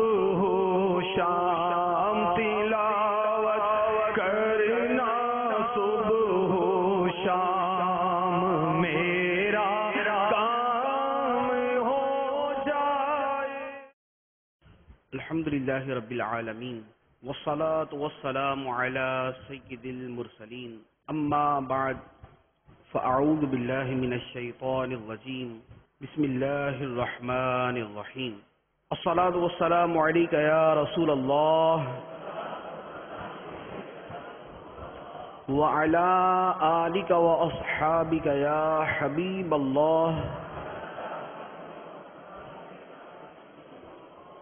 صبح و شام تلاوت کرنا صبح و شام میرا کام ہو جائے. الحمدللہ رب العالمین والصلاة والسلام على سید المرسلین اما بعد فاعوذ باللہ من الشیطان الرجیم بسم اللہ الرحمن الرحیم. الصلاة والسلام علیک یا رسول اللہ وعلى آلک واصحابک یا حبیب اللہ.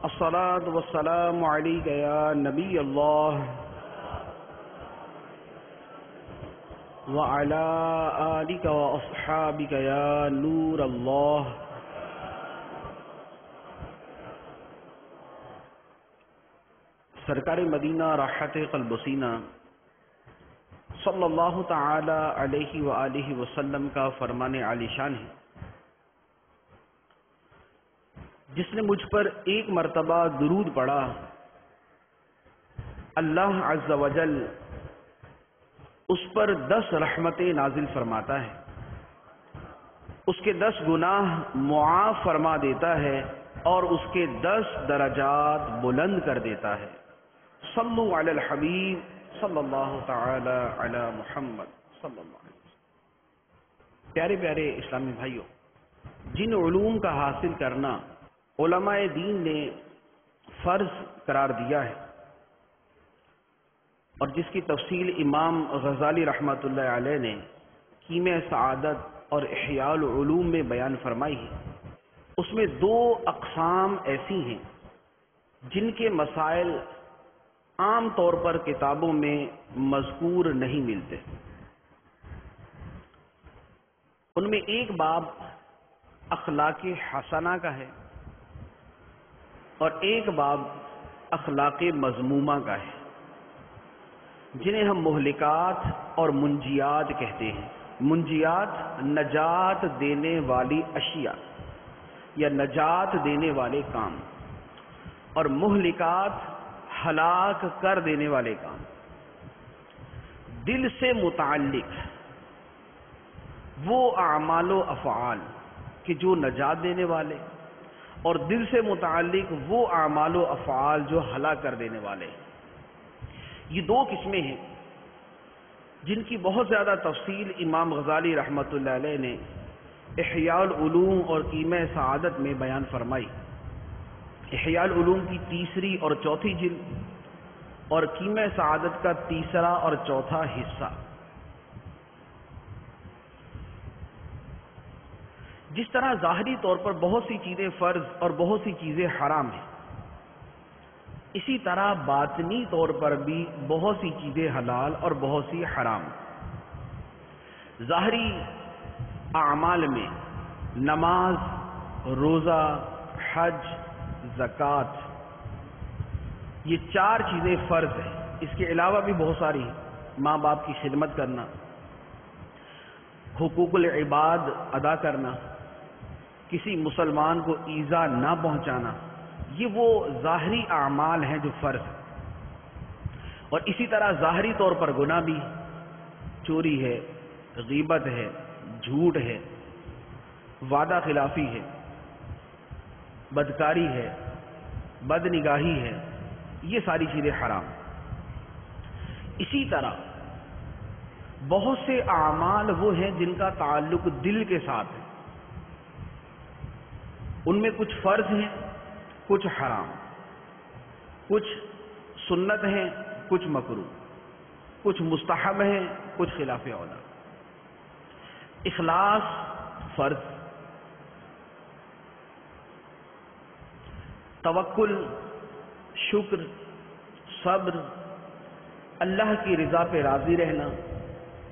الصلاة والسلام علیک یا نبی اللہ وعلى آلک واصحابک یا نور اللہ. سرکار مدینہ راحت قلب و سینہ صلی اللہ تعالی علیہ وآلہ وسلم کا فرمان عالی شان ہے، جس نے مجھ پر ایک مرتبہ درود پڑھا، اللہ عز و جل اس پر 10 رحمتیں نازل فرماتا ہے، اس کے 10 گناہ معاف فرما دیتا ہے اور اس کے 10 درجات بلند کر دیتا ہے. صلو علی الحبیب صلی اللہ تعالی علی محمد صلی اللہ علیہ وسلم. پیارے پیارے اسلامی بھائیوں، جن علوم کا حاصل کرنا علماء دین نے فرض قرار دیا ہے اور جس کی تفصیل امام غزالی رحمۃ اللہ علیہ نے کیمیا سعادت اور احیاء العلوم میں بیان فرمائی ہے، اس میں 2 اقسام ایسی ہیں جن کے مسائل عام طور پر کتابوں میں مذکور نہیں ملتے. ان میں ایک باب اخلاق حسنہ کا ہے اور ایک باب اخلاق مذمومہ کا ہے، جنہیں ہم مہلکات اور منجیات کہتے ہیں. منجیات نجات دینے والی اشیاء یا نجات دینے والے کام، اور مہلکات ہلاک کر دینے والے کام. دل سے متعلق وہ اعمال و افعال کہ جو نجات دینے والے، اور دل سے متعلق وہ اعمال و افعال جو ہلاک کر دینے والے. یہ 2 قسمیں ہیں جن کی بہت زیادہ تفصیل امام غزالی رحمۃ اللہ علیہ نے احیاء العلوم اور کیمیا سعادت میں بیان فرمائی. احیاء العلوم کی 3 اور 4 جلد اور کیمیا سعادت کا 3 اور 4 حصہ. جس طرح ظاہری طور پر بہت سی چیزیں فرض اور بہت سی چیزیں حرام ہیں، اسی طرح باطنی طور پر بھی بہت سی چیزیں حلال اور بہت سی حرام. ظاہری اعمال میں نماز، روزہ، حج، زکوٰۃ، یہ 4 چیزیں فرض ہیں. اس کے علاوہ بھی بہت ساری ہیں. ماں باپ کی خدمت کرنا، حقوق العباد ادا کرنا، کسی مسلمان کو ایذا نہ پہنچانا، یہ وہ ظاہری اعمال ہیں جو فرض ہیں. اور اسی طرح ظاہری طور پر گناہ بھی، چوری ہے، غیبت ہے، جھوٹ ہے، وعدہ خلافی ہے، بدکاری ہے، بد نگاہی ہے، یہ ساری چیزیں حرام. اسی طرح بہت سے اعمال وہ ہیں جن کا تعلق دل کے ساتھ ہے. ان میں کچھ فرض ہیں، کچھ حرام، کچھ سنت ہیں، کچھ مکروہ، کچھ مستحب ہیں، کچھ خلاف اولا. اخلاص فرض، توکل، شکر، صبر، اللہ کی رضا پہ راضی رہنا،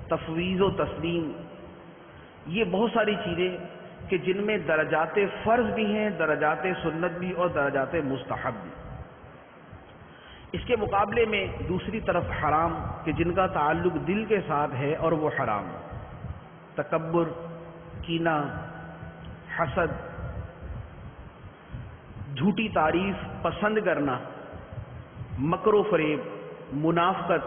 تفویض و تسلیم، یہ بہت ساری چیزیں کہ جن میں درجات فرض بھی ہیں، درجات سنت بھی اور درجات مستحب بھی. اس کے مقابلے میں دوسری طرف حرام کہ جن کا تعلق دل کے ساتھ ہے اور وہ حرام. تکبر، کینہ، حسد، جھوٹی تعریف پسند کرنا، مکر و فریب، منافقت،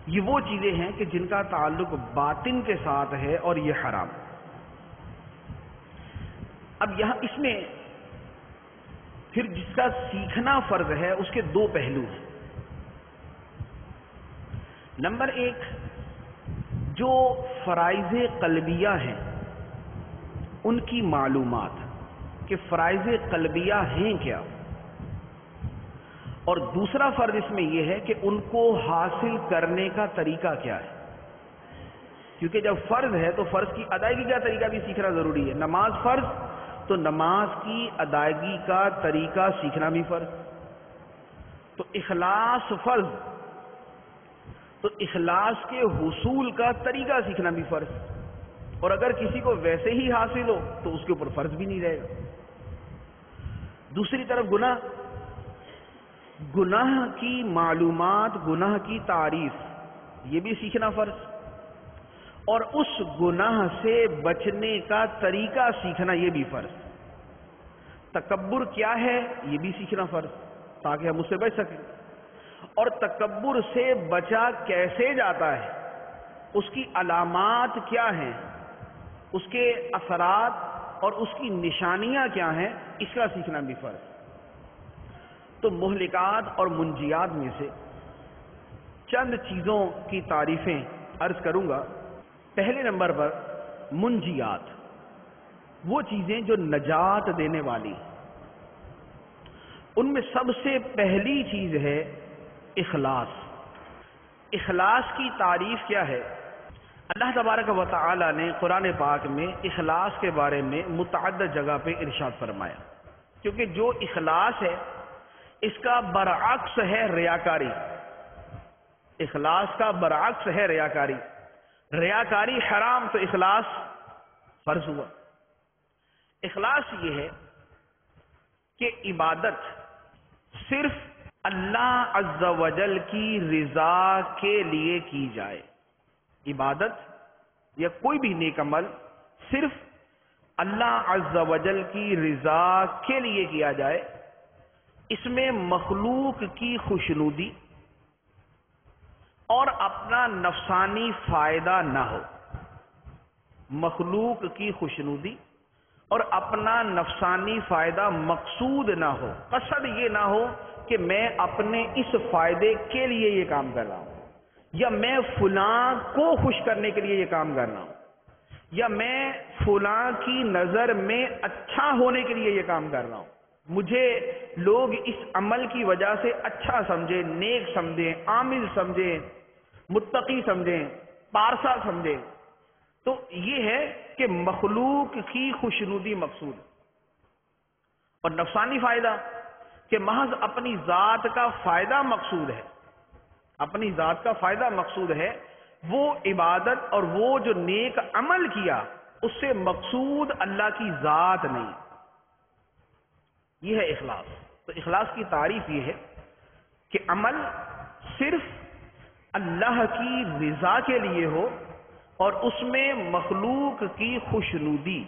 یہ وہ چیزیں ہیں کہ جن کا تعلق باطن کے ساتھ ہے اور یہ حرام۔ اب یہاں اس میں پھر جس کا سیکھنا فرض ہے اس کے دو پہلو ہیں۔ نمبر ایک، جو فرائض قلبیہ ہیں ان کی معلومات کہ فرائض قلبیہ ہیں کیا، اور دوسرا فرض اس میں یہ ہے کہ ان کو حاصل کرنے کا طریقہ کیا ہے، کیونکہ جب فرض ہے تو فرض کی ادائیگی کا طریقہ بھی سیکھنا ضروری ہے۔ نماز فرض تو نماز کی ادائیگی کا طریقہ سیکھنا بھی فرض، تو اخلاص فرض تو اخلاص کے حصول کا طریقہ سیکھنا بھی فرض، اور اگر کسی کو ویسے ہی حاصل ہو تو اس کے اوپر فرض بھی نہیں رہے گا۔ دوسری طرف گناہ کی معلومات، گناہ کی تعریف، یہ بھی سیکھنا فرض، اور اس گناہ سے بچنے کا طریقہ سیکھنا یہ بھی فرض۔ تکبر کیا ہے یہ بھی سیکھنا فرض تاکہ ہم اس سے بچ سکیں، اور تکبر سے بچا کیسے جاتا ہے، اس کی علامات کیا ہیں، اس کے اثرات اور اس کی نشانیاں کیا ہیں، اس کا سیکھنا بھی فرض۔ تو مہلکات اور منجیات میں سے چند چیزوں کی تعریفیں عرض کروں گا۔ پہلے نمبر پر منجیات، وہ چیزیں جو نجات دینے والی، ان میں سب سے پہلی چیز ہے اخلاص۔ اخلاص کی تعریف کیا ہے؟ اللہ تبارک و تعالی نے قرآن پاک میں اخلاص کے بارے میں متعدد جگہ پہ ارشاد فرمایا، کیونکہ جو اخلاص ہے اس کا برعکس ہے ریاکاری۔ اخلاص کا برعکس ہے ریاکاری۔ ریاکاری حرام تو اخلاص فرض ہوا۔ اخلاص یہ ہے کہ عبادت صرف اللہ عز و جل کی رضا کے لیے کی جائے۔ عبادت یا کوئی بھی نیک عمل صرف اللہ عز و جل کی رضا کے لیے کیا جائے، اس میں مخلوق کی خوشنودی اور اپنا نفسانی فائدہ نہ ہو۔ مخلوق کی خوشنودی اور اپنا نفسانی فائدہ مقصود نہ ہو، قصد یہ نہ ہو کہ میں اپنے اس فائدے کے لیے یہ کام کر رہا ہوں، یا میں فلاں کو خوش کرنے کے لیے یہ کام کر رہا ہوں، یا میں فلاں کی نظر میں اچھا ہونے کے لیے یہ کام کر رہا ہوں، مجھے لوگ اس عمل کی وجہ سے اچھا سمجھیں، نیک سمجھیں، عامل سمجھیں، متقی سمجھیں، پارسا سمجھیں۔ تو یہ ہے کہ مخلوق کی خوشنودی مقصود، اور نفسانی فائدہ کہ محض اپنی ذات کا فائدہ مقصود ہے، اپنی ذات کا فائدہ مقصود ہے، وہ عبادت اور وہ جو نیک عمل کیا اس سے مقصود اللہ کی ذات نہیں۔ یہ ہے اخلاص۔ تو اخلاص کی تعریف یہ ہے کہ عمل صرف اللہ کی رضا کے لیے ہو اور اس میں مخلوق کی خوشنودی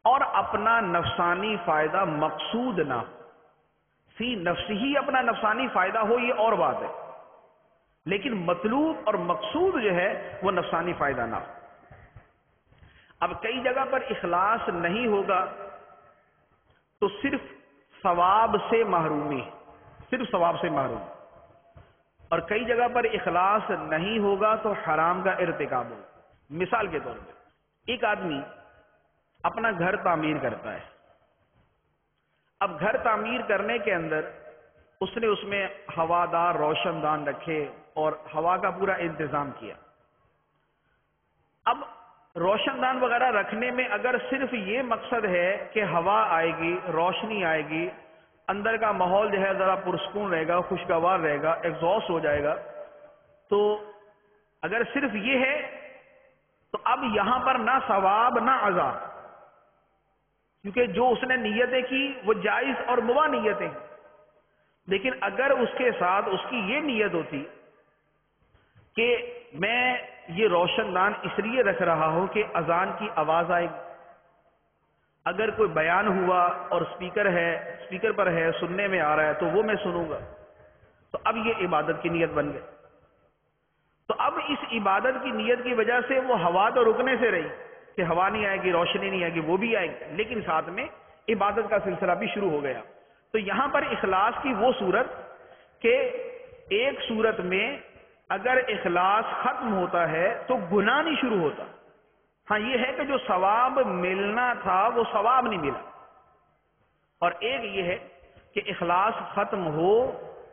اور اپنا نفسانی فائدہ مقصود نہ ہو۔ فی نفس ہی اپنا نفسانی فائدہ ہو یہ اور بات ہے، لیکن مطلوب اور مقصود جو ہے وہ نفسانی فائدہ نہ ہو۔ اب کئی جگہ پر اخلاص نہیں ہوگا تو صرف ثواب سے محرومی، صرف ثواب سے محروم، اور کئی جگہ پر اخلاص نہیں ہوگا تو حرام کا ارتکاب ہوگا۔ مثال کے طور پر ایک آدمی اپنا گھر تعمیر کرتا ہے، اب گھر تعمیر کرنے کے اندر اس نے اس میں ہوادار روشن دان رکھے اور ہوا کا پورا انتظام کیا۔ اب روشن دان وغیرہ رکھنے میں اگر صرف یہ مقصد ہے کہ ہوا آئے گی، روشنی آئے گی، اندر کا ماحول جو ہے ذرا پرسکون رہے گا، خوشگوار رہے گا، ایگزاسٹ ہو جائے گا، تو اگر صرف یہ ہے تو اب یہاں پر نہ ثواب نہ عذاب، کیونکہ جو اس نے نیتیں کی وہ جائز اور مباح نیتیں ہیں۔ لیکن اگر اس کے ساتھ اس کی یہ نیت ہوتی کہ میں یہ روشن دان اس لیے رکھ رہا ہوں کہ اذان کی آواز آئے گی، اگر کوئی بیان ہوا اور اسپیکر پر ہے، سننے میں آ رہا ہے تو وہ میں سنوں گا، تو اب یہ عبادت کی نیت بن گئی۔ تو اب اس عبادت کی نیت کی وجہ سے وہ ہوا تو رکنے سے رہی کہ ہوا نہیں آئے گی، روشنی نہیں آئے گی، وہ بھی آئے گی، لیکن ساتھ میں عبادت کا سلسلہ بھی شروع ہو گیا۔ تو یہاں پر اخلاص کی وہ صورت کہ ایک صورت میں اگر اخلاص ختم ہوتا ہے تو گناہ نہیں شروع ہوتا۔ ہاں یہ ہے کہ جو ثواب ملنا تھا وہ ثواب نہیں ملا، اور ایک یہ ہے کہ اخلاص ختم ہو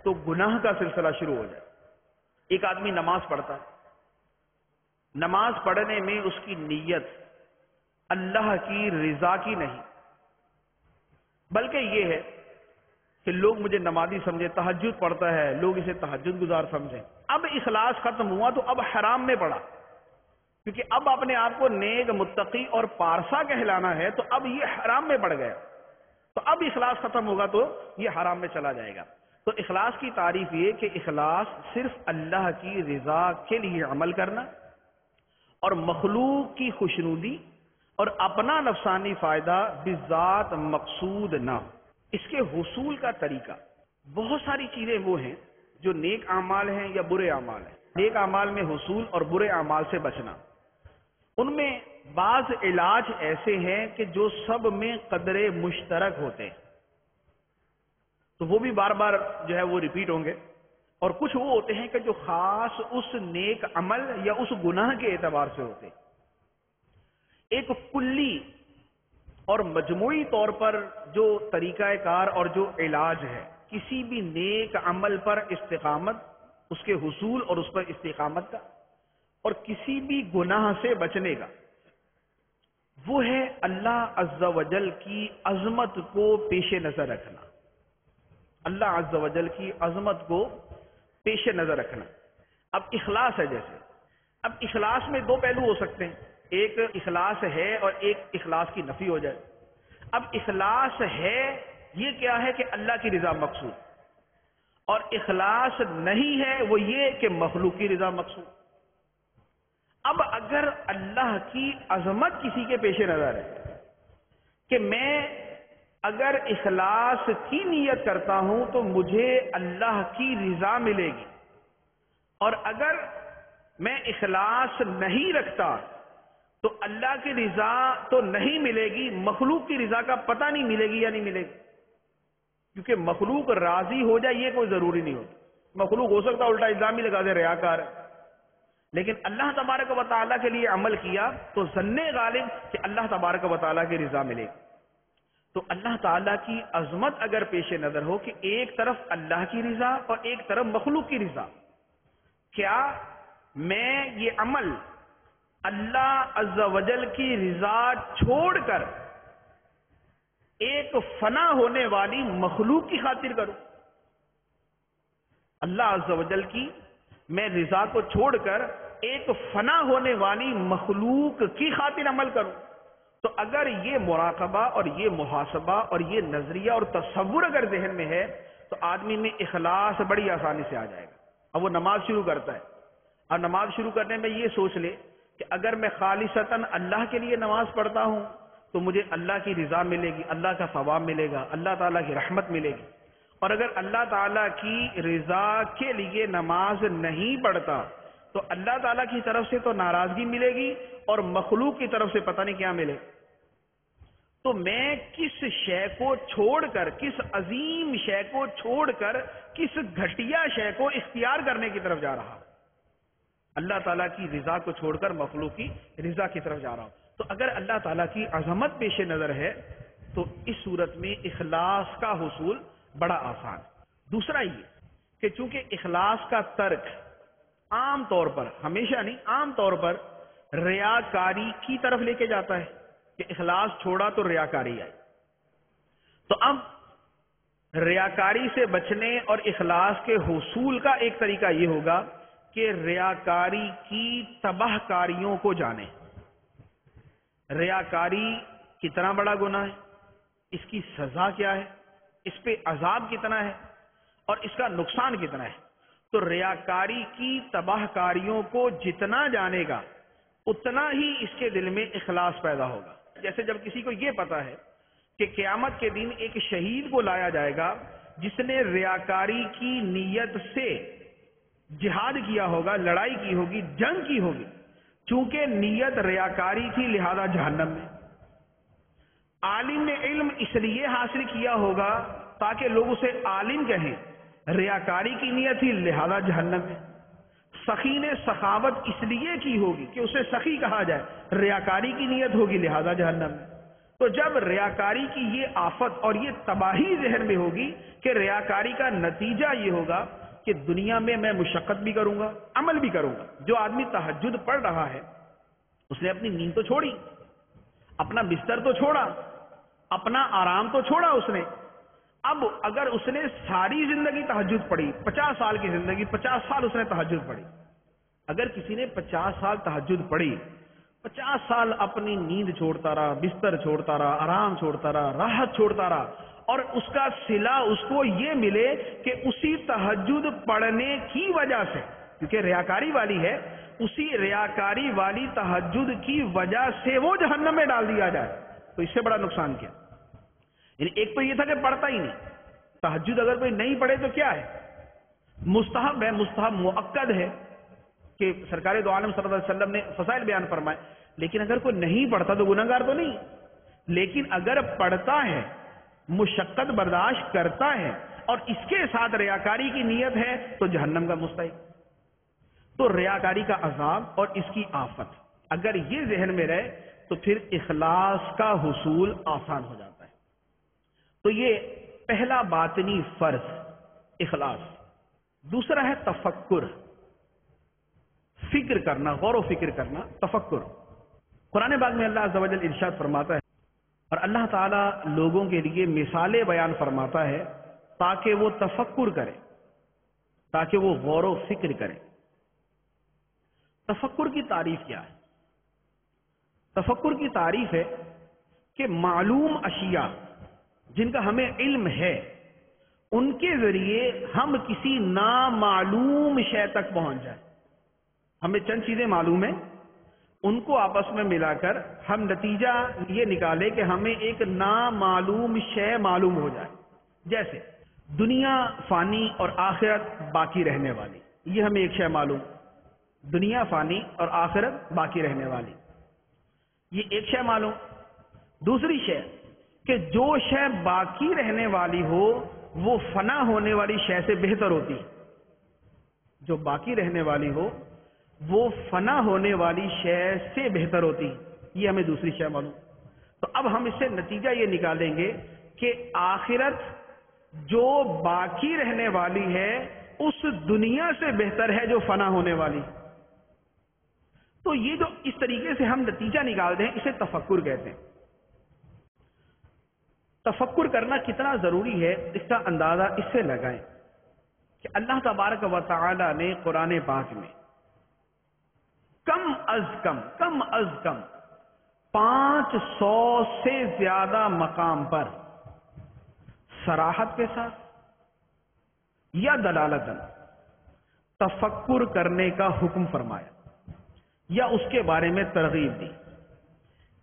تو گناہ کا سلسلہ شروع ہو جائے۔ ایک آدمی نماز پڑھتا ہے، نماز پڑھنے میں اس کی نیت اللہ کی رضا کی نہیں، بلکہ یہ ہے کہ لوگ مجھے نمازی سمجھے، تہجد پڑھتا ہے، لوگ اسے تہجد گزار سمجھیں۔ اب اخلاص ختم ہوا تو اب حرام میں پڑا، کیونکہ اب اپنے آپ کو نیک، متقی اور پارسا کہلانا ہے، تو اب یہ حرام میں پڑ گیا۔ تو اب اخلاص ختم ہوگا تو یہ حرام میں چلا جائے گا۔ تو اخلاص کی تعریف یہ کہ اخلاص صرف اللہ کی رضا کے لیے عمل کرنا اور مخلوق کی خوشنودی اور اپنا نفسانی فائدہ بذات مقصود نہ ہو۔ اس کے حصول کا طریقہ، بہت ساری چیزیں وہ ہیں جو نیک اعمال ہیں یا برے اعمال ہیں۔ نیک اعمال میں حصول اور برے اعمال سے بچنا، ان میں بعض علاج ایسے ہیں کہ جو سب میں قدر مشترک ہوتے ہیں، تو وہ بھی بار بار جو ہے وہ ریپیٹ ہوں گے، اور کچھ وہ ہوتے ہیں کہ جو خاص اس نیک عمل یا اس گناہ کے اعتبار سے ہوتے ہیں۔ ایک کلی اور مجموعی طور پر جو طریقہ کار اور جو علاج ہے کسی بھی نیک عمل پر استقامت، اس کے حصول اور اس پر استقامت کا، اور کسی بھی گناہ سے بچنے کا، وہ ہے اللہ عز و جل کی عظمت کو پیش نظر رکھنا۔ اللہ عز و جل کی عظمت کو پیش نظر رکھنا۔ اب اخلاص ہے، جیسے اب اخلاص میں دو پہلو ہو سکتے ہیں، ایک اخلاص ہے اور ایک اخلاص کی نفی ہو جائے۔ اب اخلاص ہے یہ کیا ہے کہ اللہ کی رضا مقصود، اور اخلاص نہیں ہے وہ یہ کہ مخلوق کی رضا مقصود۔ اب اگر اللہ کی عظمت کسی کے پیش نظر ہے کہ میں اگر اخلاص کی نیت کرتا ہوں تو مجھے اللہ کی رضا ملے گی، اور اگر میں اخلاص نہیں رکھتا تو اللہ کی رضا تو نہیں ملے گی، مخلوق کی رضا کا پتہ نہیں ملے گی یا نہیں ملے گی، کیونکہ مخلوق راضی ہو جائے یہ کوئی ضروری نہیں ہوتا۔ مخلوق ہو سکتا الٹا الزام ہی لگا دے ریاکار ہے، لیکن اللہ تبارک و تعالیٰ کے لیے عمل کیا تو ظن غالب کہ اللہ تبارک و تعالیٰ کی رضا ملے گی۔ تو اللہ تعالیٰ کی عظمت اگر پیش نظر ہو کہ ایک طرف اللہ کی رضا اور ایک طرف مخلوق کی رضا، کیا میں یہ عمل اللہ عز و جل کی رضا چھوڑ کر ایک فنا ہونے والی مخلوق کی خاطر کروں؟ اللہ عز و جل کی میں رضا کو چھوڑ کر ایک فنا ہونے والی مخلوق کی خاطر عمل کروں؟ تو اگر یہ مراقبہ اور یہ محاسبہ اور یہ نظریہ اور تصور اگر ذہن میں ہے تو آدمی میں اخلاص بڑی آسانی سے آ جائے گا۔ اب وہ نماز شروع کرتا ہے، اور نماز شروع کرنے میں یہ سوچ لے کہ اگر میں خالصتاً اللہ کے لیے نماز پڑھتا ہوں تو مجھے اللہ کی رضا ملے گی، اللہ کا ثواب ملے گا، اللہ تعالیٰ کی رحمت ملے گی، اور اگر اللہ تعالیٰ کی رضا کے لیے نماز نہیں پڑھتا تو اللہ تعالیٰ کی طرف سے تو ناراضگی ملے گی اور مخلوق کی طرف سے پتہ نہیں کیا ملے۔ تو میں کس شے کو چھوڑ کر، کس عظیم شے کو چھوڑ کر، کس گھٹیا شے کو اختیار کرنے کی طرف جا رہا ہوں؟ اللہ تعالیٰ کی رضا کو چھوڑ کر مخلوق کی رضا کی طرف جا رہا ہوں۔ تو اگر اللہ تعالیٰ کی عظمت پیش نظر ہے تو اس صورت میں اخلاص کا حصول بڑا آسان ہے۔ دوسرا یہ کہ چونکہ اخلاص کا ترک عام طور پر، ہمیشہ نہیں، عام طور پر ریاکاری کی طرف لے کے جاتا ہے کہ اخلاص چھوڑا تو ریاکاری آئی۔ تو اب ریاکاری سے بچنے اور اخلاص کے حصول کا ایک طریقہ یہ ہوگا کہ ریاکاری کی تباہ کاریوں کو جانیں۔ ریاکاری کتنا بڑا گناہ ہے، اس کی سزا کیا ہے، اس پہ عذاب کتنا ہے اور اس کا نقصان کتنا ہے۔ تو ریاکاری کی تباہ کاریوں کو جتنا جانے گا اتنا ہی اس کے دل میں اخلاص پیدا ہوگا۔ جیسے جب کسی کو یہ پتا ہے کہ قیامت کے دن ایک شہید کو لایا جائے گا جس نے ریاکاری کی نیت سے جہاد کیا ہوگا، لڑائی کی ہوگی، جنگ کی ہوگی، چونکہ نیت ریاکاری تھی لہذا جہنم میں۔ عالم نے علم اس لیے حاصل کیا ہوگا تاکہ لوگ اسے عالم کہیں، ریاکاری کی نیت تھی لہذا جہنم میں۔ سخی نے سخاوت اس لیے کی ہوگی کہ اسے سخی کہا جائے، ریاکاری کی نیت ہوگی لہذا جہنم میں۔ تو جب ریاکاری کی یہ آفت اور یہ تباہی ذہن میں ہوگی کہ ریاکاری کا نتیجہ یہ ہوگا کہ دنیا میں میں مشقت بھی کروں گا، عمل بھی کروں گا۔ جو آدمی تہجد پڑھ رہا ہے اس نے اپنی نیند تو چھوڑی، اپنا بستر تو چھوڑا، اپنا آرام تو چھوڑا اس نے۔ اب اگر اس نے ساری زندگی تہجد پڑھی، 50 سال کی زندگی 50 سال اس نے تہجد پڑھی، اگر کسی نے 50 سال تہجد پڑھی، 50 سال اپنی نیند چھوڑتا رہا، بستر چھوڑتا رہا، آرام چھوڑتا رہا، راحت چھوڑتا رہا، اور اس کا صلہ اس کو یہ ملے کہ اسی تہجد پڑھنے کی وجہ سے، کیونکہ ریاکاری والی ہے، اسی ریاکاری والی تہجد کی وجہ سے وہ جہنم میں ڈال دیا جائے، تو اس سے بڑا نقصان کیا؟ یعنی ایک تو یہ تھا کہ پڑھتا ہی نہیں، تہجد اگر کوئی نہیں پڑھے تو کیا ہے؟ مستحب ہے، مستحب مؤکد ہے کہ سرکار دو عالم صلی اللہ علیہ وسلم نے فضائل بیان فرمائے، لیکن اگر کوئی نہیں پڑھتا تو گناہگار تو نہیں، لیکن اگر پڑھتا ہے، مشقت برداشت کرتا ہے اور اس کے ساتھ ریاکاری کی نیت ہے تو جہنم کا مستحق۔ تو ریاکاری کا عذاب اور اس کی آفت اگر یہ ذہن میں رہے تو پھر اخلاص کا حصول آسان ہو جاتا ہے۔ تو یہ پہلا باطنی فرض اخلاص۔ دوسرا ہے تفکر، فکر کرنا، غور و فکر کرنا، تفکر۔ قرآن پاک میں اللہ عز و جل ارشاد فرماتا ہے اور اللہ تعالیٰ لوگوں کے لیے مثالیں بیان فرماتا ہے تاکہ وہ تفکر کرے، تاکہ وہ غور و فکر کرے۔ تفکر کی تعریف کیا ہے؟ تفکر کی تعریف ہے کہ معلوم اشیاء جن کا ہمیں علم ہے ان کے ذریعے ہم کسی نامعلوم شے تک پہنچ جائیں۔ ہمیں چند چیزیں معلوم ہیں، ان کو آپس میں ملا کر ہم نتیجہ یہ نکالے کہ ہمیں ایک نامعلوم شے معلوم ہو جائے۔ جیسے دنیا فانی اور آخرت باقی رہنے والی، یہ ہمیں ایک شے معلوم، دنیا فانی اور آخرت باقی رہنے والی، یہ ایک شے معلوم۔ دوسری شے کہ جو شے باقی رہنے والی ہو وہ فنا ہونے والی شے سے بہتر ہوتی، جو باقی رہنے والی ہو وہ فنا ہونے والی شے سے بہتر ہوتی، یہ ہمیں دوسری شے معلوم۔ تو اب ہم اس سے نتیجہ یہ نکالیں گے کہ آخرت جو باقی رہنے والی ہے اس دنیا سے بہتر ہے جو فنا ہونے والی۔ تو یہ جو اس طریقے سے ہم نتیجہ نکالتے ہیں اسے تفکر کہتے ہیں۔ تفکر کرنا کتنا ضروری ہے اس کا اندازہ اس سے لگائیں کہ اللہ تبارک و تعالی نے قرآن پاک میں کم از کم 500 سے زیادہ مقام پر صراحت کے ساتھ یا دلالتاً تفکر کرنے کا حکم فرمایا یا اس کے بارے میں ترغیب دی۔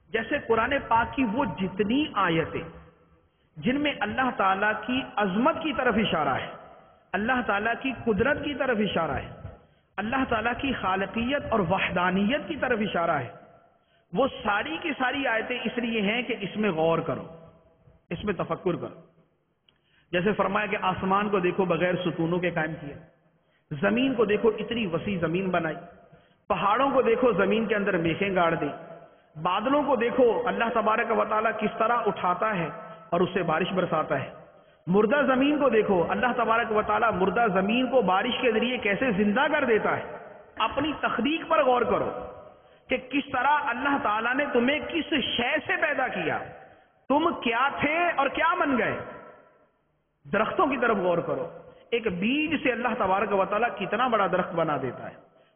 جیسے قرآن پاک کی وہ جتنی آیتیں جن میں اللہ تعالیٰ کی عظمت کی طرف اشارہ ہے، اللہ تعالیٰ کی قدرت کی طرف اشارہ ہے، اللہ تعالیٰ کی خالقیت اور وحدانیت کی طرف اشارہ ہے، وہ ساری کی ساری آیتیں اس لیے ہیں کہ اس میں غور کرو، اس میں تفکر کرو۔ جیسے فرمایا کہ آسمان کو دیکھو بغیر ستونوں کے قائم کیا، زمین کو دیکھو اتنی وسیع زمین بنائی، پہاڑوں کو دیکھو زمین کے اندر میخیں گاڑ دی، بادلوں کو دیکھو اللہ تبارک و تعالیٰ کس طرح اٹھاتا ہے اور اس سے بارش برساتا ہے، مردہ زمین کو دیکھو اللہ تبارک و تعالیٰ مردہ زمین کو بارش کے ذریعے کیسے زندہ کر دیتا ہے۔ اپنی تخلیق پر غور کرو کہ کس طرح اللہ تعالیٰ نے تمہیں کس شے سے پیدا کیا، تم کیا تھے اور کیا بن گئے۔ درختوں کی طرف غور کرو، ایک بیج سے اللہ تبارک و تعالیٰ کتنا بڑا درخت بنا دیتا ہے۔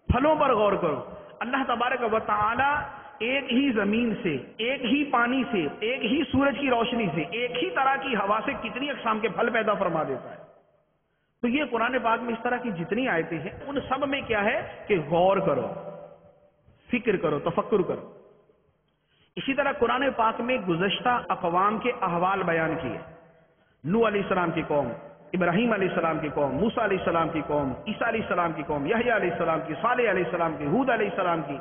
پھلوں پر غور کرو، اللہ تبارک و تعالیٰ ایک ہی زمین سے، ایک ہی پانی سے، ایک ہی سورج کی روشنی سے، ایک ہی طرح کی ہوا سے کتنی اقسام کے پھل پیدا فرما دیتا ہے۔ تو یہ قرآن پاک میں اس طرح کی جتنی آیتیں ہیں ان سب میں کیا ہے کہ غور کرو، فکر کرو، تفکر کرو۔ اسی طرح قرآن پاک میں گزشتہ اقوام کے احوال بیان کیے، نوح علیہ السلام کی قوم، ابراہیم علیہ السلام کی قوم، موسیٰ علیہ السلام کی قوم، عیسیٰ علیہ السلام کی قوم، یحییٰ علیہ السلام کی، صالح علیہ السلام کی، ہود علیہ السلام کی.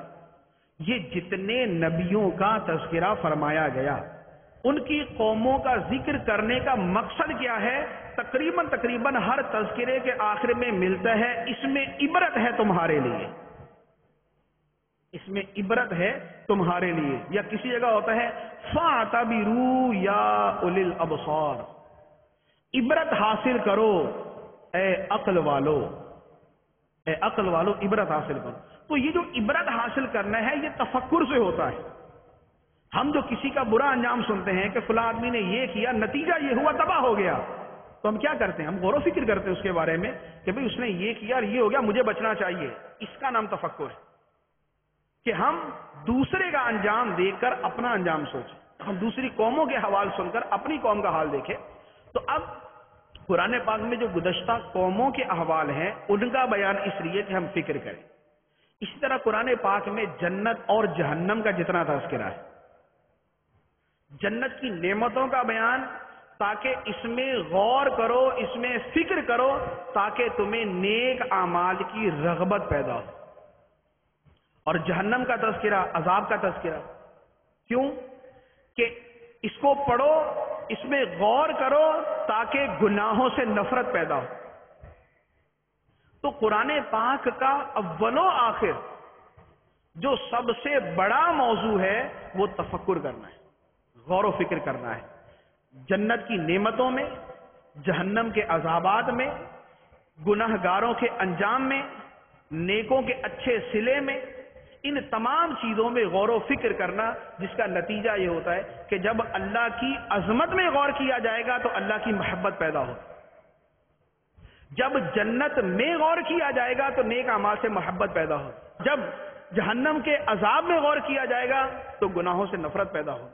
یہ جتنے نبیوں کا تذکرہ فرمایا گیا، ان کی قوموں کا ذکر کرنے کا مقصد کیا ہے؟ تقریباً ہر تذکرے کے آخر میں ملتا ہے اس میں عبرت ہے تمہارے لیے، اس میں عبرت ہے تمہارے لیے. یا کسی جگہ ہوتا ہے فَاعْتَبِرُوا يَا أُولِي الْأَبْصَارِ، عبرت حاصل کرو اے عقل والو، اے عقل والو عبرت حاصل کرو. تو یہ جو عبرت حاصل کرنا ہے یہ تفکر سے ہوتا ہے. ہم جو کسی کا برا انجام سنتے ہیں کہ فلاں آدمی نے یہ کیا، نتیجہ یہ ہوا، تباہ ہو گیا، تو ہم کیا کرتے ہیں؟ ہم غور و فکر کرتے ہیں اس کے بارے میں کہ بھئی اس نے یہ کیا اور یہ ہو گیا، مجھے بچنا چاہیے. اس کا نام تفکر ہے کہ ہم دوسرے کا انجام دیکھ کر اپنا انجام سوچیں، ہم دوسری قوموں کے حوال سن کر اپنی قوم کا حال دیکھیں. تو اب قرآن پاک میں جو گزشتہ قوموں کے احوال ہیں ان کا بیان اس لیے کہ ہم فکر کریں. اسی طرح قرآن پاک میں جنت اور جہنم کا جتنا تذکرہ ہے، جنت کی نعمتوں کا بیان، تاکہ اس میں غور کرو، اس میں فکر کرو، تاکہ تمہیں نیک اعمال کی رغبت پیدا ہو. اور جہنم کا تذکرہ، عذاب کا تذکرہ. کیوں؟ کہ اس کو پڑھو، اس میں غور کرو، تاکہ گناہوں سے نفرت پیدا ہو. تو قرآن پاک کا اول و آخر جو سب سے بڑا موضوع ہے وہ تفکر کرنا ہے، غور و فکر کرنا ہے. جنت کی نعمتوں میں، جہنم کے عذابات میں، گناہ گاروں کے انجام میں، نیکوں کے اچھے صلے میں، ان تمام چیزوں میں غور و فکر کرنا، جس کا نتیجہ یہ ہوتا ہے کہ جب اللہ کی عظمت میں غور کیا جائے گا تو اللہ کی محبت پیدا ہو. جب جنت میں غور کیا جائے گا تو نیک اعمال سے محبت پیدا ہو. جب جہنم کے عذاب میں غور کیا جائے گا تو گناہوں سے نفرت پیدا ہو.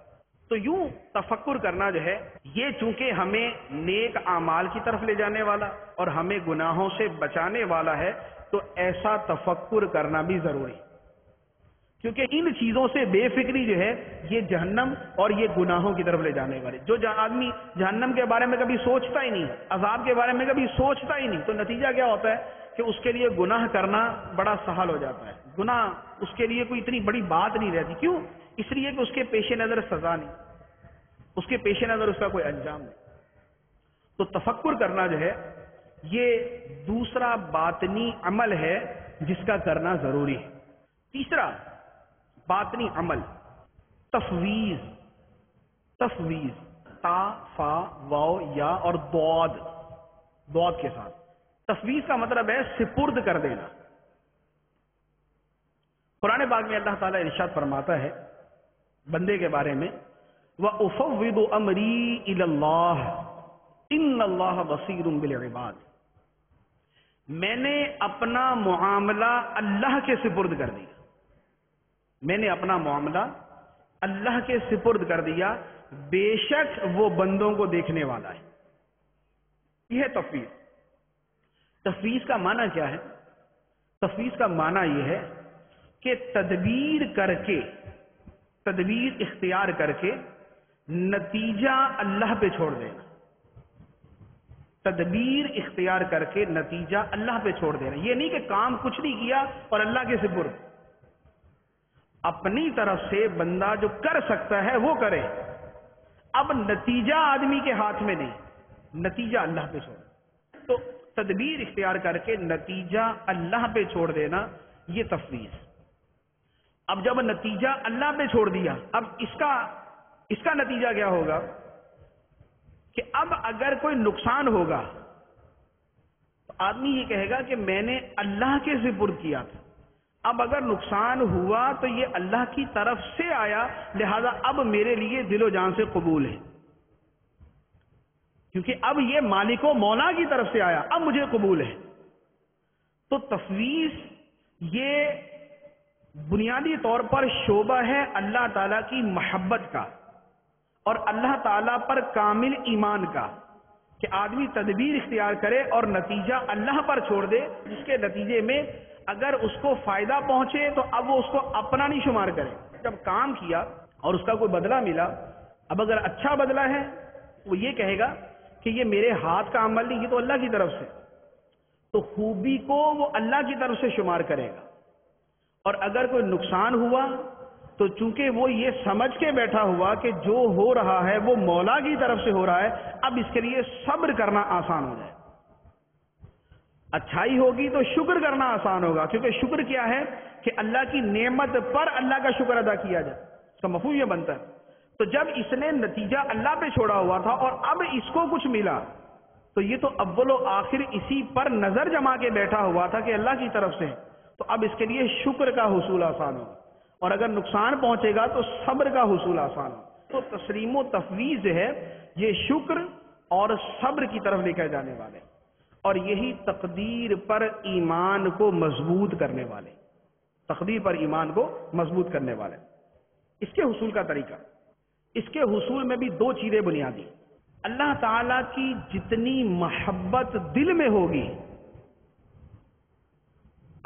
تو یوں تفکر کرنا جو ہے یہ چونکہ ہمیں نیک اعمال کی طرف لے جانے والا اور ہمیں گناہوں سے بچانے والا ہے، تو ایسا تفکر کرنا بھی ضروری ہے. کیونکہ ان چیزوں سے بے فکری جو ہے یہ جہنم اور یہ گناہوں کی طرف لے جانے والے. جو آدمی جہنم کے بارے میں کبھی سوچتا ہی نہیں، عذاب کے بارے میں کبھی سوچتا ہی نہیں، تو نتیجہ کیا ہوتا ہے کہ اس کے لیے گناہ کرنا بڑا سہل ہو جاتا ہے. گناہ اس کے لیے کوئی اتنی بڑی بات نہیں رہتی. کیوں؟ اس لیے کہ اس کے پیش نظر سزا نہیں، اس کے پیش نظر اس کا کوئی انجام نہیں. تو تفکر کرنا جو ہے یہ دوسرا باطنی عمل ہے جس کا کرنا ضروری ہے. تیسرا باطنی عمل تفویض. تفویض، تا، فا، واو، یا اور ضاد کے ساتھ. تفویض کا مطلب ہے سپرد کر دینا. قرآن پاک میں اللہ تعالیٰ ارشاد فرماتا ہے بندے کے بارے میں، وَأُفَوِّضُ أَمْرِي إِلَى اللَّهِ إِنَّ اللَّهَ بَصِيرٌ بِالْعِبَادِ. میں نے اپنا معاملہ اللہ کے سپرد کر دیا. میں نے اپنا معاملہ اللہ کے سپرد کر دیا، بے شک وہ بندوں کو دیکھنے والا ہے. یہ ہے تفویض. تفویض کا معنی کیا ہے؟ تفویض کا معنی یہ ہے کہ تدبیر کر کے، تدبیر اختیار کر کے نتیجہ اللہ پہ چھوڑ دینا. تدبیر اختیار کر کے نتیجہ اللہ پہ چھوڑ دینا. یہ نہیں کہ کام کچھ نہیں کیا اور اللہ کے سپرد. اپنی طرف سے بندہ جو کر سکتا ہے وہ کرے، اب نتیجہ آدمی کے ہاتھ میں نہیں، نتیجہ اللہ پہ چھوڑ. تو تدبیر اختیار کر کے نتیجہ اللہ پہ چھوڑ دینا، یہ تفویض. اب جب نتیجہ اللہ پہ چھوڑ دیا، اب اس کا نتیجہ کیا ہوگا کہ اب اگر کوئی نقصان ہوگا تو آدمی یہ کہے گا کہ میں نے اللہ کے سپرد کیا تھا، اب اگر نقصان ہوا تو یہ اللہ کی طرف سے آیا، لہذا اب میرے لیے دل و جان سے قبول ہے، کیونکہ اب یہ مالک و مولا کی طرف سے آیا، اب مجھے قبول ہے. تو تفویض یہ بنیادی طور پر شعبہ ہے اللہ تعالیٰ کی محبت کا اور اللہ تعالیٰ پر کامل ایمان کا، کہ آدمی تدبیر اختیار کرے اور نتیجہ اللہ پر چھوڑ دے، جس کے نتیجے میں اگر اس کو فائدہ پہنچے تو اب وہ اس کو اپنا نہیں شمار کرے. جب کام کیا اور اس کا کوئی بدلہ ملا، اب اگر اچھا بدلہ ہے وہ یہ کہے گا کہ یہ میرے ہاتھ کا عمل نہیں، یہ تو اللہ کی طرف سے، تو خوبی کو وہ اللہ کی طرف سے شمار کرے گا۔ اور اگر کوئی نقصان ہوا تو چونکہ وہ یہ سمجھ کے بیٹھا ہوا کہ جو ہو رہا ہے وہ مولا کی طرف سے ہو رہا ہے، اب اس کے لیے صبر کرنا آسان ہو جائے۔ اچھائی ہوگی تو شکر کرنا آسان ہوگا، کیونکہ شکر کیا ہے کہ اللہ کی نعمت پر اللہ کا شکر ادا کیا جائے، اس کا مفہوم یہ بنتا ہے۔ تو جب اس نے نتیجہ اللہ پہ چھوڑا ہوا تھا اور اب اس کو کچھ ملا، تو یہ تو اول و آخر اسی پر نظر جما کے بیٹھا ہوا تھا کہ اللہ کی طرف سے، تو اب اس کے لیے شکر کا حصول آسان ہوگا، اور اگر نقصان پہنچے گا تو صبر کا حصول آسان ہوگا۔ تو تسلیم و تفویض ہے یہ شکر اور صبر کی طرف لے کر جانے والے، اور یہی تقدیر پر ایمان کو مضبوط کرنے والے، تقدیر پر ایمان کو مضبوط کرنے والے۔ اس کے حصول کا طریقہ، اس کے حصول میں بھی دو چیزیں بنیادی۔ اللہ تعالی کی جتنی محبت دل میں ہوگی،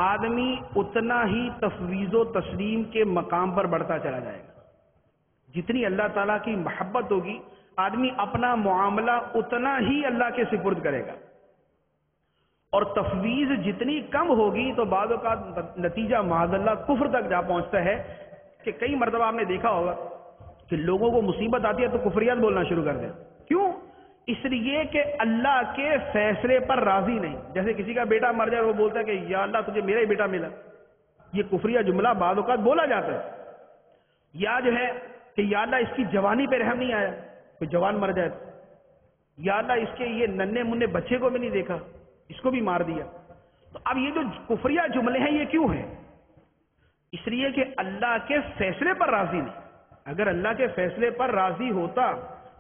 آدمی اتنا ہی تفویض و تسلیم کے مقام پر بڑھتا چلا جائے گا۔ جتنی اللہ تعالیٰ کی محبت ہوگی، آدمی اپنا معاملہ اتنا ہی اللہ کے سپرد کرے گا، اور تفویض جتنی کم ہوگی تو بعض اوقات نتیجہ معاذ اللہ کفر تک جا پہنچتا ہے، کہ کئی مرتبہ آپ نے دیکھا ہوگا کہ لوگوں کو مصیبت آتی ہے تو کفریات بولنا شروع کر دیں۔ کیوں؟ اس لیے کہ اللہ کے فیصلے پر راضی نہیں۔ جیسے کسی کا بیٹا مر جائے، وہ بولتا ہے کہ یا اللہ تجھے میرا ہی بیٹا ملا، یہ کفریہ جملہ بعض اوقات بولا جاتا ہے۔ یا جو ہے کہ یا اللہ اس کی جوانی پہ رحم نہیں آیا، کوئی جوان مر جائے، یا اللہ اس کے یہ ننھے منھے بچے کو بھی نہیں دیکھا، اس کو بھی مار دیا۔ تو اب یہ جو کفریہ جملے ہیں یہ کیوں ہیں؟ اس لیے کہ اللہ کے فیصلے پر راضی نہیں۔ اگر اللہ کے فیصلے پر راضی ہوتا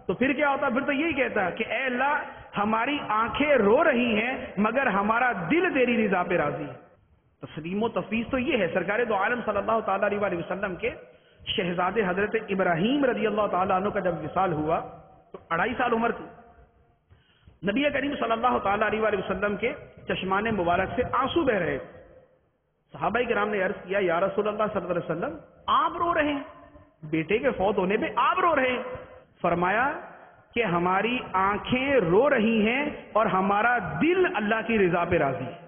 تو پھر کیا ہوتا؟ پھر تو یہی کہتا کہ اے اللہ ہماری آنکھیں رو رہی ہیں مگر ہمارا دل تیری رضا پہ راضی ہے۔ تسلیم و تفویض تو یہ ہے۔ سرکار دو عالم صلی اللہ تعالی علیہ وسلم کے شہزادے حضرت ابراہیم رضی اللہ تعالیٰ عنہ کا جب وصال ہوا تو 2.5 سال عمر تھی۔ نبی کریم صلی اللہ تعالی علیہ وسلم کے چشمان مبارک سے آنسو بہ رہے تھے۔ صحابہ کرام نے عرض کیا یا رسول اللہ صلی اللہ علیہ وسلم آپ رو رہے ہیں، بیٹے کے فوت ہونے پہ آپ رو رہے ہیں؟ فرمایا کہ ہماری آنکھیں رو رہی ہیں اور ہمارا دل اللہ کی رضا پہ راضی ہے۔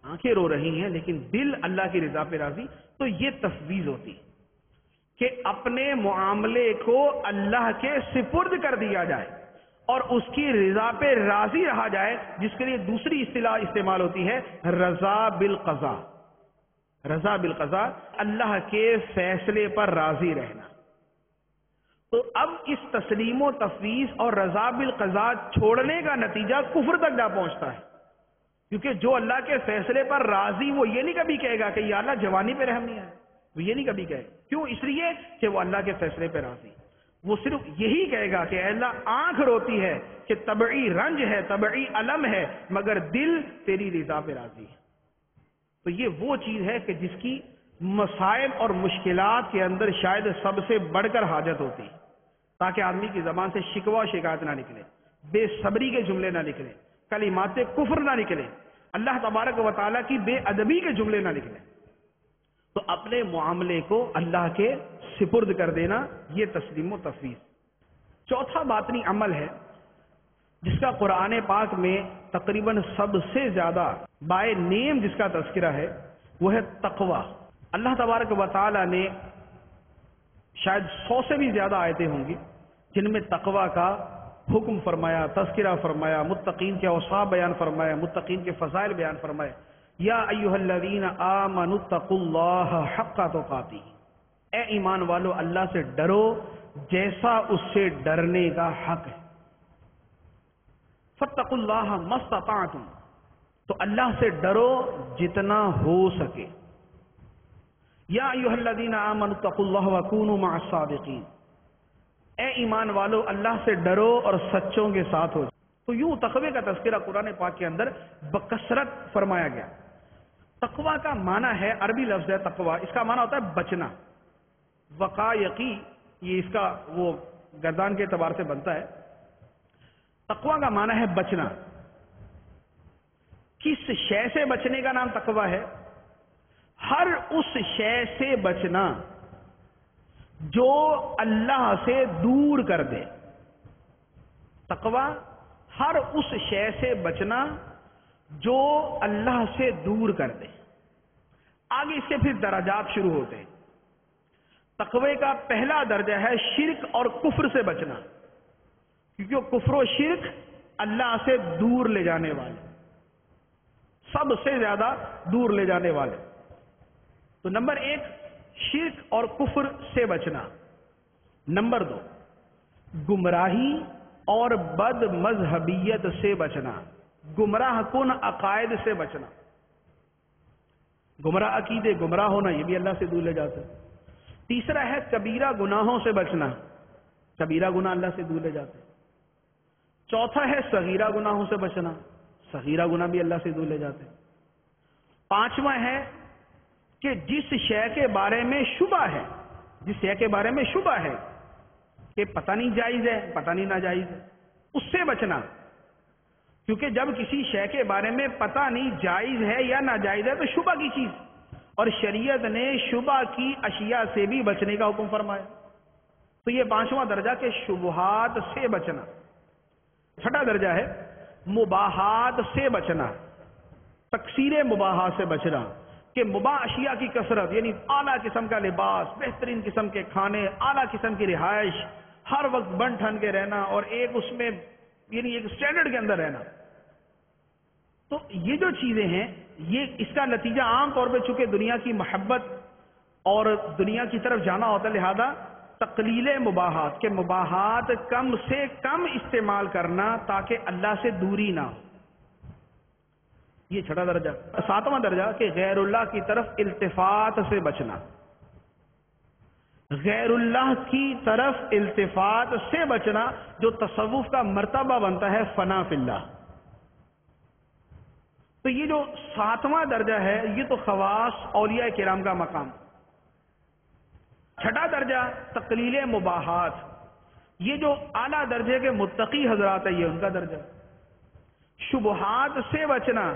آنکھیں رو رہی ہیں لیکن دل اللہ کی رضا پہ راضی۔ تو یہ تفویض ہوتی کہ اپنے معاملے کو اللہ کے سپرد کر دیا جائے اور اس کی رضا پہ راضی رہا جائے، جس کے لیے دوسری اصطلاح استعمال ہوتی ہے رضا بالقضاء۔ رضا بالقضاء، اللہ کے فیصلے پر راضی رہنا۔ تو اب اس تسلیم و تفویض اور رضا بالقضاء چھوڑنے کا نتیجہ کفر تک جا پہنچتا ہے، کیونکہ جو اللہ کے فیصلے پر راضی وہ یہ نہیں کبھی کہے گا کہ یا اللہ جوانی پہ رحم نہیں آیا، وہ یہ نہیں کبھی کہے گا۔ کیوں؟ اس لیے کہ وہ اللہ کے فیصلے پہ راضی، وہ صرف یہی کہے گا کہ اے اللہ آنکھ روتی ہے کہ طبعی رنج ہے، طبعی علم ہے، مگر دل تیری رضا پہ راضی ہے۔ تو یہ وہ چیز ہے کہ جس کی مسائل اور مشکلات کے اندر شاید سب سے بڑھ کر حاجت ہوتی ہے، تاکہ آدمی کی زبان سے شکوہ و شکایت نہ نکلے، بے صبری کے جملے نہ نکلے، کلمات کفر نہ نکلے، اللہ تبارک و تعالیٰ کی بے ادبی کے جملے نہ نکلے۔ تو اپنے معاملے کو اللہ کے سپرد کر دینا، یہ تسلیم و تفویض۔ چوتھا باطنی عمل ہے جس کا قرآن پاک میں تقریباً سب سے زیادہ بائے نیم جس کا تذکرہ ہے وہ ہے تقوی۔ اللہ تبارک و تعالیٰ نے شاید 100 سے بھی زیادہ آیتیں ہوں گی جن میں تقوی کا حکم فرمایا، تذکرہ فرمایا، متقین کے اوصاف بیان فرمایا، متقین کے فضائل بیان فرمایا۔ یا ایھا الذین آمنوا اتقوا اللہ حق تقاتہ، اے ایمان والو اللہ سے ڈرو جیسا اس سے ڈرنے کا حق ہے۔ فاتقوا اللہ ما استطعتم، تو اللہ سے ڈرو جتنا ہو سکے۔ یا ایھا الذین آمنوا اتقوا اللہ وکونوا مع الصادقین، اے ایمان والو اللہ سے ڈرو اور سچوں کے ساتھ ہو۔ تو یوں تقوی کا تذکرہ قرآن پاک کے اندر بکثرت فرمایا گیا۔ تقوی کا معنی ہے، عربی لفظ ہے تقوی، اس کا معنی ہوتا ہے بچنا۔ وقایقی، یہ اس کا وہ گردان کے اعتبار سے بنتا ہے۔ تقوی کا معنی ہے بچنا۔ کس شے سے بچنے کا نام تقوی ہے؟ ہر اس شے سے بچنا جو اللہ سے دور کر دے. تقوی ہر اس شے سے بچنا جو اللہ سے دور کر دے. آگے اس کے پھر درجات شروع ہوتے ہیں. تقوی کا پہلا درجہ ہے شرک اور کفر سے بچنا، کیونکہ کفر و شرک اللہ سے دور لے جانے والے، سب سے زیادہ دور لے جانے والے. تو نمبر 1 شرک اور کفر سے بچنا. نمبر 2 گمراہی اور بد مذہبیت سے بچنا، گمراہ کن عقائد سے بچنا. گمراہ عقیدے، گمراہ ہونا، یہ بھی اللہ سے دور لے جاتا ہے. تیسرا ہے کبیرہ گناہوں سے بچنا، کبیرہ گناہ اللہ سے دور لے جاتے ہیں. چوتھا ہے صغیرہ گناہوں سے بچنا، صغیرہ گناہ بھی اللہ سے دور لے جاتے ہیں. پانچواں ہے کہ جس شے کے بارے میں شبہ ہے، جس شے کے بارے میں شبہ ہے کہ پتہ نہیں جائز ہے، پتہ نہیں ناجائز ہے، اس سے بچنا. کیونکہ جب کسی شے کے بارے میں پتہ نہیں جائز ہے یا ناجائز ہے تو شبہ کی چیز، اور شریعت نے شبہ کی اشیاء سے بھی بچنے کا حکم فرمایا. تو یہ پانچواں درجہ کہ شبہات سے بچنا. چھٹا درجہ ہے مباحات سے بچنا، تکثیر مباحات سے بچنا، کہ مباح اشیاء کی کثرت، یعنی اعلیٰ قسم کا لباس، بہترین قسم کے کھانے، اعلیٰ قسم کی رہائش، ہر وقت بن ٹھن کے رہنا، اور ایک اس میں یعنی ایک سٹینڈرڈ کے اندر رہنا. تو یہ جو چیزیں ہیں، یہ اس کا نتیجہ عام طور پہ چونکہ دنیا کی محبت اور دنیا کی طرف جانا ہوتا ہے، لہذا تقلیل مباحات، کہ مباحات کم سے کم استعمال کرنا تاکہ اللہ سے دوری نہ ہو. یہ چھٹا درجہ. ساتواں درجہ کہ غیر اللہ کی طرف التفات سے بچنا، غیر اللہ کی طرف التفات سے بچنا، جو تصوف کا مرتبہ بنتا ہے فنا فی اللہ. تو یہ جو ساتواں درجہ ہے یہ تو خواص اولیاء کرام کا مقام. چھٹا درجہ تقلیل مباحات، یہ جو اعلیٰ درجے کے متقی حضرات ہیں یہ ان کا درجہ. شبہات سے بچنا،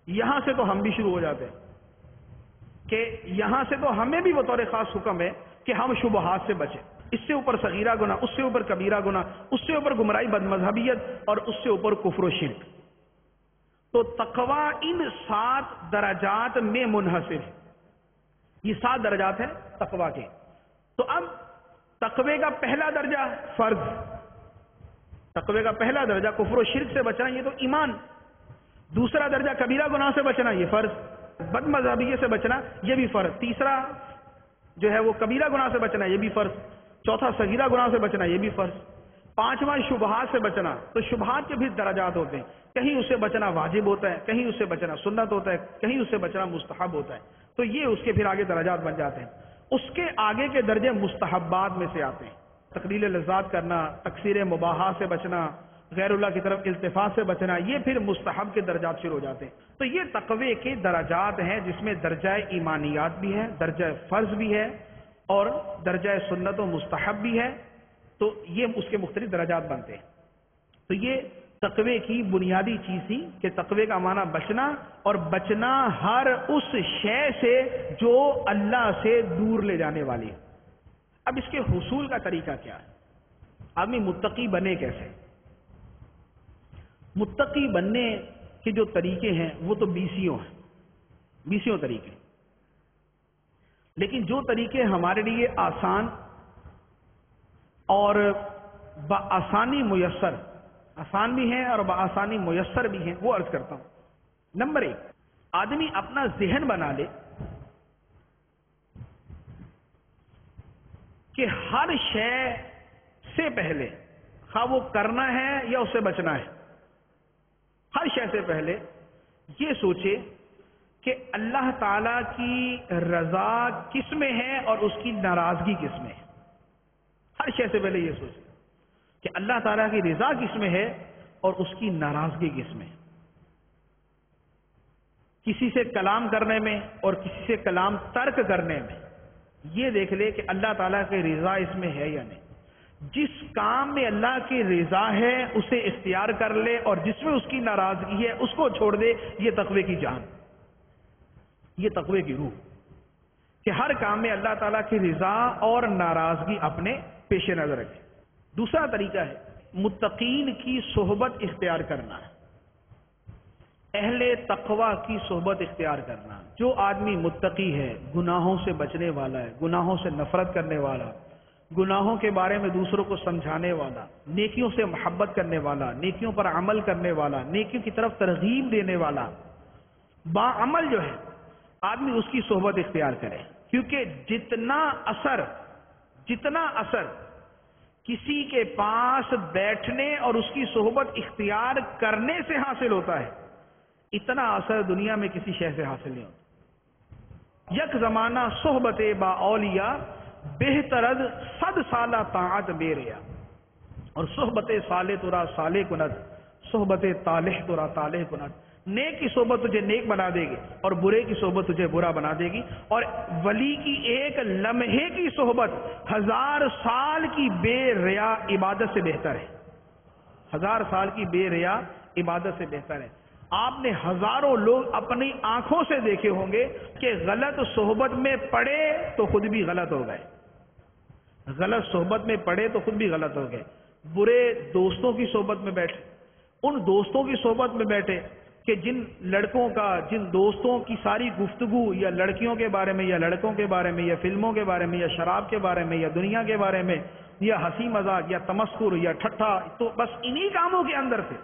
یہاں سے تو ہم بھی شروع ہو جاتے ہیں کہ یہاں سے تو ہمیں بھی بطور خاص حکم ہے کہ ہم شبہات سے بچیں. اس سے اوپر صغیرہ گناہ، اس سے اوپر کبیرہ گناہ، اس سے اوپر گمراہی بد مذہبیت، اور اس سے اوپر کفر و شرک. تو تقوی ان 7 درجات میں منحصر ہے. یہ 7 درجات ہیں تقوی کے. تو اب تقوی کا پہلا درجہ فرض، تقوی کا پہلا درجہ کفر و شرک سے بچنا، یہ تو ایمان. دوسرا درجہ کبیرہ گناہ سے بچنا، یہ فرض. بد مذہبیت سے بچنا، یہ بھی فرض. تیسرا جو ہے وہ کبیرہ گناہ سے بچنا، یہ بھی فرض. چوتھا صغیرہ گناہ سے بچنا، یہ بھی فرض. پانچواں شبہات سے بچنا. تو شبہات کے بھی درجات ہوتے ہیں، کہیں اس سے بچنا واجب ہوتا ہے، کہیں اس سے بچنا سنت ہوتا ہے، کہیں اس سے بچنا مستحب ہوتا ہے. تو یہ اس کے پھر آگے درجات بن جاتے ہیں. اس کے آگے کے درجے مستحبات میں سے آتے ہیں. تقلیل لذات کرنا، تکثیر مباحات سے بچنا، غیر اللہ کی طرف التفات سے بچنا، یہ پھر مستحب کے درجات شروع ہو جاتے ہیں. تو یہ تقوی کے درجات ہیں جس میں درجہ ایمانیات بھی ہے، درجہ فرض بھی ہے، اور درجہ سنت و مستحب بھی ہے. تو یہ اس کے مختلف درجات بنتے ہیں. تو یہ تقوی کی بنیادی چیز تھی کہ تقوی کا معنی بچنا، اور بچنا ہر اس شے سے جو اللہ سے دور لے جانے والی ہے. اب اس کے حصول کا طریقہ کیا ہے؟ آدمی متقی بنے کیسے؟ متقی بننے کے جو طریقے ہیں وہ تو 20 طریقے. لیکن جو طریقے ہمارے لیے آسان اور بآسانی میسر، آسان بھی ہیں اور بآسانی میسر بھی ہیں، وہ عرض کرتا ہوں. نمبر 1، آدمی اپنا ذہن بنا لے کہ ہر شے سے پہلے، خواہ وہ کرنا ہے یا اس سے بچنا ہے، ہر شے سے پہلے یہ سوچے کہ اللہ تعالی کی رضا کس میں ہے اور اس کی ناراضگی کس میں ہے. ہر شے سے پہلے یہ سوچے کہ اللہ تعالیٰ کی رضا کس میں ہے اور اس کی ناراضگی کس میں ہے. کسی سے کلام کرنے میں اور کسی سے کلام ترک کرنے میں یہ دیکھ لے کہ اللہ تعالیٰ کی رضا اس میں ہے یا نہیں. جس کام میں اللہ کی رضا ہے اسے اختیار کر لے، اور جس میں اس کی ناراضگی ہے اس کو چھوڑ دے. یہ تقوی کی جان، یہ تقوی کی روح، کہ ہر کام میں اللہ تعالیٰ کی رضا اور ناراضگی اپنے پیش نظر رکھے۔ دوسرا طریقہ ہے متقین کی صحبت اختیار کرنا، اہل تقوی کی صحبت اختیار کرنا۔ جو آدمی متقی ہے، گناہوں سے بچنے والا ہے، گناہوں سے نفرت کرنے والا، گناہوں کے بارے میں دوسروں کو سمجھانے والا، نیکیوں سے محبت کرنے والا، نیکیوں پر عمل کرنے والا، نیکیوں کی طرف ترغیب دینے والا، باعمل جو ہے آدمی اس کی صحبت اختیار کرے، کیونکہ جتنا اثر کسی کے پاس بیٹھنے اور اس کی صحبت اختیار کرنے سے حاصل ہوتا ہے، اتنا اثر دنیا میں کسی شے سے حاصل نہیں ہوتا۔ یک زمانہ صحبت با اولیاء بہترد 100 سالہ طاعت بے ریا، اور صحبت صالح ترا صالح کند، صحبت طالح ترا طالح کند۔ نیک کی صحبت تجھے نیک بنا دے گی اور برے کی صحبت تجھے برا بنا دے گی، اور ولی کی ایک لمحے کی صحبت 1000 سال کی بے ریا عبادت سے بہتر ہے۔ 1000 سال کی بے ریا عبادت سے بہتر ہے۔ آپ نے ہزاروں لوگ اپنی آنکھوں سے دیکھے ہوں گے کہ غلط صحبت میں پڑے تو خود بھی غلط ہو گئے، غلط صحبت میں پڑے تو خود بھی غلط ہو گئے، برے دوستوں کی صحبت میں بیٹھے، ان دوستوں کی صحبت میں بیٹھے کہ جن دوستوں کی ساری گفتگو یا لڑکیوں کے بارے میں یا لڑکوں کے بارے میں یا فلموں کے بارے میں یا شراب کے بارے میں یا دنیا کے بارے میں یا ہنسی مذاق یا تمسخر یا ٹھٹھا، تو بس انہی کاموں کے اندر تھے۔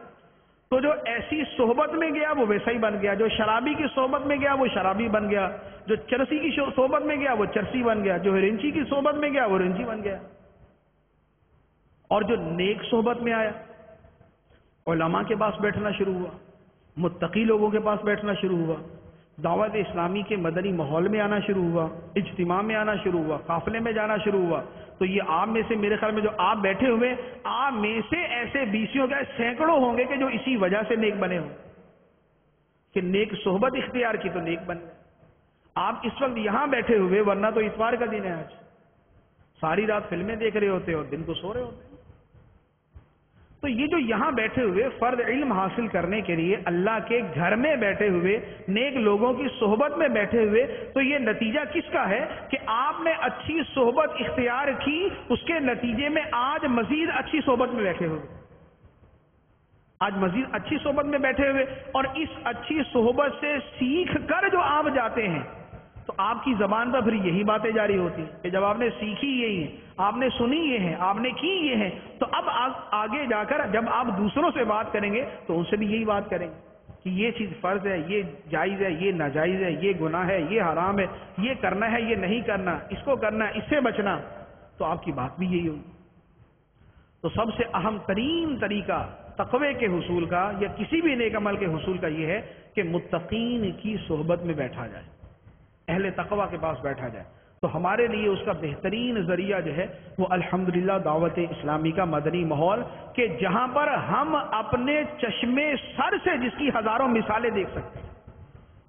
تو جو ایسی صحبت میں گیا وہ ویسا ہی بن گیا، جو شرابی کی صحبت میں گیا وہ شرابی بن گیا، جو چرسی کی صحبت میں گیا وہ چرسی بن گیا، جو رنچی کی صحبت میں گیا وہ رنچی بن گیا۔ اور جو نیک صحبت میں آیا، علماء کے پاس بیٹھنا شروع ہوا، متقی لوگوں کے پاس بیٹھنا شروع ہوا، دعوت اسلامی کے مدنی ماحول میں آنا شروع ہوا، اجتماع میں آنا شروع ہوا، قافلے میں جانا شروع ہوا، تو یہ آپ میں سے، میرے خیال میں جو آپ بیٹھے ہوئے، آپ میں سے ایسے بیسیوں کے سینکڑوں ہوں گے کہ جو اسی وجہ سے نیک بنے ہوں کہ نیک صحبت اختیار کی تو نیک بنے۔ آپ اس وقت یہاں بیٹھے ہوئے، ورنہ تو اتوار کا دن ہے آج، ساری رات فلمیں دیکھ رہے ہوتے اور دن کو سو رہے ہوتے۔ تو یہ جو یہاں بیٹھے ہوئے فرض علم حاصل کرنے کے لیے اللہ کے گھر میں بیٹھے ہوئے، نیک لوگوں کی صحبت میں بیٹھے ہوئے، تو یہ نتیجہ کس کا ہے کہ آپ نے اچھی صحبت اختیار کی، اس کے نتیجے میں آج مزید اچھی صحبت میں بیٹھے ہوئے، آج مزید اچھی صحبت میں بیٹھے ہوئے، اور اس اچھی صحبت سے سیکھ کر جو آپ جاتے ہیں تو آپ کی زبان پر پھر یہی باتیں جاری ہوتی ہیں کہ جب آپ نے سیکھی یہی ہے، آپ نے سنی یہ ہے، آپ نے کی یہ ہے، تو اب آگے جا کر جب آپ دوسروں سے بات کریں گے تو ان سے بھی یہی بات کریں گے کہ یہ چیز فرض ہے، یہ جائز ہے، یہ ناجائز ہے، یہ گناہ ہے، یہ حرام ہے، یہ کرنا ہے، یہ نہیں کرنا، اس کو کرنا ہے، اس سے بچنا، تو آپ کی بات بھی یہی ہوگی۔ تو سب سے اہم ترین طریقہ تقوی کے حصول کا یا کسی بھی نیک عمل کے حصول کا یہ ہے کہ متقین کی صحبت میں بیٹھا جائے، اہل تقوی کے پاس بیٹھا جائے۔ تو ہمارے لیے اس کا بہترین ذریعہ جو ہے وہ الحمدللہ دعوت اسلامی کا مدنی ماحول، کہ جہاں پر ہم اپنے چشمے سر سے جس کی ہزاروں مثالیں دیکھ سکتے ہیں۔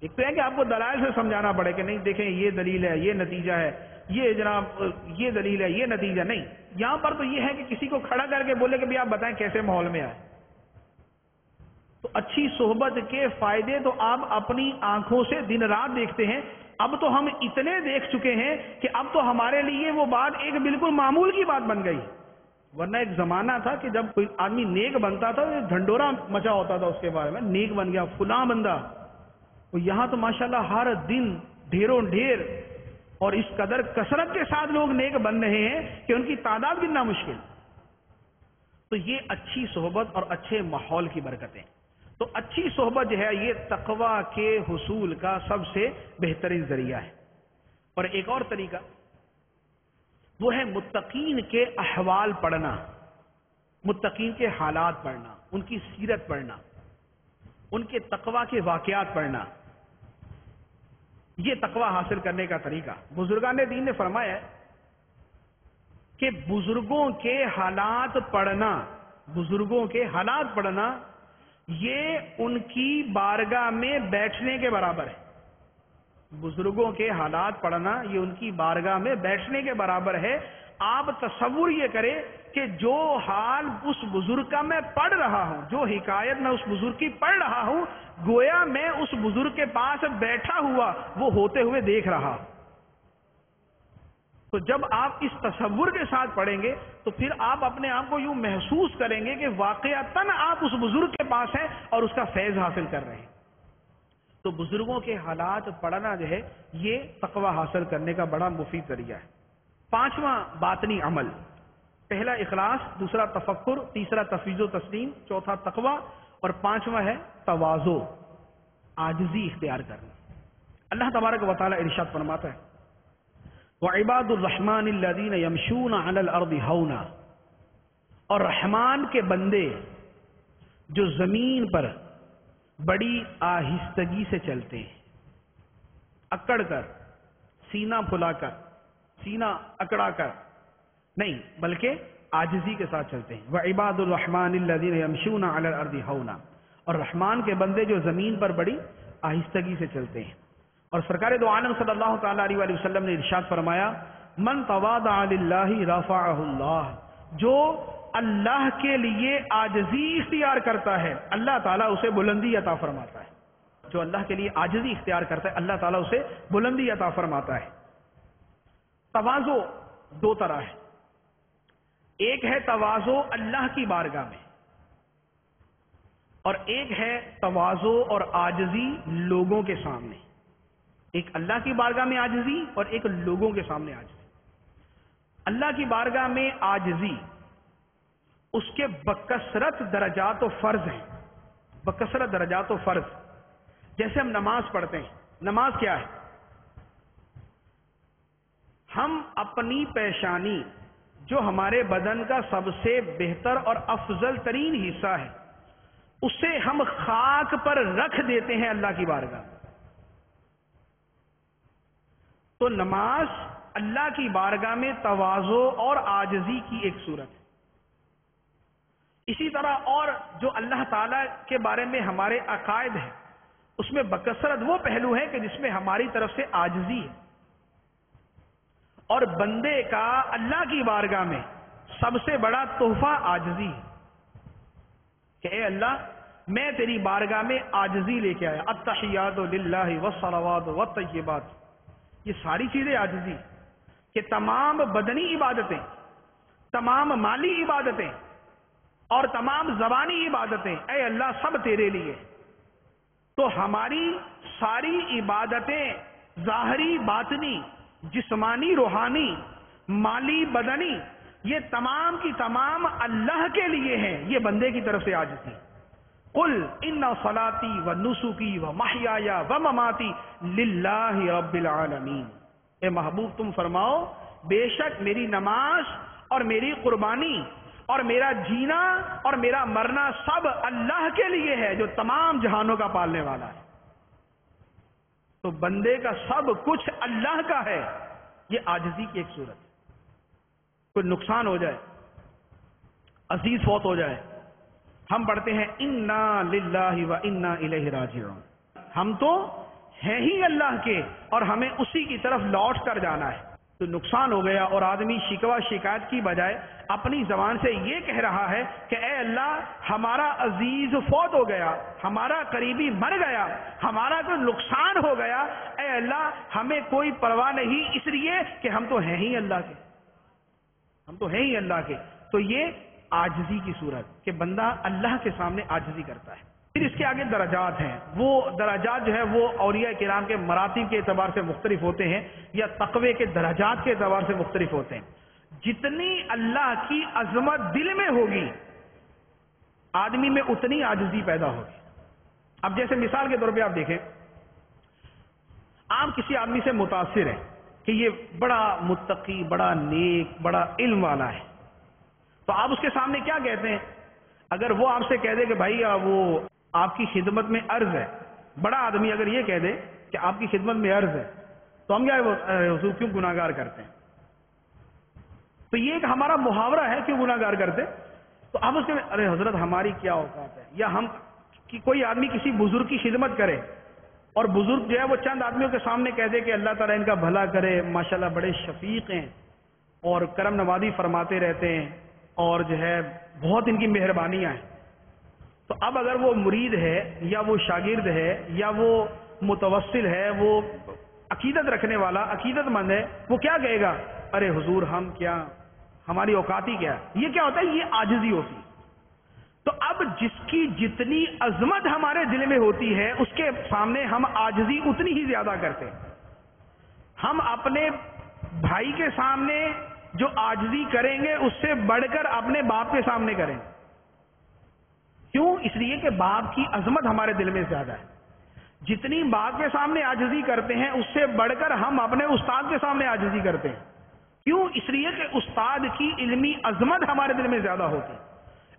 ایک تو ہے کہ آپ کو دلائل سے سمجھانا پڑے کہ نہیں دیکھیں یہ دلیل ہے، یہ نتیجہ ہے، یہ جناب یہ دلیل ہے، یہ نتیجہ نہیں۔ یہاں پر تو یہ ہے کہ کسی کو کھڑا کر کے بولے کہ بھی آپ بتائیں کیسے ماحول میں آئے۔ تو اچھی صحبت کے فائدے تو آپ اپنی آنکھوں سے دن رات دیکھتے ہیں۔ اب تو ہم اتنے دیکھ چکے ہیں کہ اب تو ہمارے لیے وہ بات ایک بالکل معمول کی بات بن گئی، ورنہ ایک زمانہ تھا کہ جب کوئی آدمی نیک بنتا تھا تو ڈھنڈورا مچا ہوتا تھا اس کے بارے میں، نیک بن گیا فلاں بندہ۔ اور یہاں تو ماشاءاللہ ہر دن ڈھیروں ڈھیر اور اس قدر کثرت کے ساتھ لوگ نیک بن رہے ہیں کہ ان کی تعداد گننا مشکل۔ تو یہ اچھی صحبت اور اچھے ماحول کی برکتیں۔ تو اچھی صحبت جو ہے یہ تقوی کے حصول کا سب سے بہترین ذریعہ ہے۔ اور ایک اور طریقہ وہ ہے متقین کے احوال پڑھنا، متقین کے حالات پڑھنا، ان کی سیرت پڑھنا، ان کے تقوی کے واقعات پڑھنا، یہ تقوی حاصل کرنے کا طریقہ۔ بزرگان دین نے فرمایا ہے کہ بزرگوں کے حالات پڑھنا، بزرگوں کے حالات پڑھنا یہ ان کی بارگاہ میں بیٹھنے کے برابر ہے۔ بزرگوں کے حالات پڑھنا یہ ان کی بارگاہ میں بیٹھنے کے برابر ہے۔ آپ تصور یہ کریں کہ جو حال اس بزرگ کا میں پڑھ رہا ہوں، جو حکایت میں اس بزرگ کی پڑھ رہا ہوں، گویا میں اس بزرگ کے پاس بیٹھا ہوا وہ ہوتے ہوئے دیکھ رہا۔ تو جب آپ اس تصور کے ساتھ پڑھیں گے تو پھر آپ اپنے آپ کو یوں محسوس کریں گے کہ واقعتاً آپ اس بزرگ کے پاس ہیں اور اس کا فیض حاصل کر رہے ہیں. تو بزرگوں کے حالات پڑھنا جو ہے یہ تقوی حاصل کرنے کا بڑا مفید ذریعہ ہے. 5واں باطنی عمل، پہلا اخلاص، دوسرا تفکر، تیسرا تفویض و تسلیم، چوتھا تقوی اور 5واں ہے تواضع، عاجزی اختیار کرنا. اللہ تبارک و تعالی ارشاد فرماتا ہے وَعِبَادُ الرَّحْمَنِ الَّذِينَ يَمْشُونَ عَلَى الْأَرْضِ هَوْنًا، اور رحمان کے بندے جو زمین پر بڑی آہستگی سے چلتے ہیں، اکڑ کر، سینہ پھلا کر، سینہ اکڑا کر نہیں، بلکہ عاجزی کے ساتھ چلتے ہیں. وَعِبَادُ الرَّحْمَنِ الَّذِينَ يَمْشُونَ عَلَى الْأَرْضِ هَوْنًا، اور رحمان کے بندے جو زمین پر بڑی آہستگی سے چلتے ہیں. اور سرکار دو عالم صلی اللہ تعالی علیہ وآلہ وسلم نے ارشاد فرمایا من تواضع للہ رفعہ اللہ، جو اللہ کے لیے عاجزی اختیار کرتا ہے اللہ تعالیٰ اسے بلندی عطا فرماتا ہے. جو اللہ کے لیے عاجزی اختیار کرتا ہے اللہ تعالیٰ اسے بلندی عطا فرماتا ہے. تواضع دو طرح ہے، ایک ہے تواضع اللہ کی بارگاہ میں، اور ایک ہے تواضع اور عاجزی لوگوں کے سامنے. ایک اللہ کی بارگاہ میں عاجزی اور ایک لوگوں کے سامنے عاجزی. اللہ کی بارگاہ میں عاجزی اس کے بکثرت درجات و فرض ہیں، بکثرت درجات و فرض. جیسے ہم نماز پڑھتے ہیں، نماز کیا ہے؟ ہم اپنی پیشانی جو ہمارے بدن کا سب سے بہتر اور افضل ترین حصہ ہے اسے ہم خاک پر رکھ دیتے ہیں اللہ کی بارگاہ میں. تو نماز اللہ کی بارگاہ میں تواضع اور عاجزی کی ایک صورت ہے. اسی طرح اور جو اللہ تعالی کے بارے میں ہمارے عقائد ہیں اس میں بکثرت وہ پہلو ہیں کہ جس میں ہماری طرف سے عاجزی ہے. اور بندے کا اللہ کی بارگاہ میں سب سے بڑا تحفہ عاجزی ہے کہ اے اللہ میں تیری بارگاہ میں عاجزی لے کے آیا. التحیات للہ والصلوات والطیبات، یہ ساری چیزیں عاجزی کہ تمام بدنی عبادتیں، تمام مالی عبادتیں اور تمام زبانی عبادتیں اے اللہ سب تیرے لیے. تو ہماری ساری عبادتیں ظاہری باطنی جسمانی روحانی مالی بدنی یہ تمام کی تمام اللہ کے لیے ہیں. یہ بندے کی طرف سے عاجزی. قل ان صلاتی و نسکی و محیای و مماتی للہ رب العالمین. اے محبوب تم فرماؤ بے شک میری نماز اور میری قربانی اور میرا جینا اور میرا مرنا سب اللہ کے لیے ہے جو تمام جہانوں کا پالنے والا ہے. تو بندے کا سب کچھ اللہ کا ہے. یہ عاجزی کی ایک صورت ہے. کوئی نقصان ہو جائے، عزیز فوت ہو جائے، ہم پڑھتے ہیں انا للہ و انا الیہ راجعون. ہم تو ہیں ہی اللہ کے اور ہمیں اسی کی طرف لوٹ کر جانا ہے. تو نقصان ہو گیا اور آدمی شکوہ شکایت کی بجائے اپنی زبان سے یہ کہہ رہا ہے کہ اے اللہ ہمارا عزیز فوت ہو گیا، ہمارا قریبی مر گیا، ہمارا کوئی نقصان ہو گیا، اے اللہ ہمیں کوئی پرواہ نہیں اس لیے کہ ہم تو ہیں ہی اللہ کے، ہم تو ہیں ہی اللہ کے. تو یہ عاجزی کی صورت کہ بندہ اللہ کے سامنے عاجزی کرتا ہے. پھر اس کے آگے درجات ہیں. وہ درجات جو ہے وہ اولیاء کرام کے مراتب کے اعتبار سے مختلف ہوتے ہیں یا تقوی کے درجات کے اعتبار سے مختلف ہوتے ہیں. جتنی اللہ کی عظمت دل میں ہوگی آدمی میں اتنی عاجزی پیدا ہوگی. اب جیسے مثال کے طور پہ آپ دیکھیں، آپ کسی آدمی سے متاثر ہیں کہ یہ بڑا متقی، بڑا نیک، بڑا علم والا ہے، تو آپ اس کے سامنے کیا کہتے ہیں؟ اگر وہ آپ سے کہہ دے کہ بھائی وہ آپ کی خدمت میں عرض ہے، بڑا آدمی اگر یہ کہہ دے کہ آپ کی خدمت میں عرض ہے تو ہم کیا حضور کیوں گناہگار کرتے ہیں؟ تو یہ ایک ہمارا محاورہ ہے کیوں گناہگار کرتے. تو آپ اس کے ارے حضرت ہماری کیا اوقات ہے. یا ہم کہ کوئی آدمی کسی بزرگ کی خدمت کرے اور بزرگ جو ہے وہ چند آدمیوں کے سامنے کہہ دے کہ اللہ تعالیٰ ان کا بھلا کرے، ماشاءاللہ بڑے شفیق ہیں اور کرم نوازی فرماتے رہتے ہیں اور جو ہے بہت ان کی مہربانیاں ہیں. تو اب اگر وہ مرید ہے یا وہ شاگرد ہے یا وہ متوسل ہے، وہ عقیدت رکھنے والا، عقیدت مند ہے، وہ کیا کہے گا؟ ارے حضور ہم کیا، ہماری اوقات ہی کیا ہے۔ یہ کیا ہوتا ہے؟ یہ عاجزی ہوتی ہے۔ تو اب جس کی جتنی عظمت ہمارے دل میں ہوتی ہے اس کے سامنے ہم عاجزی اتنی ہی زیادہ کرتے ہیں۔ ہم اپنے بھائی کے سامنے جو عاجزی کریں گے اس سے بڑھ کر اپنے باپ کے سامنے کریں گے۔ کیوں؟ اس لیے کہ باپ کی عظمت ہمارے دل میں زیادہ ہے۔ جتنی باپ کے سامنے عاجزی کرتے ہیں اس سے بڑھ کر ہم اپنے استاد کے سامنے عاجزی کرتے ہیں۔ کیوں؟ اس لیے کہ استاد کی علمی عظمت ہمارے دل میں زیادہ ہوتی ہے۔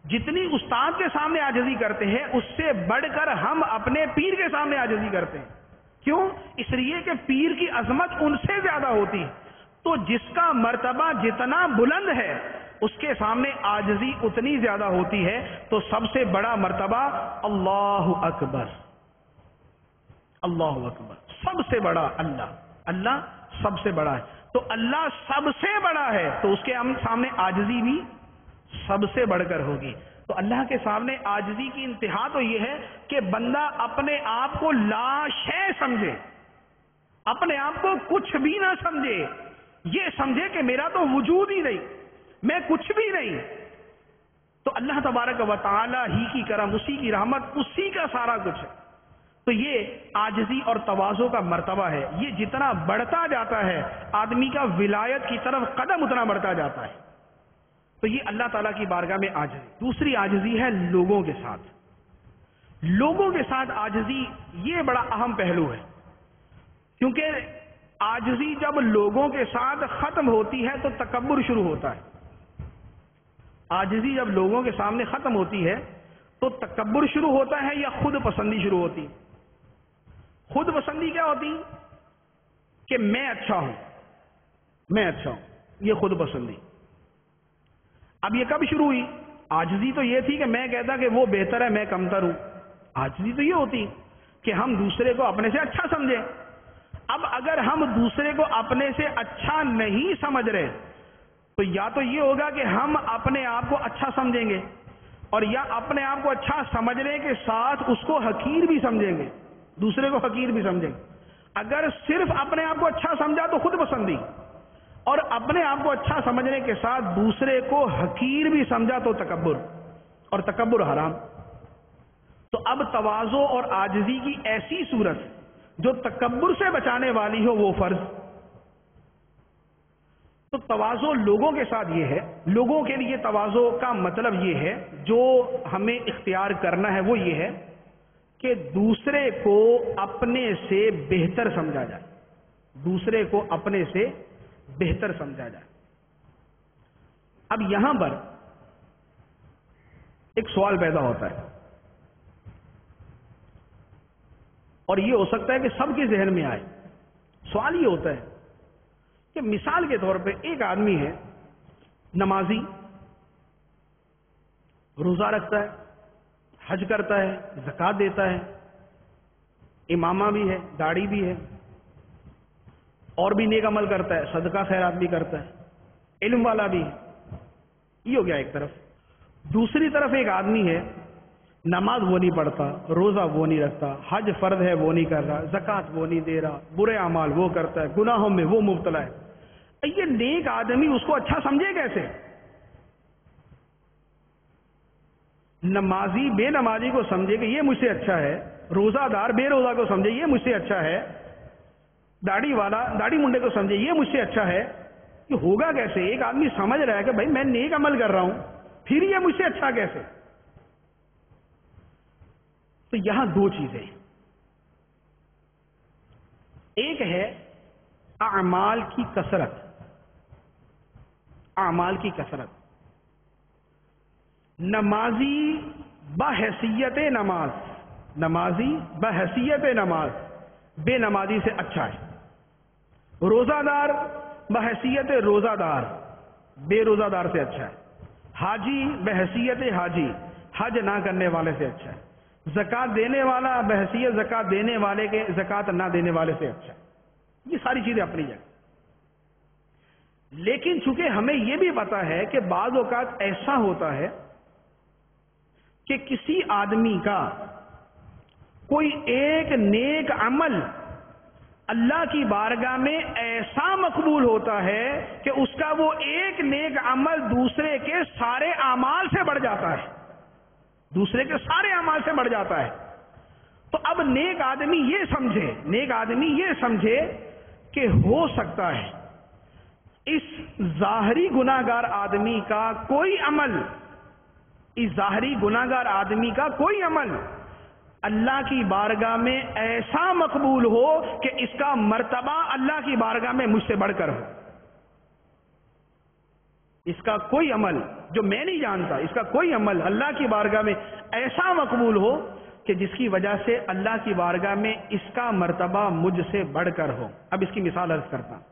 جتنی استاد کے سامنے عاجزی کرتے ہیں اس سے بڑھ کر ہم اپنے پیر کے سامنے عاجزی کرتے ہیں۔ کیوں؟ اس لیے کہ پیر کی عظمت ان سے زیادہ ہوتی ہے۔ تو جس کا مرتبہ جتنا بلند ہے اس کے سامنے عاجزی اتنی زیادہ ہوتی ہے۔ تو سب سے بڑا مرتبہ اللہ اکبر، اللہ اکبر، سب سے بڑا اللہ، اللہ سب سے بڑا ہے۔ تو اللہ سب سے بڑا ہے تو اس کے سامنے عاجزی بھی سب سے بڑھ کر ہوگی۔ تو اللہ کے سامنے عاجزی کی انتہا تو یہ ہے کہ بندہ اپنے آپ کو لا شے سمجھے، اپنے آپ کو کچھ بھی نہ سمجھے، یہ سمجھے کہ میرا تو وجود ہی نہیں، میں کچھ بھی نہیں۔ تو اللہ تبارک و تعالی ہی کی کرم، اسی کی رحمت، اسی کا سارا کچھ ہے۔ تو یہ عاجزی اور تواضع کا مرتبہ ہے۔ یہ جتنا بڑھتا جاتا ہے آدمی کا ولایت کی طرف قدم اتنا بڑھتا جاتا ہے۔ تو یہ اللہ تعالیٰ کی بارگاہ میں عاجزی۔ دوسری عاجزی ہے لوگوں کے ساتھ۔ لوگوں کے ساتھ عاجزی یہ بڑا اہم پہلو ہے، کیونکہ عاجزی جب لوگوں کے ساتھ ختم ہوتی ہے تو تکبر شروع ہوتا ہے۔ عاجزی جب لوگوں کے سامنے ختم ہوتی ہے تو تکبر شروع ہوتا ہے یا خود پسندی شروع ہوتی ہے۔ خود پسندی کیا ہوتی؟ کہ میں اچھا ہوں، میں اچھا ہوں، یہ خود پسندی۔ اب یہ کب شروع ہوئی؟ عاجزی تو یہ تھی کہ میں کہتا کہ وہ بہتر ہے، میں کمتر ہوں۔ عاجزی تو یہ ہوتی کہ ہم دوسرے کو اپنے سے اچھا سمجھیں۔ اب اگر ہم دوسرے کو اپنے سے اچھا نہیں سمجھ رہے تو یا تو یہ ہوگا کہ ہم اپنے آپ کو اچھا سمجھیں گے، اور یا اپنے آپ کو اچھا سمجھنے کے ساتھ اس کو حقیر بھی سمجھیں گے، دوسرے کو حقیر بھی سمجھیں گے۔ اگر صرف اپنے آپ کو اچھا سمجھا تو خود پسندی، اور اپنے آپ کو اچھا سمجھنے کے ساتھ دوسرے کو حقیر بھی سمجھا تو تکبر، اور تکبر حرام۔ تو اب تواضع اور عاجزی کی ایسی صورت جو تکبر سے بچانے والی ہو وہ فرض۔ تو تواضع لوگوں کے ساتھ یہ ہے، لوگوں کے لیے تواضع کا مطلب یہ ہے، جو ہمیں اختیار کرنا ہے وہ یہ ہے کہ دوسرے کو اپنے سے بہتر سمجھا جائے، دوسرے کو اپنے سے بہتر سمجھا جائے۔ اب یہاں پر ایک سوال پیدا ہوتا ہے، اور یہ ہو سکتا ہے کہ سب کے ذہن میں آئے۔ سوال یہ ہوتا ہے کہ مثال کے طور پہ ایک آدمی ہے، نمازی، روزہ رکھتا ہے، حج کرتا ہے، زکوٰۃ دیتا ہے، امامہ بھی ہے، داڑھی بھی ہے، اور بھی نیک عمل کرتا ہے، صدقہ خیرات بھی کرتا ہے، علم والا بھی ہے۔ یہ ہو گیا ایک طرف۔ دوسری طرف ایک آدمی ہے، نماز وہ نہیں پڑھتا، روزہ وہ نہیں رکھتا، حج فرض ہے وہ نہیں کر رہا، زکوٰۃ وہ نہیں دے رہا، برے اعمال وہ کرتا ہے، گناہوں میں وہ مبتلا ہے۔ یہ نیک آدمی اس کو اچھا سمجھے کیسے؟ نمازی بے نمازی کو سمجھے کہ یہ مجھ سے اچھا ہے، روزہ دار بے روزہ کو سمجھے یہ مجھ سے اچھا ہے، داڑھی والا داڑھی منڈے کو سمجھے یہ مجھ سے اچھا ہے۔ یہ ہوگا کیسے؟ ایک آدمی سمجھ رہا ہے کہ بھائی میں نیک عمل کر رہا ہوں، پھر یہ مجھ سے اچھا کیسے؟ تو یہاں دو چیزیں، ایک ہے اعمال کی کثرت، اعمال کی کثرت۔ نمازی بحیثیت نماز، نمازی بحیثیت نماز بے نمازی سے اچھا ہے۔ روزہ دار بحیثیت روزہ دار بے روزہ دار سے اچھا ہے۔ حاجی بحیثیت حاجی حج نہ کرنے والے سے اچھا ہے۔ زکوٰۃ دینے والا بحیثیت زکوٰۃ دینے والے کے زکوٰۃ نہ دینے والے سے اچھا ہے۔ یہ ساری چیزیں اپنی جگہ، لیکن چونکہ ہمیں یہ بھی پتا ہے کہ بعض اوقات ایسا ہوتا ہے کہ کسی آدمی کا کوئی ایک نیک عمل اللہ کی بارگاہ میں ایسا مقبول ہوتا ہے کہ اس کا وہ ایک نیک عمل دوسرے کے سارے اعمال سے بڑھ جاتا ہے، دوسرے کے سارے اعمال سے بڑھ جاتا ہے۔ تو اب نیک آدمی یہ سمجھے کہ ہو سکتا ہے اس ظاہری گناہگار آدمی کا کوئی عمل اللہ کی بارگاہ میں ایسا مقبول ہو کہ اس کا مرتبہ اللہ کی بارگاہ میں مجھ سے بڑھ کر ہو۔ اس کا کوئی عمل جو میں نہیں جانتا، اس کا کوئی عمل اللہ کی بارگاہ میں ایسا مقبول ہو کہ جس کی وجہ سے اللہ کی بارگاہ میں اس کا مرتبہ مجھ سے بڑھ کر ہو۔ اب اس کی مثال عرض کرتا ہوں۔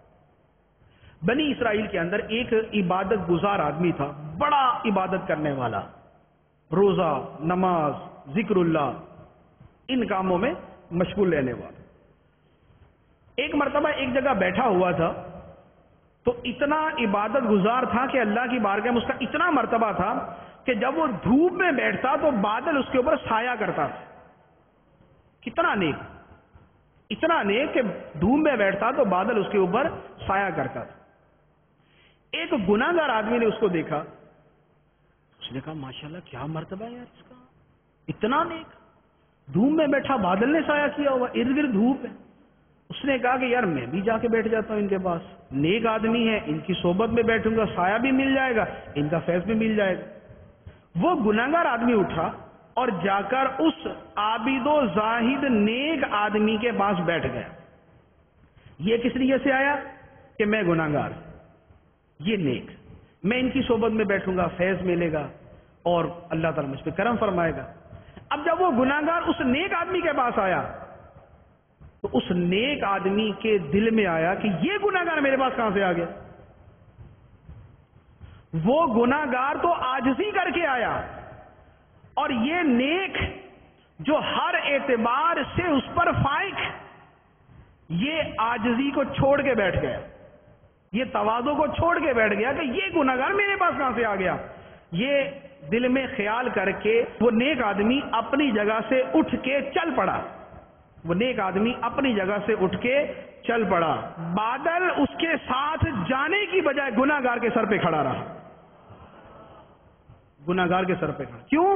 بنی اسرائیل کے اندر ایک عبادت گزار آدمی تھا، بڑا عبادت کرنے والا، روزہ، نماز، ذکر اللہ، ان کاموں میں مشغول رہنے والا۔ ایک مرتبہ ایک جگہ بیٹھا ہوا تھا تو اتنا عبادت گزار تھا کہ اللہ کی بارگاہ میں اس کا اتنا مرتبہ تھا کہ جب وہ دھوپ میں بیٹھتا تو بادل اس کے اوپر سایہ کرتا تھا۔ کتنا نیک، اتنا نیک کہ دھوپ میں بیٹھتا تو بادل اس کے اوپر سایہ کرتا تھا۔ ایک گناہگار آدمی نے اس کو دیکھا، اس نے کہا ماشاءاللہ کیا مرتبہ ہے یار اس کا، اتنا نیک، دھوپ میں بیٹھا بادل نے سایہ کیا ہوا، ارد گرد دھوپ ہے۔ اس نے کہا کہ یار میں بھی جا کے بیٹھ جاتا ہوں ان کے پاس، نیک آدمی ہے، ان کی صحبت میں بیٹھوں گا، سایہ بھی مل جائے گا، ان کا فیض بھی مل جائے گا۔ وہ گناہگار آدمی اٹھا اور جا کر اس عابد و زاہد نیک آدمی کے پاس بیٹھ گیا۔ یہ کس لیے سے آیا کہ میں گناہگار، یہ نیک، میں ان کی صحبت میں بیٹھوں گا، فیض ملے گا اور اللہ تعالیٰ مجھ پہ کرم فرمائے گا۔ اب جب وہ گناہگار اس نیک آدمی کے پاس آیا تو اس نیک آدمی کے دل میں آیا کہ یہ گناہگار میرے پاس کہاں سے آ گیا۔ وہ گناہگار تو عاجزی کر کے آیا اور یہ نیک جو ہر اعتبار سے اس پر فائق، یہ عاجزی کو چھوڑ کے بیٹھ گیا، یہ تواضع کو چھوڑ کے بیٹھ گیا کہ یہ گناہگار میرے پاس کہاں سے آ گیا۔ یہ دل میں خیال کر کے وہ نیک آدمی اپنی جگہ سے اٹھ کے چل پڑا، چل پڑا۔ بادل اس کے ساتھ جانے کی بجائے گناہگار کے سر پہ کھڑا رہا، گناہگار کے سر پہ کھڑا۔ کیوں؟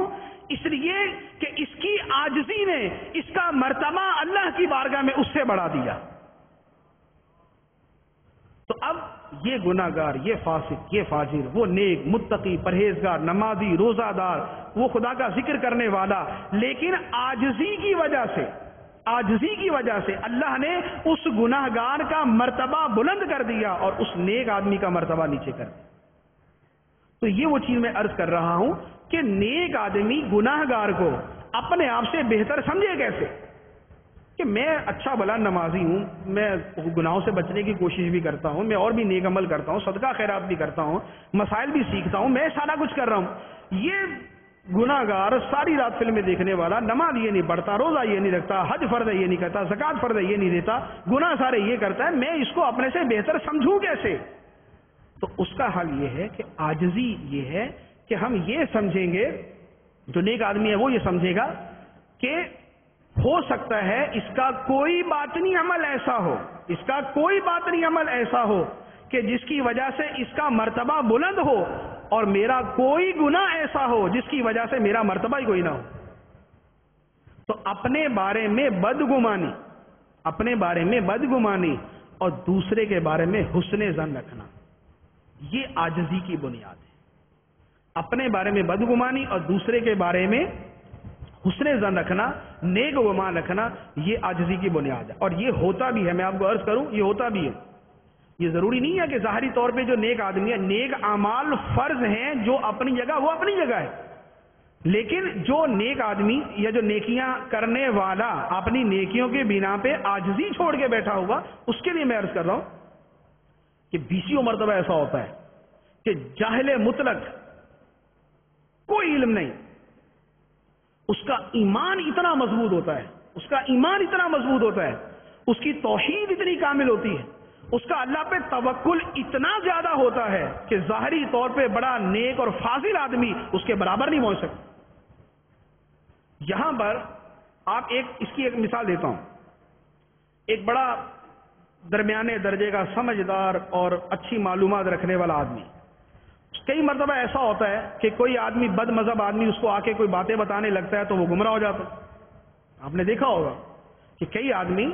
اس لیے کہ اس کی عاجزی نے اس کا مرتبہ اللہ کی بارگاہ میں اس سے بڑھا دیا۔ تو اب یہ گناہگار، یہ فاسق، یہ فاجر، وہ نیک، متقی، پرہیزگار، نمازی، روزہ دار، وہ خدا کا ذکر کرنے والا، لیکن عاجزی کی وجہ سے اللہ نے اس گناہگار کا مرتبہ بلند کر دیا اور اس نیک آدمی کا مرتبہ نیچے کر دیا۔ تو یہ وہ چیز میں عرض کر رہا ہوں کہ نیک آدمی گناہگار کو اپنے آپ سے بہتر سمجھے کیسے کہ میں اچھا بھلا نمازی ہوں، میں گناہوں سے بچنے کی کوشش بھی کرتا ہوں، میں اور بھی نیک عمل کرتا ہوں، صدقہ خیرات بھی کرتا ہوں، مسائل بھی سیکھتا ہوں، میں سارا کچھ کر رہا ہوں۔ یہ گناہگار ساری رات فلمیں دیکھنے والا، نماز یہ نہیں پڑھتا، روزہ یہ نہیں رکھتا، حج فرض ہے یہ نہیں کرتا، زکوٰۃ فرض ہے یہ نہیں دیتا، گناہ سارے یہ کرتا ہے، میں اس کو اپنے سے بہتر سمجھوں کیسے؟ تو اس کا حل یہ ہے کہ عاجزی یہ ہے کہ ہم یہ سمجھیں گے، جو نیک آدمی ہے وہ یہ سمجھے گا کہ ہو سکتا ہے اس کا کوئی باطنی عمل ایسا ہو کہ جس کی وجہ سے اس کا مرتبہ بلند ہو، اور میرا کوئی گناہ ایسا ہو جس کی وجہ سے میرا مرتبہ ہی کوئی نہ ہو۔ تو اپنے بارے میں بدگمانی اور دوسرے کے بارے میں حسن ظن رکھنا، یہ عاجزی کی بنیاد ہے۔ اپنے بارے میں بدگمانی اور دوسرے کے بارے میں حسن ظن رکھنا، نیک گمان رکھنا، یہ عاجزی کی بنیاد ہے۔ اور یہ ہوتا بھی ہے، میں آپ کو عرض کروں، یہ ہوتا بھی ہے۔ یہ ضروری نہیں ہے کہ ظاہری طور پہ جو نیک آدمی ہے، نیک اعمال فرض ہیں جو اپنی جگہ، وہ اپنی جگہ ہے، لیکن جو نیک آدمی یا جو نیکیاں کرنے والا اپنی نیکیوں کے بنا پہ عاجزی چھوڑ کے بیٹھا ہوا، اس کے لیے میں عرض کر رہا ہوں کہ 20 مرتبہ ایسا ہوتا ہے کہ جاہل مطلق، کوئی علم نہیں، اس کا ایمان اتنا مضبوط ہوتا ہے، اس کی توحید اتنی کامل ہوتی ہے، اس کا اللہ پہ توکل اتنا زیادہ ہوتا ہے کہ ظاہری طور پہ بڑا نیک اور فاضل آدمی اس کے برابر نہیں پہنچ سکتا۔ یہاں پر آپ اس کی ایک مثال دیتا ہوں۔ ایک بڑا درمیانے درجے کا سمجھدار اور اچھی معلومات رکھنے والا آدمی. کئی مرتبہ ایسا ہوتا ہے کہ کوئی آدمی بد مذہب آدمی اس کو آ کے کوئی باتیں بتانے لگتا ہے تو وہ گمراہ ہو جاتا ہے. آپ نے دیکھا ہوگا کہ کئی آدمی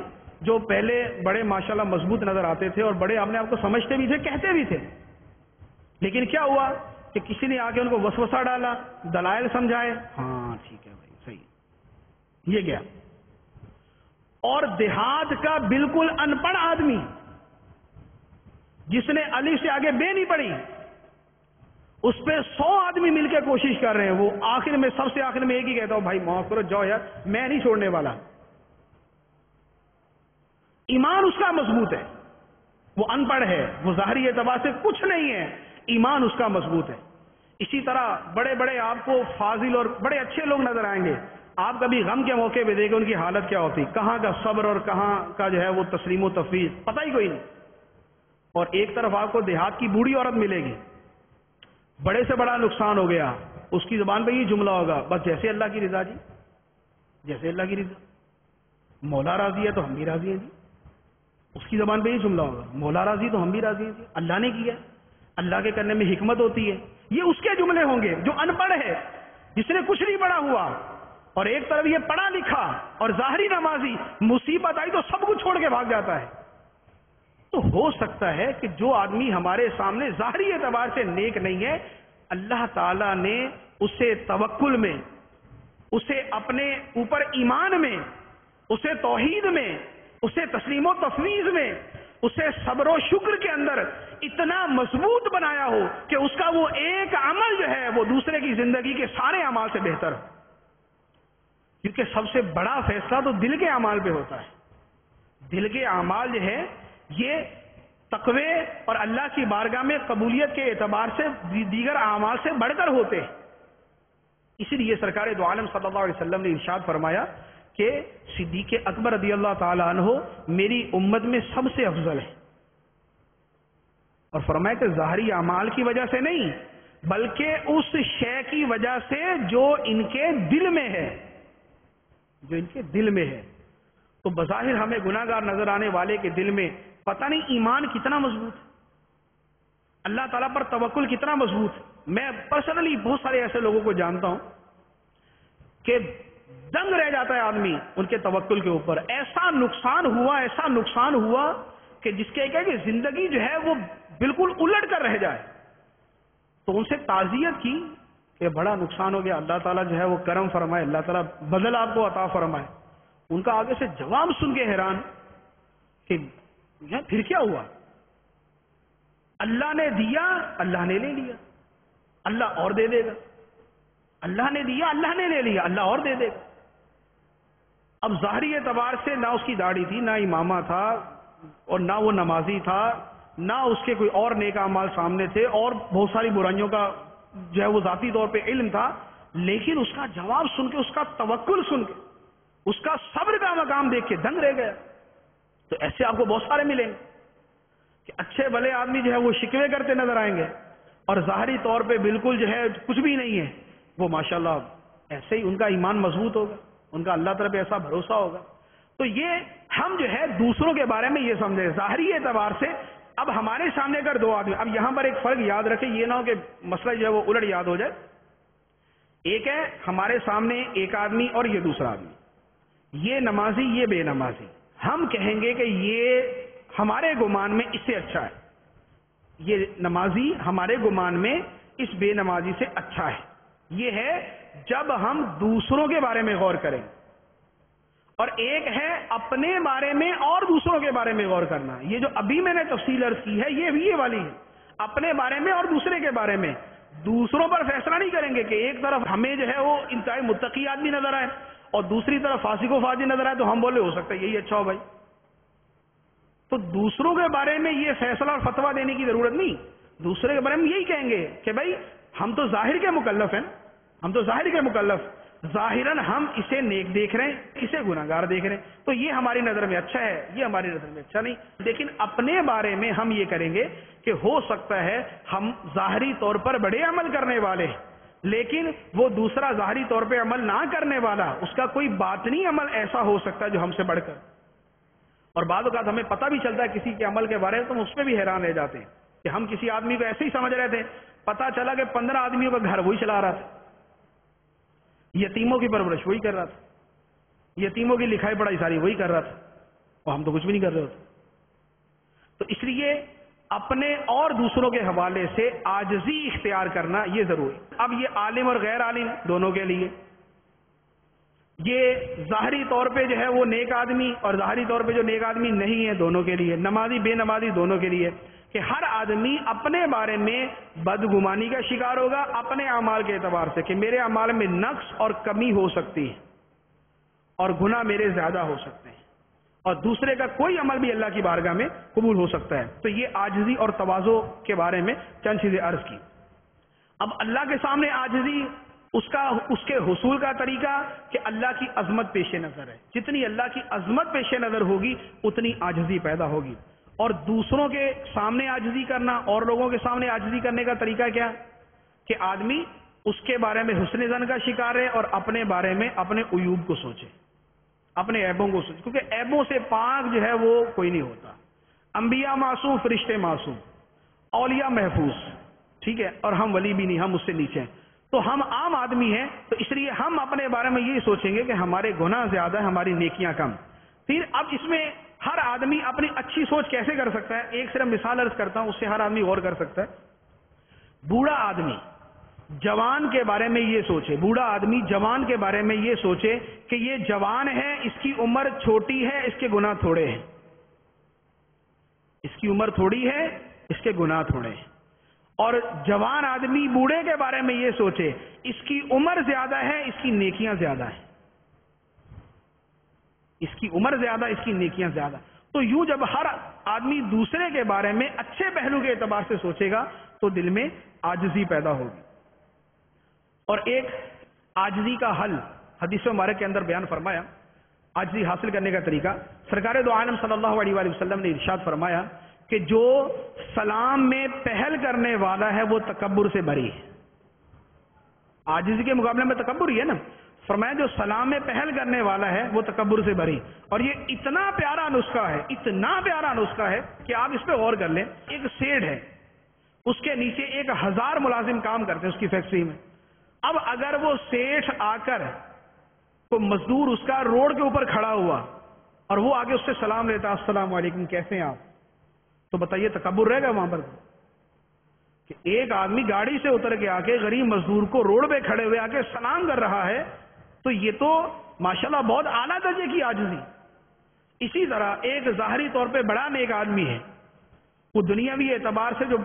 جو پہلے بڑے ماشاءاللہ مضبوط نظر آتے تھے اور بڑے اپنے آپ کو سمجھتے بھی تھے، کہتے بھی تھے، لیکن کیا ہوا کہ کسی نے آ کے ان کو وسوسہ ڈالا، دلائل سمجھائے، ہاں ٹھیک ہے بھائی صحیح، یہ گیا. اور دیہات کا بالکل ان پڑھ آدمی جس نے الف سے آگے بے نہیں پڑھی، اس پہ 100 آدمی مل کے کوشش کر رہے ہیں، وہ آخر میں سب سے آخر میں ایک ہی کہتا ہوں بھائی معاف کرو، جاؤ یار، میں نہیں چھوڑنے والا. ایمان اس کا مضبوط ہے، وہ ان پڑھ ہے، وہ ظاہری اعتبار سے کچھ نہیں ہے، ایمان اس کا مضبوط ہے. اسی طرح بڑے بڑے آپ کو فاضل اور بڑے اچھے لوگ نظر آئیں گے، آپ کبھی غم کے موقع پہ دیکھیں ان کی حالت کیا ہوتی، کہاں کا صبر اور کہاں کا جو ہے وہ تسلیم و تفویض، پتہ ہی کوئی نہیں. اور ایک طرف آپ کو دیہات کی بوڑھی عورت ملے گی، بڑے سے بڑا نقصان ہو گیا، اس کی زبان پہ یہ جملہ ہوگا، بس جیسے اللہ کی رضا جی، جیسے اللہ کی رضا، مولا راضی ہے تو ہم بھی راضی ہیں جی. اس کی زبان پہ یہ جملہ ہوگا، مولا راضی تو ہم بھی راضی ہیں جی، اللہ نے کیا، اللہ کے کرنے میں حکمت ہوتی ہے. یہ اس کے جملے ہوں گے جو ان پڑھ ہے، جس نے کچھ نہیں پڑھا ہوا. اور ایک طرف یہ پڑھا لکھا اور ظاہری نمازی، مصیبت آئی تو سب کچھ چھوڑ کے بھاگ جاتا ہے. تو ہو سکتا ہے کہ جو آدمی ہمارے سامنے ظاہری اعتبار سے نیک نہیں ہے، اللہ تعالی نے اسے توکل میں، اسے اپنے اوپر ایمان میں، اسے توحید میں، اسے تسلیم و تفویض میں، اسے صبر و شکر کے اندر اتنا مضبوط بنایا ہو کہ اس کا وہ ایک عمل جو ہے وہ دوسرے کی زندگی کے سارے اعمال سے بہتر ہو. کیونکہ سب سے بڑا فیصلہ تو دل کے اعمال پہ ہوتا ہے. دل کے اعمال جو ہے یہ تقوی اور اللہ کی بارگاہ میں قبولیت کے اعتبار سے دیگر اعمال سے بڑھ کر ہوتے ہیں. اسی لیے سرکار دو عالم صلی اللہ علیہ وسلم نے ارشاد فرمایا کہ صدیق اکبر رضی اللہ تعالی عنہ میری امت میں سب سے افضل ہے. اور فرمایا کہ ظاہری اعمال کی وجہ سے نہیں بلکہ اس شے کی وجہ سے جو ان کے دل میں ہے، جو ان کے دل میں ہے. تو بظاہر ہمیں گناہگار نظر آنے والے کے دل میں پتہ نہیں ایمان کتنا مضبوط ہے، اللہ تعالیٰ پر توکل کتنا مضبوط ہے. میں پرسنلی بہت سارے ایسے لوگوں کو جانتا ہوں کہ دنگ رہ جاتا ہے آدمی ان کے توکل کے اوپر. ایسا نقصان ہوا کہ جس کے کہ زندگی جو ہے وہ بالکل الٹ کر رہ جائے. تو ان سے تعزیت کی کہ بڑا نقصان ہو گیا، اللہ تعالیٰ جو ہے وہ کرم فرمائے، اللہ تعالیٰ بدل آپ کو عطا فرمائے. ان کا آگے سے جواب سن کے حیران کہ پھر کیا ہوا، اللہ نے دیا اللہ نے لے لیا، اللہ اور دے دے گا، اللہ نے دیا اللہ نے لے لیا، اللہ اور دے دے گا. اب ظاہری اعتبار سے نہ اس کی داڑھی تھی، نہ امامہ تھا، اور نہ وہ نمازی تھا، نہ اس کے کوئی اور نیک اعمال سامنے تھے، اور بہت ساری برائیوں کا جو ہے وہ ذاتی طور پہ علم تھا. لیکن اس کا جواب سن کے، اس کا توکل سن کے، اس کا صبر کا مقام دیکھ کے دنگ رہ گیا. تو ایسے آپ کو بہت سارے ملیں گے کہ اچھے بھلے آدمی جو ہے وہ شکوے کرتے نظر آئیں گے اور ظاہری طور پہ بالکل جو ہے کچھ بھی نہیں ہے، وہ ماشاءاللہ ایسے ہی ان کا ایمان مضبوط ہوگا، ان کا اللہ طرف ایسا بھروسہ ہوگا. تو یہ ہم جو ہے دوسروں کے بارے میں یہ سمجھے ظاہری اعتبار سے. اب ہمارے سامنے اگر دو آدمی، اب یہاں پر ایک فرق یاد رکھیں، یہ نہ ہو کہ مسئلہ جو ہے وہ الٹ یاد ہو جائے. ایک ہے ہمارے سامنے ایک آدمی اور یہ دوسرا آدمی، یہ نمازی یہ بے نمازی. ہم کہیں گے کہ یہ ہمارے گمان میں اس سے اچھا ہے، یہ نمازی ہمارے گمان میں اس بے نمازی سے اچھا ہے. یہ ہے جب ہم دوسروں کے بارے میں غور کریں. اور ایک ہے اپنے بارے میں اور دوسروں کے بارے میں غور کرنا. یہ جو ابھی میں نے تفصیل عرض کی ہے یہ والی ہے، اپنے بارے میں اور دوسرے کے بارے میں. دوسروں پر فیصلہ نہیں کریں گے کہ ایک طرف ہمیں جو ہے وہ انتہائی متقی آدمی نظر آئے اور دوسری طرف فاسق و فاجر نظر آئے تو ہم بولے ہو سکتا ہے یہی اچھا ہو بھائی. تو دوسروں کے بارے میں یہ فیصلہ اور فتویٰ دینے کی ضرورت نہیں. دوسرے کے بارے میں یہی کہیں گے کہ بھائی ہم تو ظاہر کے مکلف ہیں، ہم تو ظاہر کے مکلف، ظاہراً ہم اسے نیک دیکھ رہے ہیں، اسے گناہگار دیکھ رہے ہیں، تو یہ ہماری نظر میں اچھا ہے، یہ ہماری نظر میں اچھا نہیں. لیکن اپنے بارے میں ہم یہ کریں گے کہ ہو سکتا ہے ہم ظاہری طور پر بڑے عمل کرنے والے ہیں، لیکن وہ دوسرا ظاہری طور پہ عمل نہ کرنے والا، اس کا کوئی باطنی عمل ایسا ہو سکتا ہے جو ہم سے بڑھ کر، اور بعض اوقات ہمیں پتہ بھی چلتا ہے کسی کے عمل کے بارے میں تو ہم اس پہ بھی حیران رہ جاتے ہیں کہ ہم کسی آدمی کو ایسے ہی سمجھ رہے تھے، پتہ چلا کہ 15 آدمیوں کا گھر وہی چلا رہا تھا، یتیموں کی پرورش وہی کر رہا تھا، یتیموں کی لکھائی پڑھائی ساری وہی کر رہا تھا، اور ہم تو کچھ بھی نہیں کر رہے ہوتے۔ تو اس لیے اپنے اور دوسروں کے حوالے سے عاجزی اختیار کرنا یہ ضروری۔ اب یہ عالم اور غیر عالم دونوں کے لیے، یہ ظاہری طور پہ جو ہے وہ نیک آدمی اور ظاہری طور پہ جو نیک آدمی نہیں ہے دونوں کے لیے، نمازی بے نمازی دونوں کے لیے، کہ ہر آدمی اپنے بارے میں بدگمانی کا شکار ہوگا اپنے اعمال کے اعتبار سے، کہ میرے اعمال میں نقص اور کمی ہو سکتی ہے اور گناہ میرے زیادہ ہو سکتے ہیں، اور دوسرے کا کوئی عمل بھی اللہ کی بارگاہ میں قبول ہو سکتا ہے۔ تو یہ عاجزی اور تواضع کے بارے میں چند چیزیں عرض کی۔ اب اللہ کے سامنے عاجزی اس کے حصول کا طریقہ کہ اللہ کی عظمت پیش نظر ہے، جتنی اللہ کی عظمت پیش نظر ہوگی اتنی عاجزی پیدا ہوگی۔ اور دوسروں کے سامنے عاجزی کرنا، اور لوگوں کے سامنے عاجزی کرنے کا طریقہ کیا کہ آدمی اس کے بارے میں حسن ظن کا شکار ہے اور اپنے بارے میں اپنے عیوب کو سوچے، اپنے عیبوں کو سوچے، کیونکہ عیبوں سے پاک جو ہے وہ کوئی نہیں ہوتا۔ انبیاء معصوم، فرشتے معصوم، اولیاء محفوظ، ٹھیک ہے، اور ہم ولی بھی نہیں، ہم اس سے نیچے ہیں، تو ہم عام آدمی ہیں، تو اس لیے ہم اپنے بارے میں یہ سوچیں گے کہ ہمارے گناہ زیادہ ہیں، ہماری نیکیاں کم۔ پھر اب اس میں ہر آدمی اپنی اچھی سوچ کیسے کر سکتا ہے؟ ایک صرف مثال عرض کرتا ہوں، اس سے ہر آدمی غور کر سکتا ہے۔ بوڑھا آدمی جوان کے بارے میں یہ سوچے، بوڑھا آدمی جوان کے بارے میں یہ سوچے کہ یہ جوان ہے، اس کی عمر چھوٹی ہے، اس کے گناہ تھوڑے ہیں، اس کی عمر تھوڑی ہے، اس کے گناہ تھوڑے ہیں۔ اور جوان آدمی بوڑھے کے بارے میں یہ سوچے اس کی عمر زیادہ ہے، اس کی نیکیاں زیادہ ہیں، اس کی عمر زیادہ، اس کی نیکیاں زیادہ۔ تو یوں جب ہر آدمی دوسرے کے بارے میں اچھے پہلو کے اعتبار سے سوچے گا تو دل میں عاجزی پیدا ہوگی۔ اور ایک عاجزی کا حل حدیث مبارک کے اندر بیان فرمایا، عاجزی حاصل کرنے کا طریقہ۔ سرکار دو عالم صلی اللہ علیہ وآلہ وسلم نے ارشاد فرمایا کہ جو سلام میں پہل کرنے والا ہے وہ تکبر سے بری ہے۔ عاجزی کے مقابلے میں تکبر ہی ہے نا، فرمایا جو سلام میں پہل کرنے والا ہے وہ تکبر سے بری۔ اور یہ اتنا پیارا نسخہ ہے، اتنا پیارا نسخہ ہے کہ آپ اس پہ غور کر لیں۔ ایک سیٹ ہے، اس کے نیچے 1000 ملازم کام کرتے ہیں اس کی فیکٹری میں۔ اب اگر وہ سیٹھ آ کر تو مزدور اس کا روڈ کے اوپر کھڑا ہوا اور وہ آگے اس سے سلام لیتا، السلام علیکم کیسے ہیں آپ، تو بتائیے تکبر رہے گا وہاں پر؟ کہ ایک آدمی گاڑی سے اتر کے آ کے غریب مزدور کو روڈ پہ کھڑے ہوئے آ کے سلام کر رہا ہے، تو یہ تو ماشاءاللہ بہت اعلیٰ درجے کی عاجزی۔ اسی طرح ایک ظاہری طور پہ بڑا نیک آدمی ہے، وہ دنیاوی اعتبار سے جو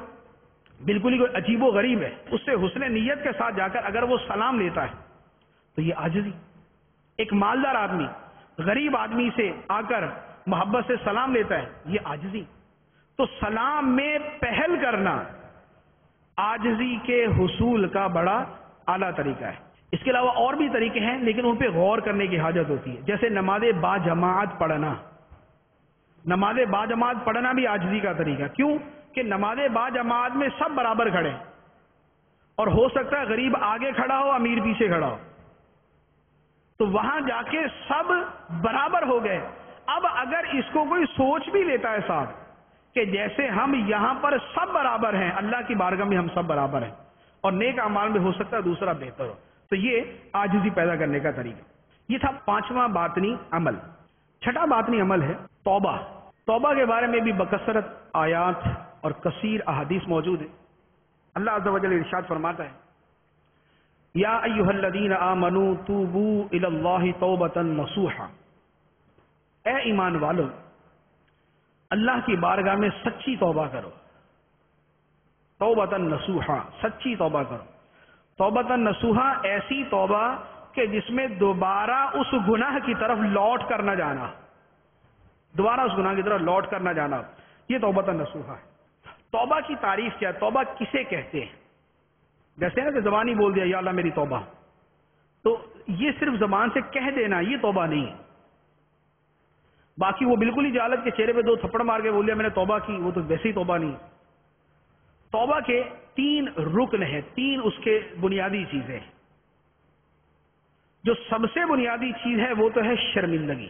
بالکل ہی کوئی عجیب و غریب ہے، اس سے حسن نیت کے ساتھ جا کر اگر وہ سلام لیتا ہے تو یہ عاجزی۔ ایک مالدار آدمی غریب آدمی سے آ کر محبت سے سلام لیتا ہے، یہ عاجزی۔ تو سلام میں پہل کرنا عاجزی کے حصول کا بڑا اعلیٰ طریقہ ہے۔ اس کے علاوہ اور بھی طریقے ہیں لیکن ان پہ غور کرنے کی حاجت ہوتی ہے، جیسے نماز با جماعت پڑھنا۔ نماز با جماعت پڑھنا بھی عاجزی کا طریقہ، کیوں کہ نماز با جماعت میں سب برابر کھڑے، اور ہو سکتا ہے غریب آگے کھڑا ہو، امیر پیچھے کھڑا ہو، تو وہاں جا کے سب برابر ہو گئے۔ اب اگر اس کو کوئی سوچ بھی لیتا ہے صاحب کہ جیسے ہم یہاں پر سب برابر ہیں، اللہ کی بارگاہ میں ہم سب برابر ہیں، اور نیک اعمال میں ہو سکتا ہے دوسرا بہتر ہو، تو یہ عاجزی پیدا کرنے کا طریقہ۔ یہ تھا 5واں باطنی عمل۔ 6واں باطنی عمل ہے توبہ۔ توبہ کے بارے میں بھی بکثرت آیات اور کثیر احادیث موجود ہیں۔ اللہ عز و جل ارشاد فرماتا ہے، یا ایھا الذین آمنوا توبوا الی اللہ توبۃ نصوحا، اے ایمان والو اللہ کی بارگاہ میں سچی توبہ کرو، توبۃ نصوحا، سچی توبہ کرو۔ توبۃ نصوحا ایسی توبہ کہ جس میں دوبارہ اس گناہ کی طرف لوٹ کر نہ جانا، دوبارہ اس گناہ کی طرف لوٹ کر نہ جانا، یہ توبۃ نصوحا ہے۔ توبہ کی تعریف کیا؟ توبہ کسے کہتے ہیں؟ جیسے نا کہ زبانی بول دیا یا اللہ میری توبہ، تو یہ صرف زبان سے کہہ دینا یہ توبہ نہیں ہے۔ باقی وہ بالکل ہی جہالت کے چہرے پہ 2 تھپڑ مار کے بول دیا میں نے توبہ کی، وہ تو ویسی توبہ نہیں۔ توبہ کے 3 رکن ہیں، 3 اس کے بنیادی چیزیں ہیں۔ جو سب سے بنیادی چیز ہے وہ تو ہے شرمندگی۔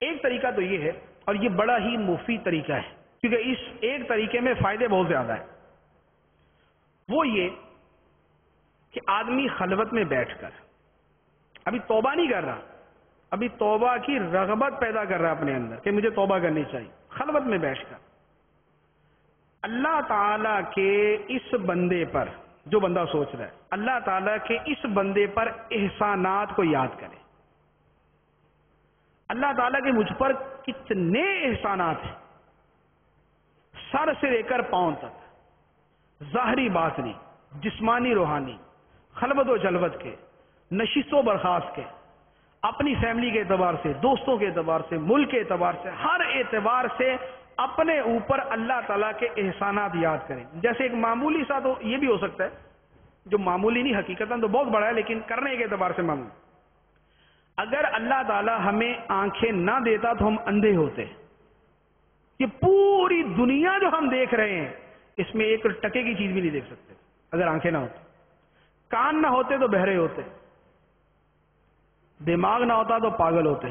ایک طریقہ تو یہ ہے، اور یہ بڑا ہی مفید طریقہ ہے، کیونکہ اس ایک طریقے میں فائدے بہت زیادہ ہیں، وہ یہ کہ آدمی خلوت میں بیٹھ کر ابھی توبہ نہیں کر رہا، ابھی توبہ کی رغبت پیدا کر رہا ہے اپنے اندر کہ مجھے توبہ کرنی چاہیے، خلوت میں بیٹھ کر اللہ تعالی کے اس بندے پر، جو بندہ سوچ رہا ہے اللہ تعالی کے اس بندے پر احسانات کو یاد کرے، اللہ تعالیٰ کے مجھ پر کتنے احسانات ہیں، سر سے لے کر پاؤں تک، ظاہری باطنی، جسمانی روحانی، خلوت و جلوت کے، نشست و برخاست کے، اپنی فیملی کے اعتبار سے، دوستوں کے اعتبار سے، ملک کے اعتبار سے، ہر اعتبار سے اپنے اوپر اللہ تعالیٰ کے احسانات یاد کریں۔ جیسے ایک معمولی سا تو یہ بھی ہو سکتا ہے، جو معمولی نہیں حقیقتاً تو بہت بڑا ہے لیکن کرنے کے اعتبار سے معمولی۔ اگر اللہ تعالیٰ ہمیں آنکھیں نہ دیتا تو ہم اندھے ہوتے، یہ پوری دنیا جو ہم دیکھ رہے ہیں اس میں ایک ٹکے کی چیز بھی نہیں دیکھ سکتے اگر آنکھیں نہ ہوتی، کان نہ ہوتے تو بہرے ہوتے، دماغ نہ ہوتا تو پاگل ہوتے،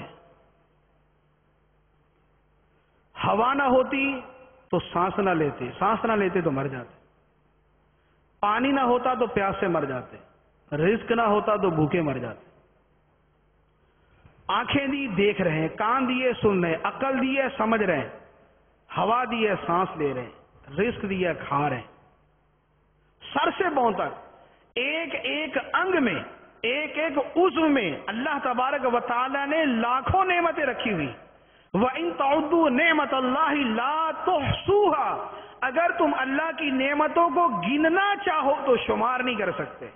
ہوا نہ ہوتی تو سانس نہ لیتے، سانس نہ لیتے تو مر جاتے، پانی نہ ہوتا تو پیاس سے مر جاتے، رزق نہ ہوتا تو بھوکے مر جاتے۔ آنکھیں دی دیکھ رہے ہیں، کان دیے سن رہے ہیں، عقل دی ہے سمجھ رہے ہیں، ہوا دی ہے سانس لے رہے ہیں، رزق دی ہے کھا رہے ہیں، سر سے پاؤں تک ایک ایک انگ میں، ایک ایک عضو میں اللہ تبارک و تعالی نے لاکھوں نعمتیں رکھی ہوئی۔ وَإِن تَعُدُّوا نِعْمَةَ اللَّهِ لَا تُحْصُوهَا، اگر تم اللہ کی نعمتوں کو گننا چاہو تو شمار نہیں کر سکتے،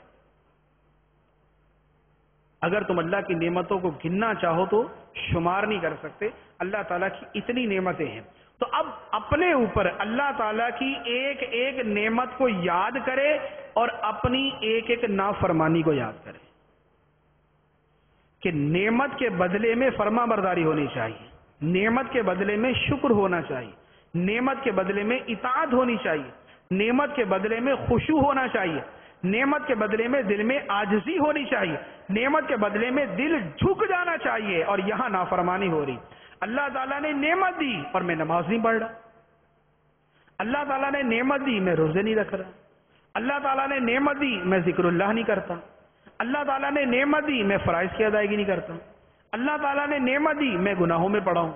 اگر تم اللہ کی نعمتوں کو گننا چاہو تو شمار نہیں کر سکتے، اللہ تعالیٰ کی اتنی نعمتیں ہیں۔ تو اب اپنے اوپر اللہ تعالیٰ کی ایک ایک نعمت کو یاد کرے اور اپنی ایک ایک نافرمانی کو یاد کرے کہ نعمت کے بدلے میں فرما برداری ہونی چاہیے، نعمت کے بدلے میں شکر ہونا چاہیے، نعمت کے بدلے میں اطاعت ہونی چاہیے، نعمت کے بدلے میں خشوع ہونا چاہیے، نعمت کے بدلے میں دل میں عاجزی ہونی چاہیے، نعمت کے بدلے میں دل جھک جانا چاہیے، اور یہاں نافرمانی ہو رہی۔ اللہ تعالیٰ نے نعمت دی اور میں نماز نہیں پڑھ رہا، اللہ تعالیٰ نے نعمت دی میں روزے نہیں رکھ رہا، اللہ تعالیٰ نے نعمت دی میں ذکر اللہ نہیں کرتا، اللہ تعالیٰ نے نعمت دی میں فرائض کی ادائیگی نہیں کرتا، اللہ تعالیٰ نے نعمت دی میں گناہوں میں پڑا ہوں،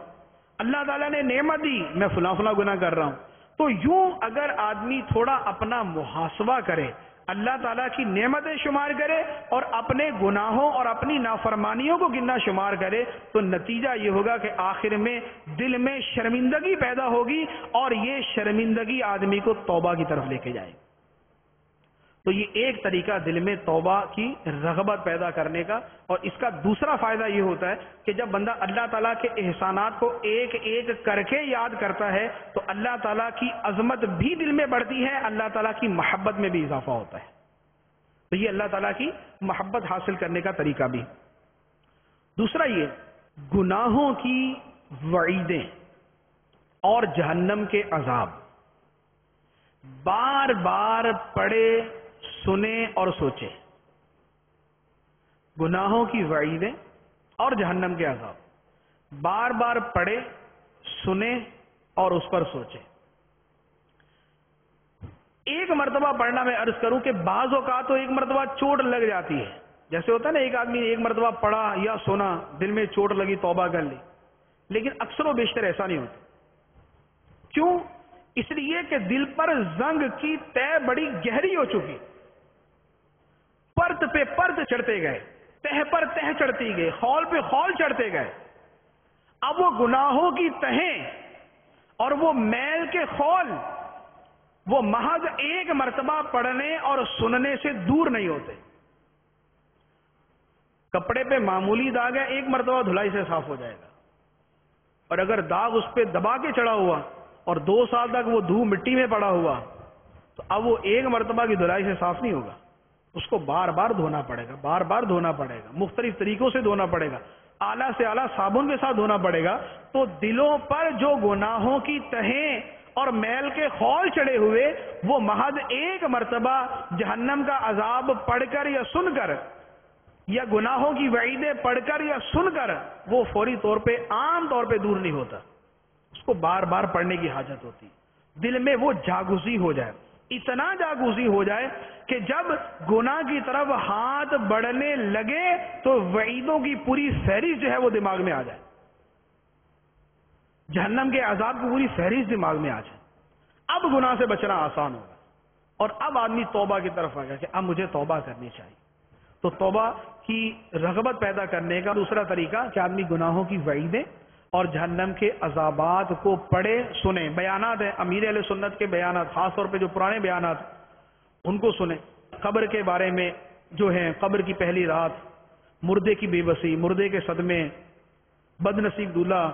اللہ تعالیٰ نے نعمت دی میں فلاں فلاں گناہ کر رہا ہوں۔ تو یوں اگر آدمی تھوڑا اپنا محاسبہ کرے، اللہ تعالیٰ کی نعمتیں شمار کرے اور اپنے گناہوں اور اپنی نافرمانیوں کو گننا شمار کرے، تو نتیجہ یہ ہوگا کہ آخر میں دل میں شرمندگی پیدا ہوگی، اور یہ شرمندگی آدمی کو توبہ کی طرف لے کے جائے۔ تو یہ ایک طریقہ دل میں توبہ کی رغبت پیدا کرنے کا، اور اس کا دوسرا فائدہ یہ ہوتا ہے کہ جب بندہ اللہ تعالیٰ کے احسانات کو ایک ایک کر کے یاد کرتا ہے تو اللہ تعالیٰ کی عظمت بھی دل میں بڑھتی ہے، اللہ تعالیٰ کی محبت میں بھی اضافہ ہوتا ہے۔ تو یہ اللہ تعالیٰ کی محبت حاصل کرنے کا طریقہ بھی۔ دوسرا یہ گناہوں کی وعیدیں اور جہنم کے عذاب بار بار پڑھے، سنے اور سوچے، گناہوں کی وعیدیں اور جہنم کے عذاب بار بار پڑھے، سنے اور اس پر سوچے۔ ایک مرتبہ پڑھنا میں عرض کروں کہ بعض اوقات تو ایک مرتبہ چوٹ لگ جاتی ہے، جیسے ہوتا ہے نا ایک آدمی ایک مرتبہ پڑھا یا سنا، دل میں چوٹ لگی توبہ کر لی، لیکن اکثر و بیشتر ایسا نہیں ہوتا۔ کیوں؟ اس لیے کہ دل پر زنگ کی تہ بڑی گہری ہو چکی، پرت پہ پرت چڑھتے گئے، تہ پر تہ چڑھتی گئے، خول پہ خول چڑھتے گئے۔ اب وہ گناہوں کی تہیں اور وہ میل کے خول وہ محض ایک مرتبہ پڑھنے اور سننے سے دور نہیں ہوتے۔ کپڑے پہ معمولی داغ ہے، ایک مرتبہ دھلائی سے صاف ہو جائے گا، اور اگر داغ اس پہ دبا کے چڑھا ہوا اور 2 سال تک وہ دھو مٹی میں پڑا ہوا تو اب وہ ایک مرتبہ کی دھلائی سے صاف نہیں ہوگا، اس کو بار بار دھونا پڑے گا، بار بار دھونا پڑے گا، مختلف طریقوں سے دھونا پڑے گا، اعلیٰ سے اعلیٰ صابن کے ساتھ دھونا پڑے گا۔ تو دلوں پر جو گناہوں کی تہیں اور میل کے خول چڑھے ہوئے وہ محض ایک مرتبہ جہنم کا عذاب پڑھ کر یا سن کر یا گناہوں کی وعیدیں پڑھ کر یا سن کر وہ فوری طور پہ عام طور پہ دور نہیں ہوتا، اس کو بار بار پڑھنے کی حاجت ہوتی، دل میں وہ جاگوزی ہو جائے، اتنا جاگوزی ہو جائے کہ جب گناہ کی طرف ہاتھ بڑھنے لگے تو وعیدوں کی پوری فہرست جو ہے وہ دماغ میں آ جائے، جہنم کے عذاب کی پوری فہرست دماغ میں آ جائے، اب گناہ سے بچنا آسان ہوگا، اور اب آدمی توبہ کی طرف آ گیا کہ اب مجھے توبہ کرنی چاہیے۔ تو توبہ کی رغبت پیدا کرنے کا دوسرا طریقہ کہ آدمی گناہوں کی وعیدیں اور جہنم کے عذابات کو پڑھے سنیں، بیانات ہیں امیر اہل سنت کے بیانات، خاص طور پہ جو پرانے بیانات ان کو سنیں، قبر کے بارے میں جو ہیں، قبر کی پہلی رات، مردے کی بے بسی، مردے کے صدمے، بد نصیب دولہا،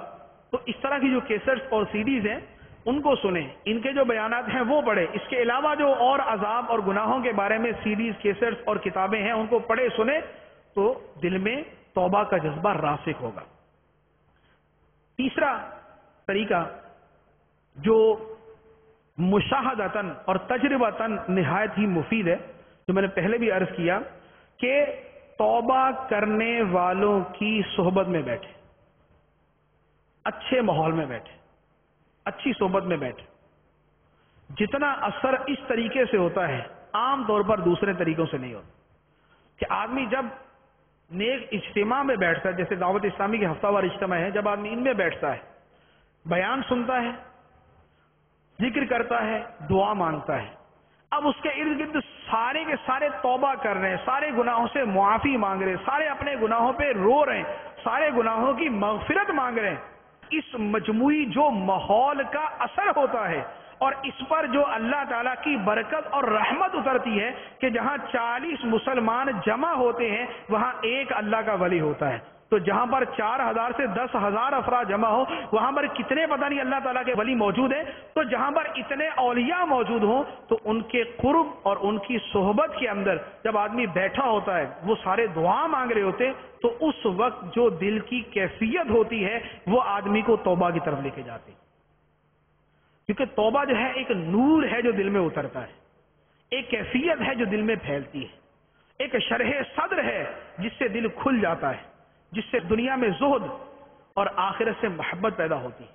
تو اس طرح کی جو کیسٹس اور سیڈیز ہیں ان کو سنیں، ان کے جو بیانات ہیں وہ پڑھیں، اس کے علاوہ جو اور عذاب اور گناہوں کے بارے میں سیڈیز، کیسٹس اور کتابیں ہیں ان کو پڑھے سنیں تو دل میں توبہ کا جذبہ راسخ ہوگا۔ تیسرا طریقہ جو مشاہدتاً اور تجربتاً نہایت ہی مفید ہے، جو میں نے پہلے بھی عرض کیا کہ توبہ کرنے والوں کی صحبت میں بیٹھے، اچھے ماحول میں بیٹھے، اچھی صحبت میں بیٹھے۔ جتنا اثر اس طریقے سے ہوتا ہے عام طور پر دوسرے طریقوں سے نہیں ہوتا، کہ آدمی جب نیک اجتماع میں بیٹھتا ہے، جیسے دعوت اسلامی کے ہفتہ وار اجتماع ہے، جب آدمی ان میں بیٹھتا ہے، بیان سنتا ہے، ذکر کرتا ہے، دعا مانگتا ہے، اب اس کے ارد گرد سارے کے سارے توبہ کر رہے ہیں، سارے گناہوں سے معافی مانگ رہے ہیں، سارے اپنے گناہوں پہ رو رہے ہیں، سارے گناہوں کی مغفرت مانگ رہے ہیں۔ اس مجموعی جو ماحول کا اثر ہوتا ہے اور اس پر جو اللہ تعالیٰ کی برکت اور رحمت اترتی ہے کہ جہاں 40 مسلمان جمع ہوتے ہیں وہاں ایک اللہ کا ولی ہوتا ہے، تو جہاں پر 4000 سے 10,000 افراد جمع ہو وہاں پر کتنے پتہ نہیں اللہ تعالیٰ کے ولی موجود ہیں، تو جہاں پر اتنے اولیاء موجود ہوں تو ان کے قرب اور ان کی صحبت کے اندر جب آدمی بیٹھا ہوتا ہے، وہ سارے دعا مانگ رہے ہوتے، تو اس وقت جو دل کی کیفیت ہوتی ہے وہ آدمی کو توبہ کی طرف لے کے جاتی، کیونکہ توبہ جو ہے ایک نور ہے جو دل میں اترتا ہے، ایک کیفیت ہے جو دل میں پھیلتی ہے، ایک شرح صدر ہے جس سے دل کھل جاتا ہے، جس سے دنیا میں زہد اور آخرت سے محبت پیدا ہوتی ہے۔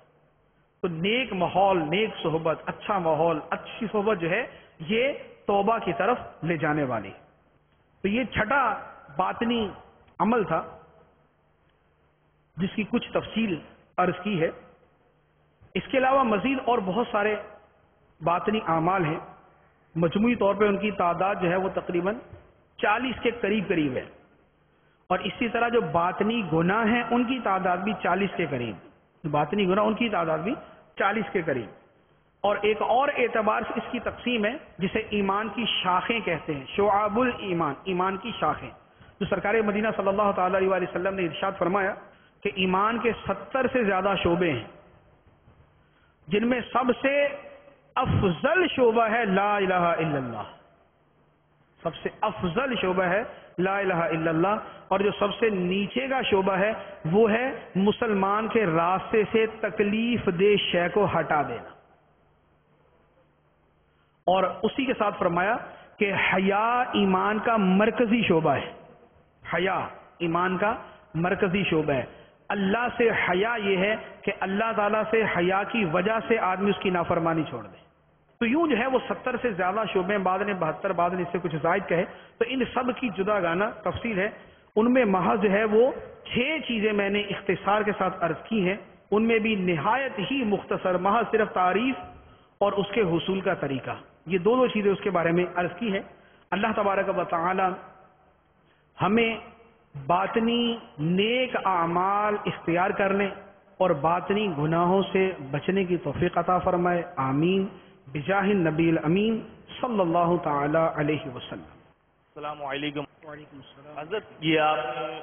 تو نیک ماحول، نیک صحبت، اچھا ماحول، اچھی صحبت جو ہے یہ توبہ کی طرف لے جانے والی۔ تو یہ چھٹا باطنی عمل تھا جس کی کچھ تفصیل عرض کی ہے۔ اس کے علاوہ مزید اور بہت سارے باطنی اعمال ہیں، مجموعی طور پہ ان کی تعداد جو ہے وہ تقریباً 40 کے قریب ہے، اور اسی طرح جو باطنی گناہ ہیں ان کی تعداد بھی 40 کے قریب، باطنی گناہ ان کی تعداد بھی 40 کے قریب۔ اور ایک اور اعتبار سے اس کی تقسیم ہے جسے ایمان کی شاخیں کہتے ہیں، شعاب الایمان، ایمان کی شاخیں، جو سرکار مدینہ صلی اللہ تعالی علیہ وسلم نے ارشاد فرمایا کہ ایمان کے 70 سے زیادہ شعبے ہیں، جن میں سب سے افضل شعبہ ہے لا الہ الا اللہ، سب سے افضل شعبہ ہے لا الہ الا اللہ، اور جو سب سے نیچے کا شعبہ ہے وہ ہے مسلمان کے راستے سے تکلیف دہ شے کو ہٹا دینا۔ اور اسی کے ساتھ فرمایا کہ حیا ایمان کا مرکزی شعبہ ہے، حیا ایمان کا مرکزی شعبہ ہے۔ اللہ سے حیا یہ ہے کہ اللہ تعالیٰ سے حیا کی وجہ سے آدمی اس کی نافرمانی چھوڑ دے۔ تو یوں جو ہے وہ 70 سے زیادہ شعبے ہیں، بعد نے 72، بعد نے اس سے کچھ زائد کہے، تو ان سب کی جدا گانا تفصیل ہے۔ ان میں محض جو ہے وہ 6 چیزیں میں نے اختصار کے ساتھ عرض کی ہیں، ان میں بھی نہایت ہی مختصر، محض صرف تعریف اور اس کے حصول کا طریقہ، یہ دونوں چیزیں اس کے بارے میں عرض کی ہیں۔ اللہ تبارک و تعالی ہمیں باطنی نیک اعمال اختیار کرنے اور باطنی گناہوں سے بچنے کی توفیق عطا فرمائے، آمین، بجاہ النبی الامین صلی اللہ تعالی علیہ وسلم۔ السلام علیکم۔ وعلیکم السلام۔ حضرت یہ آپ نے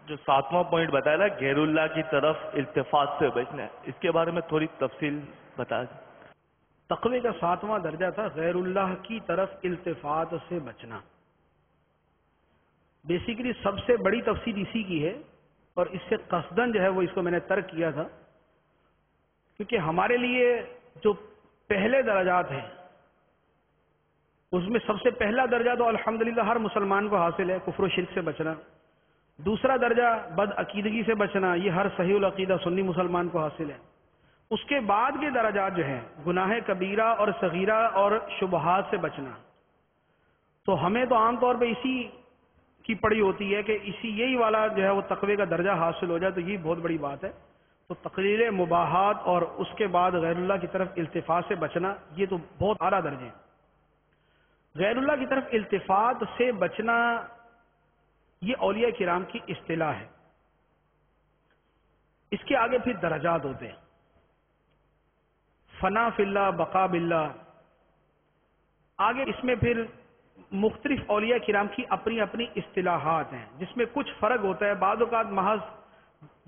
جو 7واں پوائنٹ بتایا نا غیر اللہ کی طرف التفات سے بچنا ہے، اس کے بارے میں تھوڑی تفصیل بتا دیں۔ تقوی کا 7واں درجہ تھا غیر اللہ کی طرف التفات سے بچنا۔ بیسیکلی سب سے بڑی تفصیل اسی کی ہے، اور اس سے قصدن جو ہے وہ اس کو میں نے ترک کیا تھا، کیونکہ ہمارے لیے جو پہلے درجات ہیں اس میں سب سے پہلا درجہ تو الحمدللہ ہر مسلمان کو حاصل ہے، کفر و شرک سے بچنا، دوسرا درجہ بد عقیدگی سے بچنا، یہ ہر صحیح العقیدہ سنی مسلمان کو حاصل ہے۔ اس کے بعد کے درجات جو ہیں گناہ کبیرہ اور صغیرہ اور شبہات سے بچنا، تو ہمیں تو عام طور پہ اسی کی پڑی ہوتی ہے کہ یہی والا جو ہے وہ تقوی کا درجہ حاصل ہو جائے تو یہ بہت بڑی بات ہے۔ تو تقریر مباحات اور اس کے بعد غیر اللہ کی طرف التفات سے بچنا، یہ تو بہت اعلیٰ درجے ہیں۔ غیر اللہ کی طرف التفات سے بچنا یہ اولیاء کرام کی اصطلاح ہے۔ اس کے آگے پھر درجات ہوتے ہیں، فنا فی اللہ، بقا باللہ۔ آگے اس میں پھر مختلف اولیاء کرام کی اپنی اپنی اصطلاحات ہیں، جس میں کچھ فرق ہوتا ہے، بعض اوقات محض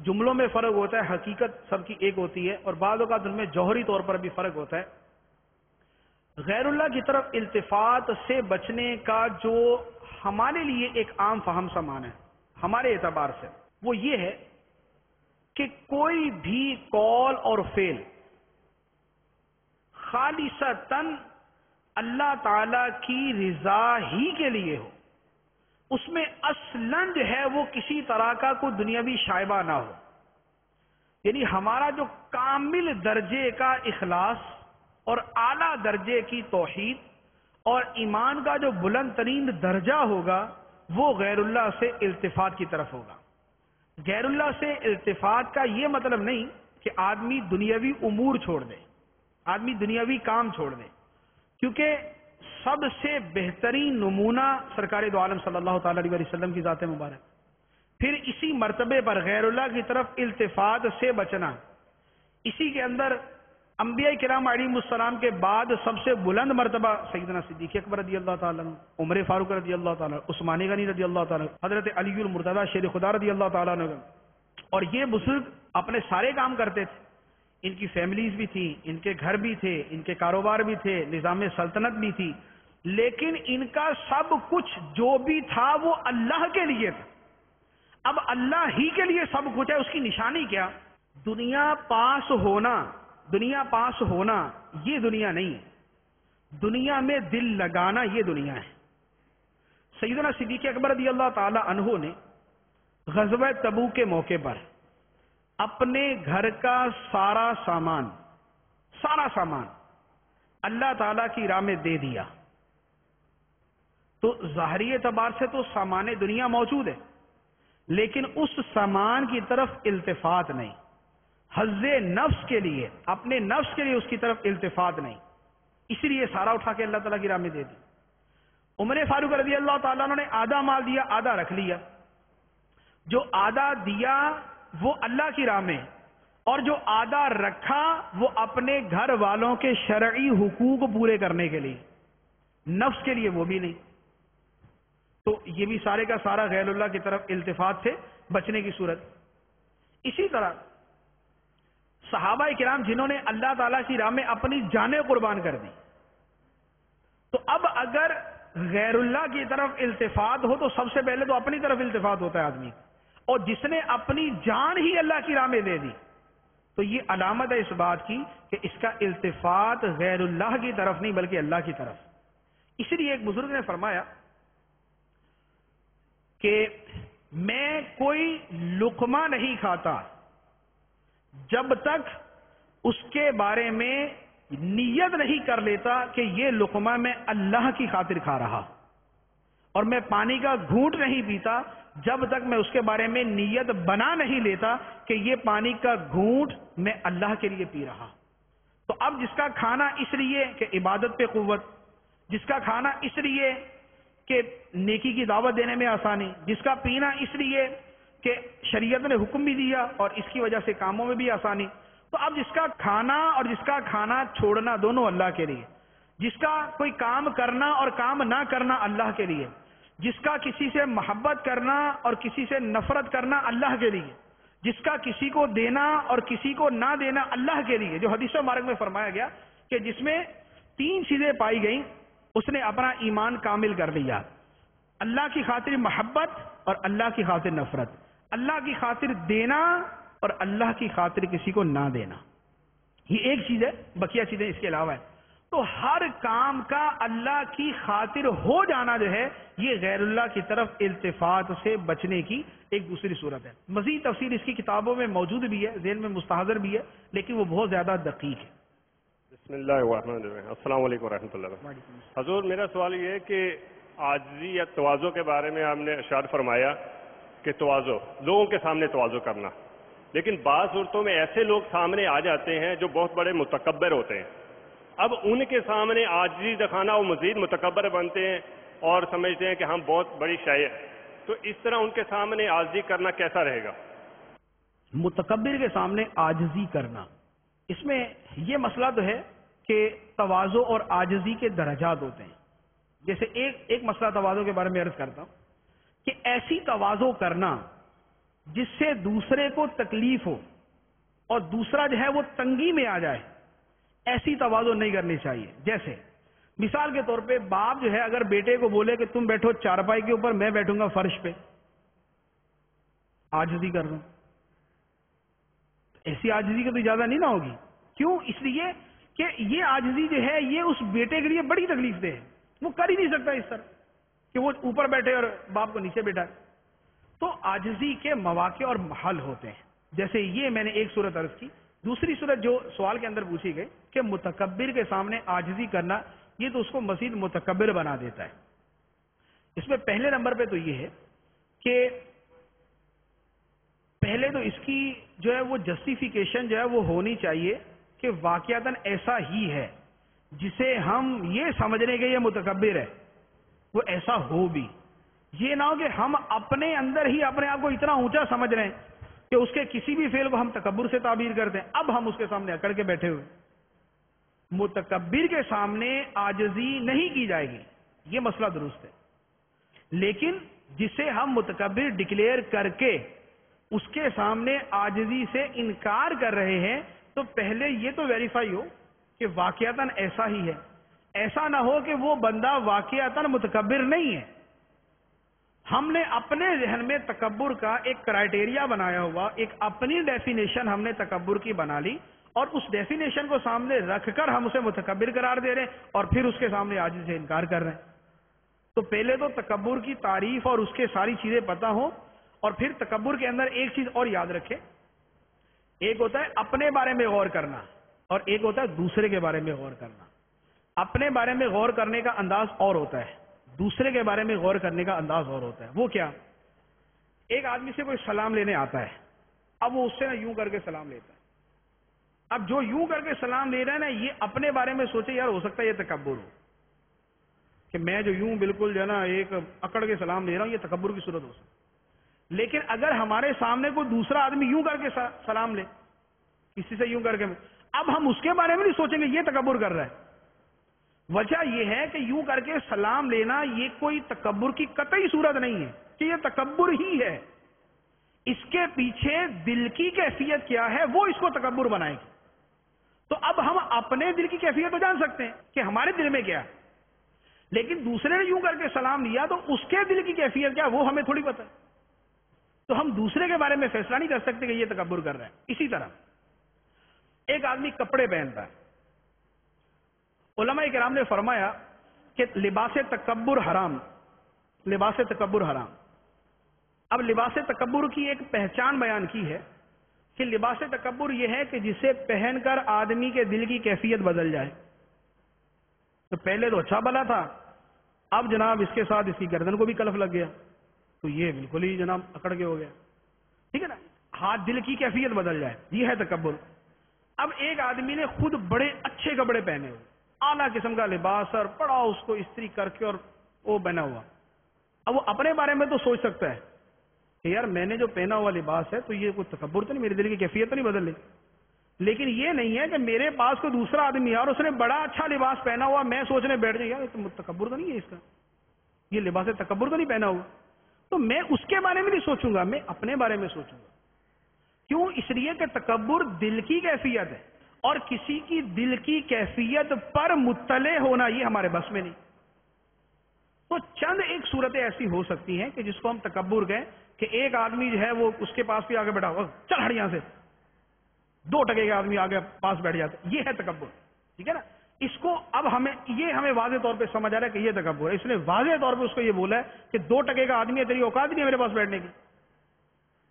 جملوں میں فرق ہوتا ہے، حقیقت سب کی ایک ہوتی ہے، اور بعض اوقات ان میں جوہری طور پر بھی فرق ہوتا ہے۔ غیر اللہ کی طرف التفات سے بچنے کا جو ہمارے لیے ایک عام فہم سا معنی ہے ہمارے اعتبار سے، وہ یہ ہے کہ کوئی بھی قول اور فعل خالصتاً اللہ تعالی کی رضا ہی کے لیے ہو، اس میں اصلاً جو ہے وہ کسی طرح کا کوئی دنیاوی شائبہ نہ ہو، یعنی ہمارا جو کامل درجے کا اخلاص اور اعلیٰ درجے کی توحید اور ایمان کا جو بلند ترین درجہ ہوگا وہ غیر اللہ سے التفات کی طرف ہوگا۔ غیر اللہ سے التفات کا یہ مطلب نہیں کہ آدمی دنیاوی امور چھوڑ دے، آدمی دنیاوی کام چھوڑ دے، کیونکہ سب سے بہترین نمونہ سرکار دو عالم صلی اللہ تعالی علیہ وسلم کی ذات مبارک۔ پھر اسی مرتبے پر غیر اللہ کی طرف التفات سے بچنا، اسی کے اندر انبیاء کرام علیہم السلام کے بعد سب سے بلند مرتبہ سیدنا صدیق اکبر رضی اللہ تعالیٰ عنہ، عمر فاروق رضی اللہ تعالیٰ عنہ، عثمان غنی رضی اللہ تعالیٰ عنہ، حضرت علی المرتضی شیر خدا رضی اللہ تعالیٰ عنہ۔ اور یہ بزرگ اپنے سارے کام کرتے تھے، ان کی فیملیز بھی تھیں، ان کے گھر بھی تھے، ان کے کاروبار بھی تھے، نظام سلطنت بھی تھی، لیکن ان کا سب کچھ جو بھی تھا وہ اللہ کے لیے تھا۔ اب اللہ ہی کے لیے سب کچھ ہے، اس کی نشانی کیا؟ دنیا پاس ہونا، دنیا پاس ہونا یہ دنیا نہیں ہے، دنیا میں دل لگانا یہ دنیا ہے۔ سیدنا صدیق اکبر رضی اللہ تعالی عنہ نے غزوہ تبوک کے موقع پر اپنے گھر کا سارا سامان اللہ تعالی کی راہ میں دے دیا، تو ظاہری اعتبار سے تو سامان دنیا موجود ہے، لیکن اس سامان کی طرف التفات نہیں، حظ نفس کے لیے، اپنے نفس کے لیے اس کی طرف التفات نہیں، اس لیے سارا اٹھا کے اللہ تعالیٰ کی راہ میں دے دی۔ عمر فاروق رضی اللہ تعالیٰ عنہ نے آدھا مال دیا، آدھا رکھ لیا، جو آدھا دیا وہ اللہ کی راہ میں، اور جو آدھا رکھا وہ اپنے گھر والوں کے شرعی حقوق پورے کرنے کے لیے، نفس کے لیے وہ بھی نہیں۔ تو یہ بھی سارے کا سارا غیر اللہ کی طرف التفات سے بچنے کی صورت۔ اسی طرح صحابہ کرام جنہوں نے اللہ تعالیٰ کی راہ میں اپنی جانیں قربان کر دی، تو اب اگر غیر اللہ کی طرف التفات ہو تو سب سے پہلے تو اپنی طرف التفات ہوتا ہے آدمی، اور جس نے اپنی جان ہی اللہ کی راہ میں دے دی تو یہ علامت ہے اس بات کی کہ اس کا التفات غیر اللہ کی طرف نہیں بلکہ اللہ کی طرف۔ اس لیے ایک بزرگ نے فرمایا کہ میں کوئی لقمہ نہیں کھاتا جب تک اس کے بارے میں نیت نہیں کر لیتا کہ یہ لقمہ میں اللہ کی خاطر کھا رہا، اور میں پانی کا گھونٹ نہیں پیتا جب تک میں اس کے بارے میں نیت بنا نہیں لیتا کہ یہ پانی کا گھونٹ میں اللہ کے لیے پی رہا۔ تو اب جس کا کھانا اس لیے کہ عبادت پہ قوت، جس کا کھانا اس لیے کہ نیکی کی دعوت دینے میں آسانی، جس کا پینا اس لیے کہ شریعت نے حکم بھی دیا اور اس کی وجہ سے کاموں میں بھی آسانی، تو اب جس کا کھانا اور جس کا کھانا چھوڑنا دونوں اللہ کے لیے، جس کا کوئی کام کرنا اور کام نہ کرنا اللہ کے لیے، جس کا کسی سے محبت کرنا اور کسی سے نفرت کرنا اللہ کے لیے، جس کا کسی کو دینا اور کسی کو نہ دینا اللہ کے لیے، جو حدیث مبارک میں فرمایا گیا کہ جس میں 3 چیزیں پائی گئیں اس نے اپنا ایمان کامل کر لیا، اللہ کی خاطر محبت اور اللہ کی خاطر نفرت، اللہ کی خاطر دینا اور اللہ کی خاطر کسی کو نہ دینا، یہ ایک چیز ہے، بقیہ چیزیں اس کے علاوہ ہے۔ تو ہر کام کا اللہ کی خاطر ہو جانا جو ہے یہ غیر اللہ کی طرف التفات سے بچنے کی ایک دوسری صورت ہے. مزید تفصیل اس کی کتابوں میں موجود بھی ہے، ذہن میں مستحضر بھی ہے، لیکن وہ بہت زیادہ دقیق ہے. بسم اللہ الرحمن الرحیم. السلام علیکم ورحمۃ اللہ وبرکاتہ. حضور میرا سوال یہ ہے کہ عاجزی یا تواضع کے بارے میں آپ نے ارشاد فرمایا کہ تواضع، لوگوں کے سامنے تواضع کرنا، لیکن بعض صورتوں میں ایسے لوگ سامنے آ جاتے ہیں جو بہت بڑے متکبر ہوتے ہیں. اب ان کے سامنے عاجزی دکھانا وہ مزید متکبر بنتے ہیں اور سمجھتے ہیں کہ ہم بہت بڑی شے ہے. تو اس طرح ان کے سامنے عاجزی کرنا کیسا رہے گا؟ متکبر کے سامنے عاجزی کرنا، اس میں یہ مسئلہ تو ہے کہ تواضع اور عاجزی کے درجات ہوتے ہیں. جیسے ایک مسئلہ تواضع کے بارے میں عرض کرتا ہوں کہ ایسی تواضع کرنا جس سے دوسرے کو تکلیف ہو اور دوسرا جو ہے وہ تنگی میں آ جائے، ایسی تواضع نہیں کرنی چاہیے. جیسے مثال کے طور پہ باپ جو ہے اگر بیٹے کو بولے کہ تم بیٹھو چارپائی کے اوپر، میں بیٹھوں گا فرش پہ، عاجزی کر رہا ہوں، ایسی عاجزی کی تو اجازت نہیں نہ ہوگی. کیوں؟ اس لیے کہ یہ عاجزی جو ہے یہ اس بیٹے کے لیے بڑی تکلیف دہ ہے. وہ کر ہی نہیں سکتا اس طرح کہ وہ اوپر بیٹھے اور باپ کو نیچے بیٹھا. تو عاجزی کے مواقع اور محل ہوتے ہیں. جیسے یہ میں نے ایک صورت عرض کی. دوسری صورت جو سوال کے اندر پوچھی گئی کہ متکبر کے سامنے عاجزی کرنا، یہ تو اس کو مزید متکبر بنا دیتا ہے. اس میں پہلے نمبر پہ تو یہ ہے کہ پہلے تو اس کی جو ہے وہ جسٹیفیکیشن جو ہے وہ ہونی چاہیے کہ واقعتاً ایسا ہی ہے، جسے ہم یہ سمجھ رہے کہ یہ متکبر ہے وہ ایسا ہو بھی. یہ نہ ہو کہ ہم اپنے اندر ہی اپنے آپ کو اتنا اونچا سمجھ رہے ہیں کہ اس کے کسی بھی فعل کو ہم تکبر سے تعبیر کرتے ہیں، اب ہم اس کے سامنے اکڑ کے بیٹھے ہوئے. متکبر کے سامنے عاجزی نہیں کی جائے گی، یہ مسئلہ درست ہے. لیکن جسے ہم متکبر ڈکلیئر کر کے اس کے سامنے عاجزی سے انکار کر رہے ہیں، تو پہلے یہ تو ویریفائی ہو کہ واقعتاً ایسا ہی ہے. ایسا نہ ہو کہ وہ بندہ واقعتاً متکبر نہیں ہے. ہم نے اپنے ذہن میں تکبر کا ایک کرائٹیریا بنایا ہوا، ایک اپنی ڈیفینیشن ہم نے تکبر کی بنا لی، اور اس ڈیفینیشن کو سامنے رکھ کر ہم اسے متکبر قرار دے رہے ہیں اور پھر اس کے سامنے عاجزی سے انکار کر رہے ہیں. تو پہلے تو تکبر کی تعریف اور اس کے ساری چیزیں پتہ ہوں، اور پھر تکبر کے اندر ایک چیز اور یاد رکھیں، ایک ہوتا ہے اپنے بارے میں غور کرنا اور ایک ہوتا ہے دوسرے کے بارے میں غور کرنا. اپنے بارے میں غور کرنے کا انداز اور ہوتا ہے، دوسرے کے بارے میں غور کرنے کا انداز اور ہوتا ہے. وہ کیا؟ ایک آدمی سے کوئی سلام لینے آتا ہے، اب وہ اس سے یوں کر کے سلام لیتا ہے. اب جو یوں کر کے سلام لے رہا ہے نا، یہ اپنے بارے میں سوچے یار ہو سکتا ہے یہ تکبر ہو کہ میں جو یوں بالکل جو ہے نا ایک اکڑ کے سلام لے رہا ہوں، یہ تکبر کی صورت ہو سکتی. لیکن اگر ہمارے سامنے کوئی دوسرا آدمی یوں کر کے سلام لے، کسی سے یوں کر کے، اب ہم اس کے بارے میں نہیں سوچیں گے یہ تکبر کر رہا ہے. وجہ یہ ہے کہ یوں کر کے سلام لینا یہ کوئی تکبر کی قطعی صورت نہیں ہے کہ یہ تکبر ہی ہے. اس کے پیچھے دل کی کیفیت کیا ہے وہ اس کو تکبر بنائے گی. تو اب ہم اپنے دل کی کیفیت تو جان سکتے ہیں کہ ہمارے دل میں کیا ہے، لیکن دوسرے نے یوں کر کے سلام لیا تو اس کے دل کی کیفیت کیا وہ ہمیں تھوڑی پتہ ہے. تو ہم دوسرے کے بارے میں فیصلہ نہیں کر سکتے کہ یہ تکبر کر رہا ہے. اسی طرح ایک آدمی کپڑے پہنتا ہے، علماء کرام نے فرمایا کہ لباس تکبر حرام، لباس تکبر حرام. اب لباس تکبر کی ایک پہچان بیان کی ہے کہ لباس تکبر یہ ہے کہ جسے پہن کر آدمی کے دل کی کیفیت بدل جائے. تو پہلے تو اچھا بلا تھا، اب جناب اس کے ساتھ اس کی گردن کو بھی کلف لگ گیا، تو یہ بالکل ہی جناب اکڑ کے ہو گیا. ٹھیک ہے نا، ہاتھ دل کی کیفیت بدل جائے، یہ ہے تکبر. اب ایک آدمی نے خود بڑے اچھے کپڑے پہنے ہوئے، اعلیٰ قسم کا لباس اور بڑا اس کو استری کر کے اور وہ بنا ہوا. اب وہ اپنے بارے میں تو سوچ سکتا ہے کہ یار میں نے جو پہنا ہوا لباس ہے تو یہ کوئی تکبر تو نہیں، میرے دل کی کیفیت تو نہیں بدل رہی. لیکن یہ نہیں ہے کہ میرے پاس کوئی دوسرا آدمی ہے اور اس نے بڑا اچھا لباس پہنا ہوا، میں سوچنے بیٹھ جاؤں یار تو تکبر تو نہیں ہے اس کا، یہ لباس تکبر تو نہیں پہنا ہوا. تو میں اس کے بارے میں نہیں سوچوں گا، میں اپنے بارے میں سوچوں گا. کیوں؟ اس لیے کہ تکبر دل کی کیفیت ہے اور کسی کی دل کی کیفیت پر مطلع ہونا یہ ہمارے بس میں نہیں. تو چند ایک صورتیں ایسی ہو سکتی ہیں کہ جس کو ہم تکبر کہیں کہ ایک آدمی جو ہے وہ اس کے پاس بھی آگے بیٹھا ہوا، چل ہٹ یہاں سے، 2 ٹکے کے آدمی آگے پاس بیٹھ جاتے، یہ ہے تکبر. ٹھیک ہے نا. اس کو اب ہمیں واضح طور پہ سمجھ آ رہا ہے کہ یہ تکبر ہے. اس نے واضح طور پہ اس کو یہ بولا ہے کہ 2 ٹکے کا آدمی ہے, تیری اوقات نہیں ہے میرے پاس بیٹھنے کی.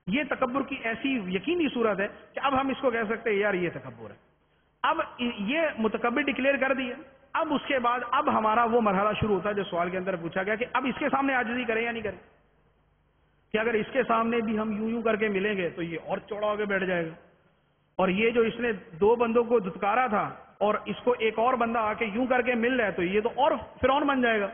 یہ تکبر کی ایسی یقینی صورت ہے کہ اب ہم اس کو کہہ سکتے ہیں یار یہ تکبر ہے. اب یہ متکبر ڈکلیئر کر دیا. اب اس کے بعد اب ہمارا وہ مرحلہ شروع ہوتا ہے جو سوال کے اندر پوچھا گیا کہ اب اس کے سامنے عاجزی کریں یا نہیں کریں, کہ اگر اس کے سامنے بھی ہم یوں کر کے ملیں گے تو یہ اور چوڑا ہو کے بیٹھ جائے گا. اور یہ جو اس نے 2 بندوں کو دھتکارا تھا اور اس کو ایک اور بندہ آ کے یوں کر کے مل رہا ہے تو یہ تو اور فرعون بن جائے گا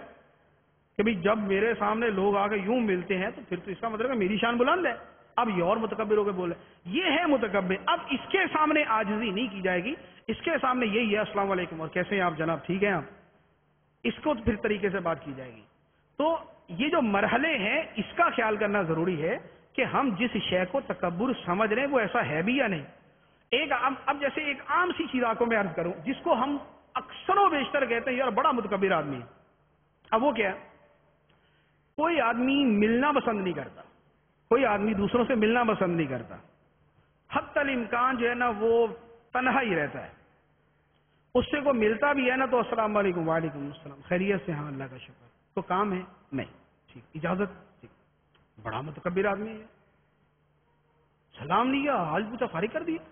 کہ بھئی جب میرے سامنے لوگ آ کے یوں ملتے ہیں تو پھر تو اس کا مطلب ہے میری شان بلند ہے. اب یہ اور متکبر ہو کے بولے, یہ ہے متکبر. اب اس کے سامنے عاجزی نہیں کی جائے گی, اس کے سامنے یہی ہے السلام علیکم اور کیسے ہیں آپ جناب, ٹھیک ہیں آپ, اس کو پھر طریقے سے بات کی جائے گی. تو یہ جو مرحلے ہیں اس کا خیال کرنا ضروری ہے کہ ہم جس شے کو تکبر سمجھ رہے ہیں وہ ایسا ہے بھی یا نہیں. اب جیسے ایک عام سی چیز آپ کو میں عرض کروں جس کو ہم اکثر و بیشتر کہتے ہیں یار بڑا متکبر آدمی ہے. اب وہ کیا ہے, کوئی آدمی ملنا پسند نہیں کرتا, کوئی آدمی دوسروں سے ملنا پسند نہیں کرتا, حتی الامکان جو ہے نا وہ تنہا ہی رہتا ہے. اس سے کوئی ملتا بھی ہے نا تو السلام علیکم, وعلیکم السلام, خیریت سے, ہاں اللہ کا شکر, تو کام ہے نہیں, ٹھیک, اجازت, ٹھیک. بڑا متکبر آدمی ہے, سلام نہیں کیا, حال پوچھا, فارغ کر دیا,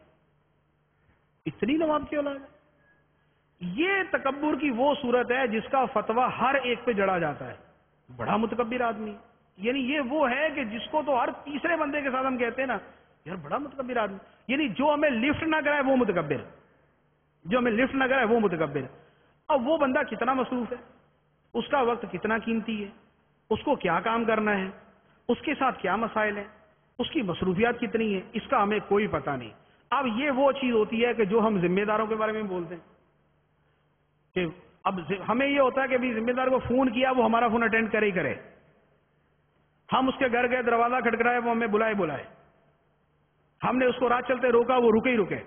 اتنی نواب کی اولاد ہے. یہ تکبر کی وہ صورت ہے جس کا فتویٰ ہر ایک پہ جڑا جاتا ہے, بڑا متکبر آدمی. یعنی یہ وہ ہے کہ جس کو تو ہر تیسرے بندے کے ساتھ ہم کہتے ہیں نا یار بڑا متکبر آدمی, یعنی جو ہمیں لفٹ نہ کرائے وہ متکبر, جو ہمیں لفٹ نہ کرائے وہ متکبر. اب وہ بندہ کتنا مصروف ہے, اس کا وقت کتنا قیمتی ہے, اس کو کیا کام کرنا ہے, اس کے ساتھ کیا مسائل ہیں, اس کی مصروفیات کتنی ہے, اس کا ہمیں کوئی پتہ نہیں. اب یہ وہ چیز ہوتی ہے کہ جو ہم ذمہ داروں کے بارے میں بولتے ہیں کہ اب ہمیں یہ ہوتا ہے کہ ذمہ دار کو فون کیا وہ ہمارا فون اٹینڈ کرے ہی کرے, ہم اس کے گھر گئے دروازہ کھٹکھٹایا وہ ہمیں بلائے, ہم نے اس کو رات چلتے روکا وہ رکے ہی رکے,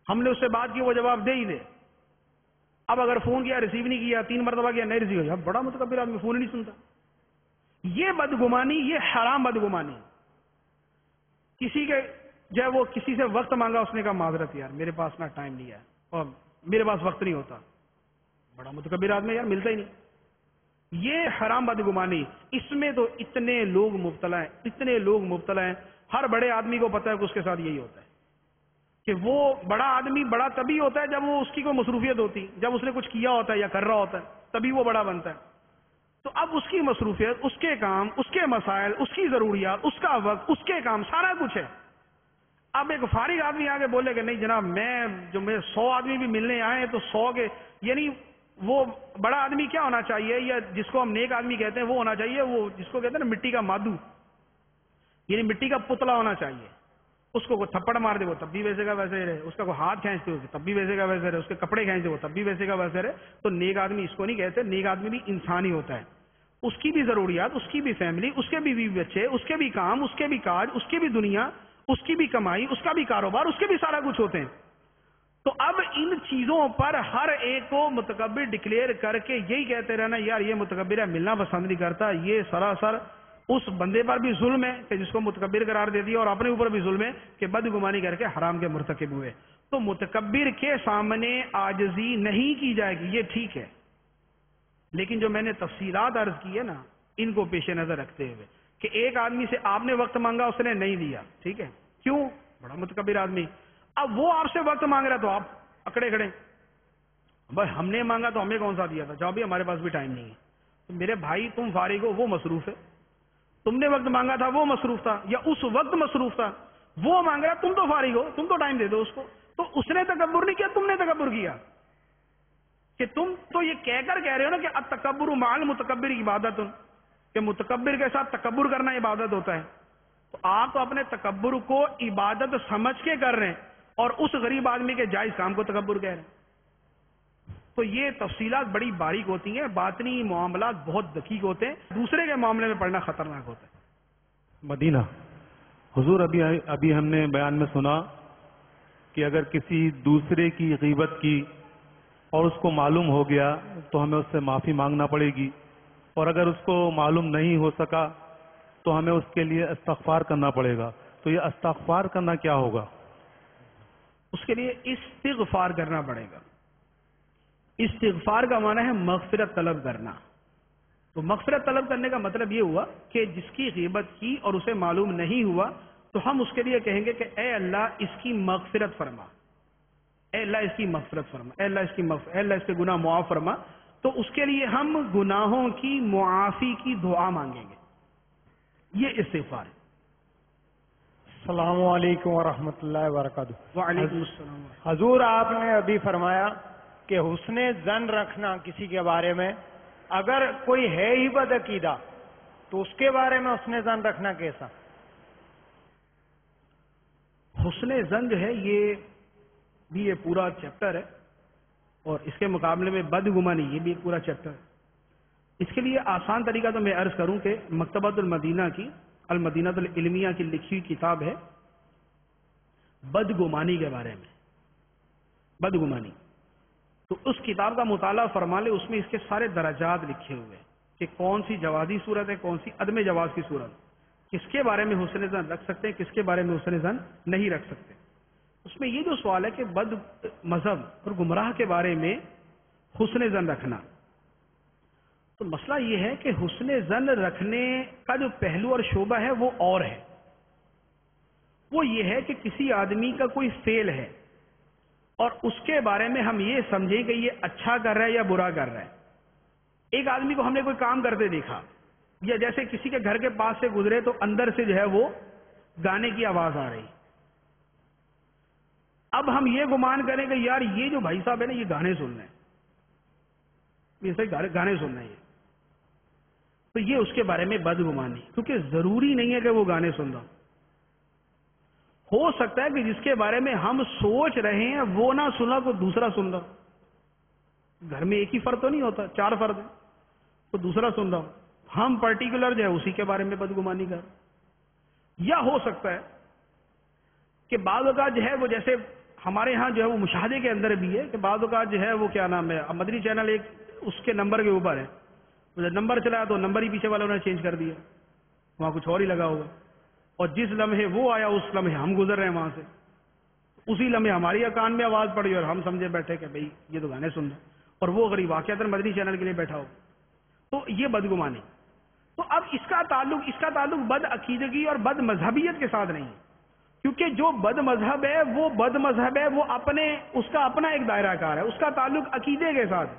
ہم نے اس سے بات کی وہ جواب دے ہی دے. اب اگر فون کیا ریسیو نہیں کیا, 3 مرتبہ کیا نہیں ریسیو کیا, بڑا متکبر آدمی فون ہی نہیں سنتا. یہ بدگمانی, یہ حرام بدگمانی. کسی کے جب وہ کسی سے وقت مانگا, اس نے کہا معذرت یار میرے پاس نا ٹائم نہیں ہے اور میرے پاس وقت نہیں ہوتا, بڑا متکبر آدمی, یار ملتا ہی نہیں. یہ حرام بدگمانی, اس میں تو اتنے لوگ مبتلا ہیں, اتنے لوگ مبتلا ہیں. ہر بڑے آدمی کو پتا ہے کہ اس کے ساتھ یہی ہوتا ہے کہ وہ بڑا آدمی بڑا تبھی ہوتا ہے جب وہ اس کی کوئی مصروفیت ہوتی, جب اس نے کچھ کیا ہوتا ہے یا کر رہا ہوتا ہے تبھی وہ بڑا بنتا ہے. تو اب اس کی مصروفیت, اس کے کام, اس کے مسائل, اس کی ضروریات, اس کا وقت, اس کے کام, سارا کچھ ہے. اب ایک فارغ آدمی آگے بولے کہ نہیں جناب میں جو میرے 100 آدمی بھی ملنے آئے ہیں تو 100 کے, یعنی وہ بڑا آدمی کیا ہونا چاہیے, یا جس کو ہم نیک آدمی کہتے ہیں وہ ہونا چاہیے, وہ جس کو کہتے ہیں نا مٹی کا مادو, یعنی مٹی کا پتلا ہونا چاہیے. اس کو کوئی تھپڑ مار دے وہ تب بھی ویسے کا ویسے رہے, اس کا کوئی ہاتھ کھینچ دے تب بھی ویسے کا ویسے رہے, اس کے کپڑے کھینچ دے وہ تب بھی ویسے کا ویسے رہے. تو نیک آدمی اس کو نہیں کہتے. نیک آدمی بھی انسان ہی ہوتا ہے, اس کی بھی ضروریات, اس کی بھی فیملی, اس کے بھی بیوی بچے, اس کے بھی کام, اس کے بھی کاج, اس کی بھی دنیا, اس کی بھی کمائی, اس کا بھی کاروبار, اس کے بھی سارا کچھ ہوتے ہیں. تو اب ان چیزوں پر ہر ایک کو متکبر ڈکلیئر کر کے یہی کہتے رہنا یار یہ متکبر ہے, ملنا پسند نہیں کرتا, یہ سراسر اس بندے پر بھی ظلم ہے کہ جس کو متکبر قرار دے دیا, اور اپنے اوپر بھی ظلم ہے کہ بدگمانی کر کے حرام کے مرتکب ہوئے. تو متکبر کے سامنے عاجزی نہیں کی جائے گی, یہ ٹھیک ہے. لیکن جو میں نے تفصیلات عرض کی ہے نا, ان کو پیش نظر رکھتے ہوئے کہ ایک آدمی سے آپ نے وقت مانگا, اس نے نہیں دیا, ٹھیک ہے, کیوں, بڑا متکبر آدمی. اب وہ آپ سے وقت مانگ رہا تو آپ اکڑے کھڑے, بھائی ہم نے مانگا تو ہمیں کون سا دیا تھا, جاؤ بھی ہمارے پاس بھی ٹائم نہیں ہے. تو میرے بھائی تم فارغ ہو, وہ مصروف ہے. تم نے وقت مانگا تھا وہ مصروف تھا, یا اس وقت مصروف تھا, وہ مانگ رہا, تم تو فارغ ہو, تم تو ٹائم دے دو اس کو. تو اس نے تکبر نہیں کیا, تم نے تکبر کیا. کہ تم تو یہ کہہ کر کہہ رہے ہو نا کہ التکبر مع المتکبر عبادت, کہ متکبر کے ساتھ تکبر کرنا عبادت ہوتا ہے. تو آپ تو اپنے تکبر کو عبادت سمجھ کے کر رہے ہیں, اور اس غریب آدمی کے جائز کام کو تکبر کہہ رہے ہیں. تو یہ تفصیلات بڑی باریک ہوتی ہیں, باطنی معاملات بہت دقیق ہوتے ہیں, دوسرے کے معاملے میں پڑھنا خطرناک ہوتا ہے. مدینہ حضور, ابھی ہم نے بیان میں سنا کہ اگر کسی دوسرے کی غیبت کی اور اس کو معلوم ہو گیا تو ہمیں اس سے معافی مانگنا پڑے گی, اور اگر اس کو معلوم نہیں ہو سکا تو ہمیں اس کے لیے استغفار کرنا پڑے گا. تو یہ استغفار کرنا کیا ہوگا؟ اس کے لیے استغفار کرنا پڑے گا. استغفار کا معنی ہے مغفرت طلب کرنا. تو مغفرت طلب کرنے کا مطلب یہ ہوا کہ جس کی غیبت کی اور اسے معلوم نہیں ہوا تو ہم اس کے لیے کہیں گے کہ اے اللہ اس کی مغفرت فرما, اے اللہ اس کی مغفرت فرما, اے اللہ اس کی مغفرت, اے اللہ اس کے گناہ معاف فرما. تو اس کے لیے ہم گناہوں کی معافی کی دعا مانگیں گے. یہ استغفار ہے. السلام علیکم ورحمۃ اللہ وبرکاتہ. وعلیکم السلام. حضور آپ نے ابھی فرمایا کہ حسن ظن رکھنا کسی کے بارے میں, اگر کوئی ہے ہی بد عقیدہ تو اس کے بارے میں حسن ظن رکھنا کیسا؟ حسن ظن جو ہے یہ پورا چیپٹر ہے, اور اس کے مقابلے میں بدگمانی یہ بھی ایک پورا چیپٹر ہے. اس کے لیے آسان طریقہ تو میں عرض کروں کہ مکتبۃ المدینہ کی المدینہ العلمیہ کی لکھی ہوئی کتاب ہے بدگمانی کے بارے میں. بدگمانی تو اس کتاب کا مطالعہ فرما لے, اس میں اس کے سارے درجات لکھے ہوئے ہیں کہ کون سی جوازی صورت ہے, کون سی عدم جواز کی صورت, کس کے بارے میں حسن ظن رکھ سکتے ہیں, کس کے بارے میں حسن ظن نہیں رکھ سکتے. اس میں یہ جو سوال ہے کہ بد مذہب اور گمراہ کے بارے میں حسن ظن رکھنا, تو مسئلہ یہ ہے کہ حسن ظن رکھنے کا جو پہلو اور شعبہ ہے وہ اور ہے. وہ یہ ہے کہ کسی آدمی کا کوئی فعل ہے اور اس کے بارے میں ہم یہ سمجھیں کہ یہ اچھا کر رہا ہے یا برا کر رہا ہے. ایک آدمی کو ہم نے کوئی کام کرتے دیکھا, یا جیسے کسی کے گھر کے پاس سے گزرے تو اندر سے جو ہے وہ گانے کی آواز آ رہی. اب ہم یہ گمان کریں کہ یار یہ جو بھائی صاحب ہے نا یہ گانے سن رہے ہیں, یہ صحیح گانے سن رہے ہیں, تو یہ اس کے بارے میں بدگمانی, کیونکہ ضروری نہیں ہے کہ وہ گانے سن رہا. ہو سکتا ہے کہ جس کے بارے میں ہم سوچ رہے ہیں وہ نہ سنا کو دوسرا سن رہا. گھر میں ایک ہی فرد تو نہیں ہوتا, 4 فرد ہیں, تو دوسرا سن رہا. ہم پرٹیکولر جو ہے اسی کے بارے میں بدگمانی کر. یا ہو سکتا ہے کہ بعض اوقات جو ہے وہ جیسے ہمارے ہاں جو ہے وہ مشاہدے کے اندر بھی ہے کہ بعض اوقات جو ہے وہ کیا نام ہے, مدنی چینل ایک اس کے نمبر کے اوپر ہے, جب نمبر چلا تو نمبر ہی پیچھے والوں نے چینج کر دیا, وہاں کچھ اور ہی لگا ہوگا, اور جس لمحے وہ آیا اس لمحے ہم گزر رہے ہیں وہاں سے, اسی لمحے ہماری کان میں آواز پڑی اور ہم سمجھے بیٹھے کہ بھئی یہ تو گانے سن رہے, اور وہ غریب واقعات مدنی چینل کے لیے بیٹھا ہو. تو یہ بدگمانی. تو اب اس کا تعلق بد عقیدگی اور بد مذہبیت کے ساتھ نہیں ہے, کیونکہ جو بد مذہب ہے وہ بد مذہب ہے, وہ اس کا اپنا ایک دائرہ کار ہے, اس کا تعلق عقیدے کے ساتھ.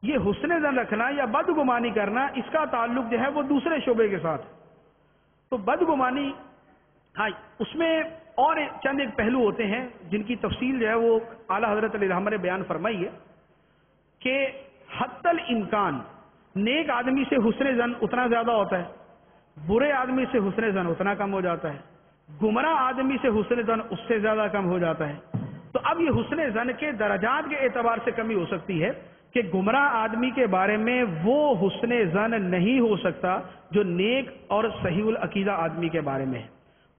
یہ حسن ظن رکھنا یا بدگمانی کرنا اس کا تعلق جو ہے وہ دوسرے شعبے کے ساتھ. تو بدگمانی, ہاں اس میں اور چند ایک پہلو ہوتے ہیں جن کی تفصیل جو ہے وہ اعلیٰ حضرت علیہ الرحمہ نے بیان فرمائی ہے کہ حتی الامکان نیک آدمی سے حسن ظن اتنا زیادہ ہوتا ہے, برے آدمی سے حسن ظن اتنا کم ہو جاتا ہے, گمراہ آدمی سے حسن ظن اس سے زیادہ کم ہو جاتا ہے. تو اب یہ حسن ظن کے درجات کے اعتبار سے کمی ہو سکتی ہے کہ گمراہ آدمی کے بارے میں وہ حسن ظن نہیں ہو سکتا جو نیک اور صحیح العقیدہ آدمی کے بارے میں ہے.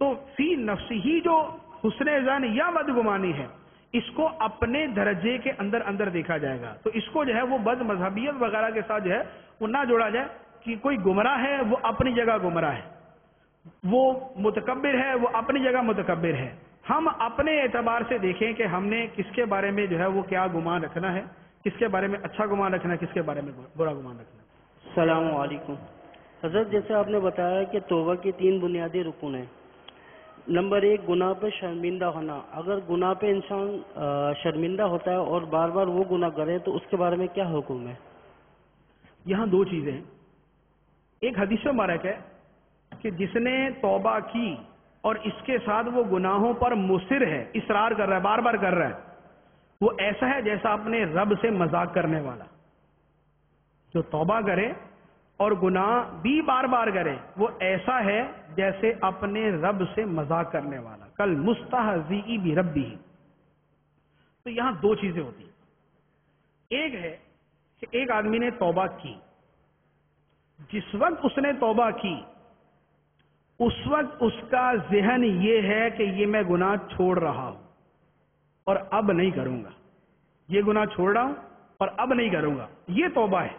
تو فی نفسی ہی جو حسن ظن یا بدگمانی ہے اس کو اپنے درجے کے اندر دیکھا جائے گا. تو اس کو جو ہے وہ بد مذہبیت وغیرہ کے ساتھ جو ہے وہ نہ جوڑا جائے کہ کوئی گمراہ ہے وہ اپنی جگہ گمراہ ہے, وہ متکبر ہے وہ اپنی جگہ متکبر ہے. ہم اپنے اعتبار سے دیکھیں کہ ہم نے کس کے بارے میں جو ہے وہ کیا گمان رکھنا ہے, کس کے بارے میں اچھا گمان رکھنا ہے, کس کے بارے میں برا گمان رکھنا ہے. السلام علیکم حضرت. جیسے آپ نے بتایا کہ توبہ کی 3 بنیادی رکن ہیں. نمبر 1 گناہ پہ شرمندہ ہونا. اگر گناہ پہ انسان شرمندہ ہوتا ہے اور بار بار وہ گناہ کرے تو اس کے بارے میں کیا حکم ہے؟ یہاں 2 چیزیں ہیں. ایک حدیث مبارک ہے کہ جس نے توبہ کی اور اس کے ساتھ وہ گناہوں پر مصر ہے, اصرار کر رہا ہے, بار بار کر رہا ہے, وہ ایسا ہے جیسا اپنے رب سے مذاق کرنے والا. جو توبہ کرے اور گناہ بھی بار بار کرے وہ ایسا ہے جیسے اپنے رب سے مذاق کرنے والا, کل مستہزی بربہ. تو یہاں 2 چیزیں ہوتی ہیں. ایک ہے کہ ایک آدمی نے توبہ کی, جس وقت اس نے توبہ کی اس وقت اس کا ذہن یہ ہے کہ یہ میں گناہ چھوڑ رہا ہوں اور اب نہیں کروں گا, یہ گناہ چھوڑ رہا ہوں اور اب نہیں کروں گا, یہ توبہ ہے.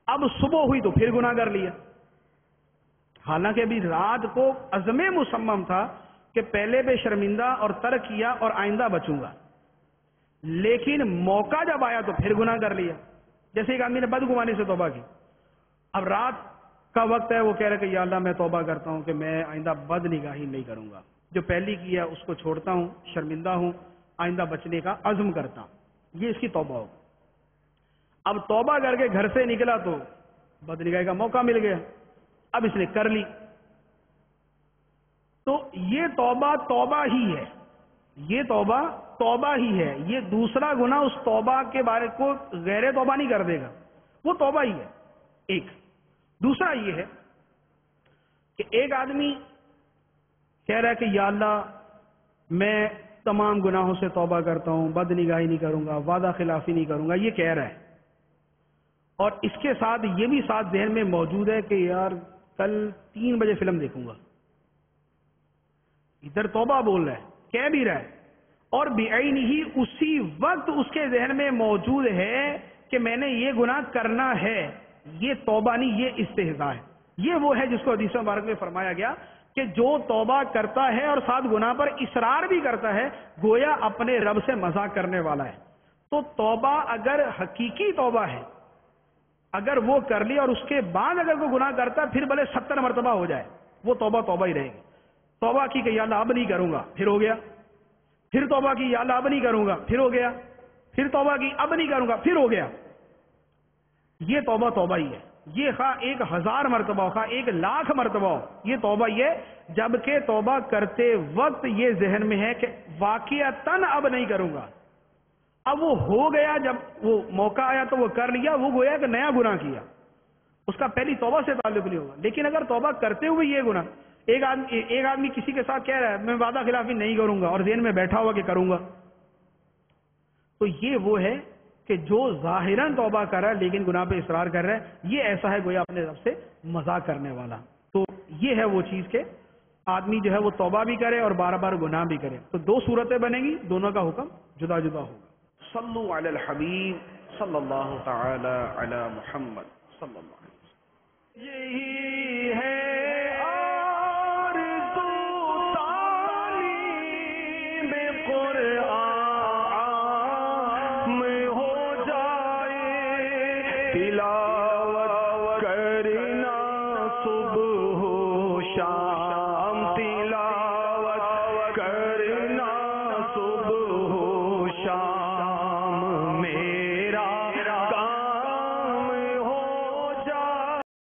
اب صبح ہوئی تو پھر گناہ کر لیا, حالانکہ ابھی رات کو عزم مصمم تھا کہ پہلے بے شرمندہ اور ترک کیا اور آئندہ بچوں گا. لیکن موقع جب آیا تو پھر گناہ کر لیا. جیسے ایک آدمی نے بدگمانی سے توبہ کی, اب رات کا وقت ہے, وہ کہہ رہا کہ یا اللہ میں توبہ کرتا ہوں کہ میں آئندہ بد نگاہی نہیں کروں گا, جو پہلی کی ہے اس کو چھوڑتا ہوں, شرمندہ ہوں, آئندہ بچنے کا عزم کرتا ہوں. یہ اس کی توبہ ہوگی. اب توبہ کر کے گھر سے نکلا تو بد نگاہی کا موقع مل گیا, اب اس نے کر لی, تو یہ توبہ توبہ ہی ہے, یہ توبہ توبہ ہی ہے. یہ دوسرا گناہ اس توبہ کے بارے کو غیر توبہ نہیں کر دے گا, وہ توبہ ہی ہے. ایک دوسرا یہ ہے کہ ایک آدمی کہہ رہا ہے کہ یا اللہ میں تمام گناہوں سے توبہ کرتا ہوں, بد نگاہی نہیں کروں گا, وعدہ خلافی نہیں کروں گا, یہ کہہ رہا ہے. اور اس کے ساتھ یہ بھی ساتھ ذہن میں موجود ہے کہ یار کل 3 بجے فلم دیکھوں گا. ادھر توبہ بول رہا ہے, کہہ بھی رہا ہے, اور بعین ہی اسی وقت اس کے ذہن میں موجود ہے کہ میں نے یہ گناہ کرنا ہے. یہ توبہ نہیں, یہ استہزاء ہے. یہ وہ ہے جس کو حدیث مبارک میں فرمایا گیا کہ جو توبہ کرتا ہے اور ساتھ گناہ پر اصرار بھی کرتا ہے گویا اپنے رب سے مذاق کرنے والا ہے. تو توبہ اگر حقیقی توبہ ہے, اگر وہ کر لی اور اس کے بعد اگر وہ گناہ کرتا ہے پھر بھلے 70 مرتبہ ہو جائے, وہ توبہ توبہ ہی رہے گی. توبہ کی کہ یا اللہ اب نہیں کروں گا, پھر ہو گیا. پھر توبہ کی یا اللہ اب نہیں کروں گا, پھر ہو گیا. پھر توبہ کی اب نہیں کروں گا, پھر ہو گیا. یہ توبہ توبہ ہی ہے. یہ خواہ 1000 مرتبہ ہو, خواہ 1,00,000 مرتبہ ہو, یہ توبہ ہی ہے. جبکہ توبہ کرتے وقت یہ ذہن میں ہے کہ واقعتاً اب نہیں کروں گا. اب وہ ہو گیا, جب وہ موقع آیا تو وہ کر لیا, وہ گویا کہ نیا گناہ کیا, اس کا پہلی توبہ سے تعلق نہیں ہوگا. لیکن اگر توبہ کرتے ہوئے یہ گناہ, ایک آدمی کسی کے ساتھ کہہ رہا ہے میں وعدہ خلافی نہیں کروں گا, اور ذہن میں بیٹھا ہوا کہ کروں گا, تو یہ وہ ہے کہ جو ظاہراً توبہ کر رہا ہے لیکن گناہ پہ اصرار کر رہا ہے. یہ ایسا ہے گویا اپنے رب سے مذاق کرنے والا. تو یہ ہے وہ چیز کہ آدمی جو ہے وہ توبہ بھی کرے اور بار بار گناہ بھی کرے. تو 2 صورتیں بنیں گی, دونوں کا حکم جدا جدا ہوگا. صلو علی الحبیب صلی اللہ تعالی علی محمد صلی اللہ علیہ وسلم. یہی ہے آرزو تعلیم قرآن میں ہو جائے, تلاوت کرنا صبح و شام, تلاوت کرنا صبح و شام.